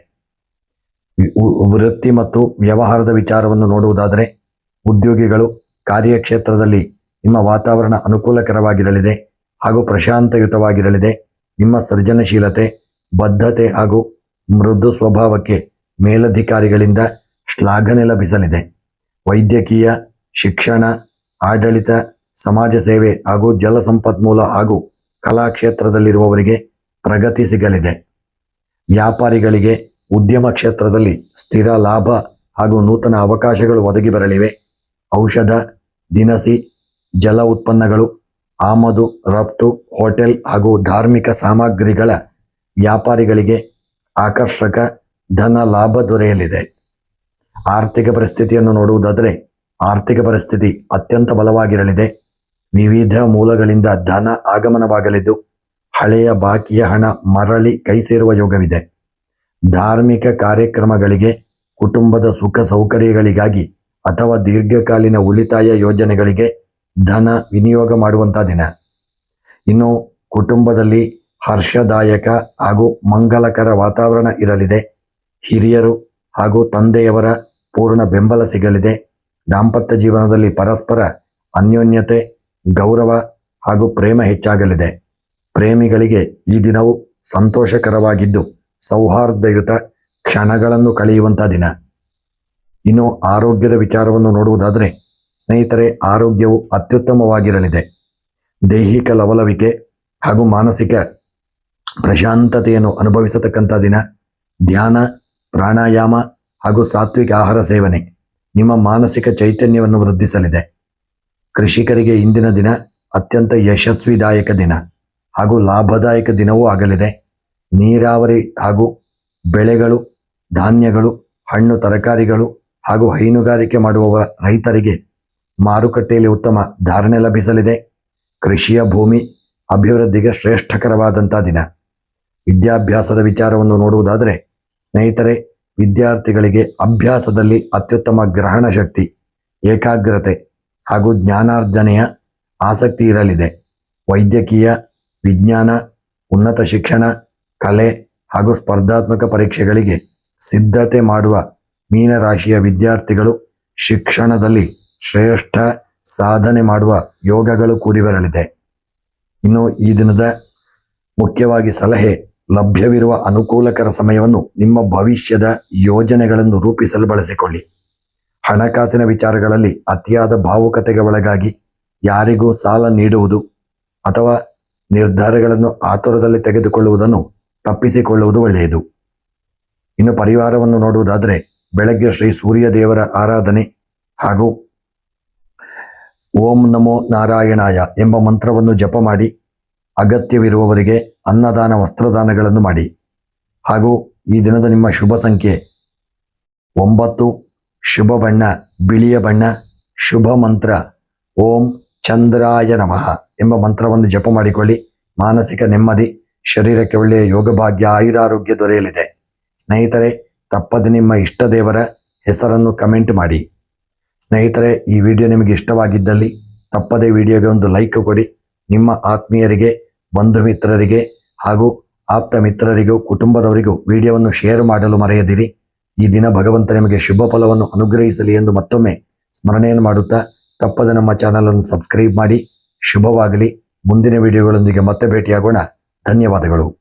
ವೃತ್ತಿ ಮತ್ತು ವ್ಯವಹಾರದ ವಿಚಾರವನ್ನು ನೋಡುವುದಾದರೆ ಉದ್ಯೋಗಿಗಳು ಕಾರ್ಯಕ್ಷೇತ್ರದಲ್ಲಿ ನಿಮ್ಮ ವಾತಾವರಣ ಅನುಕೂಲಕರವಾಗಿರಲಿದೆ ಹಾಗೂ ಪ್ರಶಾಂತಯುತವಾಗಿರಲಿದೆ. ನಿಮ್ಮ ಸೃಜನಶೀಲತೆ, ಬದ್ಧತೆ ಹಾಗೂ ಮೃದು ಸ್ವಭಾವಕ್ಕೆ ಮೇಲಧಿಕಾರಿಗಳಿಂದ ಶ್ಲಾಘನೆ ಲಭಿಸಲಿದೆ. ವೈದ್ಯಕೀಯ, ಶಿಕ್ಷಣ, ಆಡಳಿತ, ಸಮಾಜ ಸೇವೆ ಹಾಗೂ ಜಲಸಂಪನ್ಮೂಲ ಹಾಗೂ ಕಲಾಕ್ಷೇತ್ರದಲ್ಲಿರುವವರಿಗೆ ಪ್ರಗತಿ ಸಿಗಲಿದೆ. ವ್ಯಾಪಾರಿಗಳಿಗೆ ಉದ್ಯಮ ಕ್ಷೇತ್ರದಲ್ಲಿ ಸ್ಥಿರ ಲಾಭ ಹಾಗೂ ನೂತನ ಅವಕಾಶಗಳು ಒದಗಿ ಬರಲಿವೆ. ಔಷಧ, ದಿನಸಿ, ಜಲ ಉತ್ಪನ್ನಗಳು, ಆಮದು ರಫ್ತು, ಹೋಟೆಲ್ ಹಾಗೂ ಧಾರ್ಮಿಕ ಸಾಮಗ್ರಿಗಳ ವ್ಯಾಪಾರಿಗಳಿಗೆ ಆಕರ್ಷಕ ಧನ ಲಾಭ ದೊರೆಯಲಿದೆ. ಆರ್ಥಿಕ ಪರಿಸ್ಥಿತಿಯನ್ನು ನೋಡುವುದಾದರೆ ಆರ್ಥಿಕ ಪರಿಸ್ಥಿತಿ ಅತ್ಯಂತ ಬಲವಾಗಿರಲಿದೆ. ವಿವಿಧ ಮೂಲಗಳಿಂದ ಧನ ಆಗಮನವಾಗಲಿದ್ದು ಹಳೆಯ ಬಾಕಿಯ ಹಣ ಮರಳಿ ಕೈ ಸೇರುವ ಯೋಗವಿದೆ. ಧಾರ್ಮಿಕ ಕಾರ್ಯಕ್ರಮಗಳಿಗೆ, ಕುಟುಂಬದ ಸುಖ ಸೌಕರ್ಯಗಳಿಗಾಗಿ ಅಥವಾ ದೀರ್ಘಕಾಲೀನ ಉಳಿತಾಯ ಯೋಜನೆಗಳಿಗೆ ಧನ ವಿನಿಯೋಗ ಮಾಡುವಂಥ ದಿನ. ಇನ್ನು ಕುಟುಂಬದಲ್ಲಿ ಹರ್ಷದಾಯಕ ಹಾಗೂ ಮಂಗಲಕರ ವಾತಾವರಣ ಇರಲಿದೆ. ಹಿರಿಯರು ಹಾಗೂ ತಂದೆಯವರ ಪೂರ್ಣ ಬೆಂಬಲ ಸಿಗಲಿದೆ. ದಾಂಪತ್ಯ ಜೀವನದಲ್ಲಿ ಪರಸ್ಪರ ಅನ್ಯೋನ್ಯತೆ, ಗೌರವ ಹಾಗೂ ಪ್ರೇಮ ಹೆಚ್ಚಾಗಲಿದೆ. ಪ್ರೇಮಿಗಳಿಗೆ ಈ ದಿನವು ಸಂತೋಷಕರವಾಗಿದ್ದು ಸೌಹಾರ್ದಯುತ ಕ್ಷಣಗಳನ್ನು ಕಳೆಯುವಂಥ ದಿನ. ಇನ್ನು ಆರೋಗ್ಯದ ವಿಚಾರವನ್ನು ನೋಡುವುದಾದರೆ ಸ್ನೇಹಿತರೆ, ಆರೋಗ್ಯವು ಅತ್ಯುತ್ತಮವಾಗಿರಲಿದೆ. ದೈಹಿಕ ಲವಲವಿಕೆ ಹಾಗೂ ಮಾನಸಿಕ ಪ್ರಶಾಂತತೆಯನ್ನು ಅನುಭವಿಸತಕ್ಕಂಥ ದಿನ. ಧ್ಯಾನ, ಪ್ರಾಣಾಯಾಮ ಹಾಗೂ ಸಾತ್ವಿಕ ಆಹಾರ ಸೇವನೆ ನಿಮ್ಮ ಮಾನಸಿಕ ಚೈತನ್ಯವನ್ನು ವೃದ್ಧಿಸಲಿದೆ. ಕೃಷಿಕರಿಗೆ ಇಂದಿನ ದಿನ ಅತ್ಯಂತ ಯಶಸ್ವಿದಾಯಕ ದಿನ ಹಾಗೂ ಲಾಭದಾಯಕ ದಿನವೂ ಆಗಲಿದೆ. ನೀರಾವರಿ ಹಾಗೂ ಬೆಳೆಗಳು, ಧಾನ್ಯಗಳು, ಹಣ್ಣು ತರಕಾರಿಗಳು ಹಾಗೂ ಹೈನುಗಾರಿಕೆ ಮಾಡುವ ರೈತರಿಗೆ ಮಾರುಕಟ್ಟೆಯಲ್ಲಿ ಉತ್ತಮ ಧಾರಣೆ ಲಭಿಸಲಿದೆ. ಕೃಷಿಯ ಭೂಮಿ ಅಭಿವೃದ್ಧಿಗೆ ಶ್ರೇಷ್ಠಕರವಾದಂಥ ದಿನ. ವಿದ್ಯಾಭ್ಯಾಸದ ವಿಚಾರವನ್ನು ನೋಡುವುದಾದರೆ ಸ್ನೇಹಿತರೆ, ವಿದ್ಯಾರ್ಥಿಗಳಿಗೆ ಅಭ್ಯಾಸದಲ್ಲಿ ಅತ್ಯುತ್ತಮ ಗ್ರಹಣ ಶಕ್ತಿ, ಏಕಾಗ್ರತೆ ಹಾಗೂ ಜ್ಞಾನಾರ್ಜನೆಯ ಆಸಕ್ತಿ ಇರಲಿದೆ. ವೈದ್ಯಕೀಯ, ವಿಜ್ಞಾನ, ಉನ್ನತ ಶಿಕ್ಷಣ, ಕಲೆ ಹಾಗೂ ಸ್ಪರ್ಧಾತ್ಮಕ ಪರೀಕ್ಷೆಗಳಿಗೆ ಸಿದ್ಧತೆ ಮಾಡುವ ಮೀನರಾಶಿಯ ವಿದ್ಯಾರ್ಥಿಗಳು ಶಿಕ್ಷಣದಲ್ಲಿ ಶ್ರೇಷ್ಠ ಸಾಧನೆ ಮಾಡುವ ಯೋಗಗಳು ಕೂಡಿ ಬರಲಿದೆ. ಇನ್ನು ಈ ದಿನದ ಮುಖ್ಯವಾಗಿ ಸಲಹೆ, ಲಭ್ಯವಿರುವ ಅನುಕೂಲಕರ ಸಮಯವನ್ನು ನಿಮ್ಮ ಭವಿಷ್ಯದ ಯೋಜನೆಗಳನ್ನು ರೂಪಿಸಲು ಬಳಸಿಕೊಳ್ಳಿ. ಹಣಕಾಸಿನ ವಿಚಾರಗಳಲ್ಲಿ ಅತಿಯಾದ ಭಾವುಕತೆಗೆ ಒಳಗಾಗಿ ಯಾರಿಗೂ ಸಾಲ ನೀಡುವುದು ಅಥವಾ ನಿರ್ಧಾರಗಳನ್ನು ಆತುರದಲ್ಲಿ ತೆಗೆದುಕೊಳ್ಳುವುದನ್ನು ತಪ್ಪಿಸಿಕೊಳ್ಳುವುದು ಒಳ್ಳೆಯದು. ಇನ್ನು ಪರಿವಾರವನ್ನು ನೋಡುವುದಾದರೆ ಬೆಳಗ್ಗೆ ಶ್ರೀ ಸೂರ್ಯ ದೇವರ ಆರಾಧನೆ ಹಾಗೂ ಓಂ ನಮೋ ನಾರಾಯಣಾಯ ಎಂಬ ಮಂತ್ರವನ್ನು ಜಪ ಮಾಡಿ, ಅಗತ್ಯವಿರುವವರಿಗೆ ಅನ್ನದಾನ, ವಸ್ತ್ರದಾನಗಳನ್ನು ಮಾಡಿ. ಹಾಗೂ ಈ ದಿನದ ನಿಮ್ಮ ಶುಭ ಸಂಖ್ಯೆ 9, ಶುಭ ಬಣ್ಣ ಬಿಳಿಯ ಬಣ್ಣ, ಶುಭ ಮಂತ್ರ ಓಂ ಚಂದ್ರಾಯ ನಮಃ ಎಂಬ ಮಂತ್ರವನ್ನು ಜಪ ಮಾಡಿಕೊಳ್ಳಿ. ಮಾನಸಿಕ ನೆಮ್ಮದಿ, ಶರೀರಕ್ಕೆ ಒಳ್ಳೆಯ ಯೋಗಭಾಗ್ಯ, ಆಯುರಾರೋಗ್ಯ ದೊರೆಯಲಿದೆ. ಸ್ನೇಹಿತರೆ, ತಪ್ಪದೆ ನಿಮ್ಮ ಇಷ್ಟ ದೇವರ ಹೆಸರನ್ನು ಕಮೆಂಟ್ ಮಾಡಿ. ಸ್ನೇಹಿತರೆ, ಈ ವಿಡಿಯೋ ನಿಮಗೆ ಇಷ್ಟವಾಗಿದ್ದಲ್ಲಿ ತಪ್ಪದೆ ವಿಡಿಯೋಗೆ ಒಂದು ಲೈಕ್ ಕೊಡಿ. ನಿಮ್ಮ ಆತ್ಮೀಯರಿಗೆ, ಬಂಧು ಮಿತ್ರರಿಗೆ ಹಾಗೂ ಆಪ್ತ ಮಿತ್ರರಿಗೂ ಕುಟುಂಬದವರಿಗೂ ವಿಡಿಯೋವನ್ನು ಶೇರ್ ಮಾಡಲು ಮರೆಯದಿರಿ. ಈ ದಿನ ಭಗವಂತ ನಿಮಗೆ ಶುಭ ಫಲವನ್ನು ಅನುಗ್ರಹಿಸಲಿ ಎಂದು ಮತ್ತೊಮ್ಮೆ ಸ್ಮರಣೆಯನ್ನು ಮಾಡುತ್ತಾ ತಪ್ಪದೆ ನಮ್ಮ ಚಾನಲನ್ನು ಸಬ್ಸ್ಕ್ರೈಬ್ ಮಾಡಿ. ಶುಭವಾಗಲಿ. ಮುಂದಿನ ವಿಡಿಯೋಗಳೊಂದಿಗೆ ಮತ್ತೆ ಭೇಟಿಯಾಗೋಣ. ಧನ್ಯವಾದಗಳು.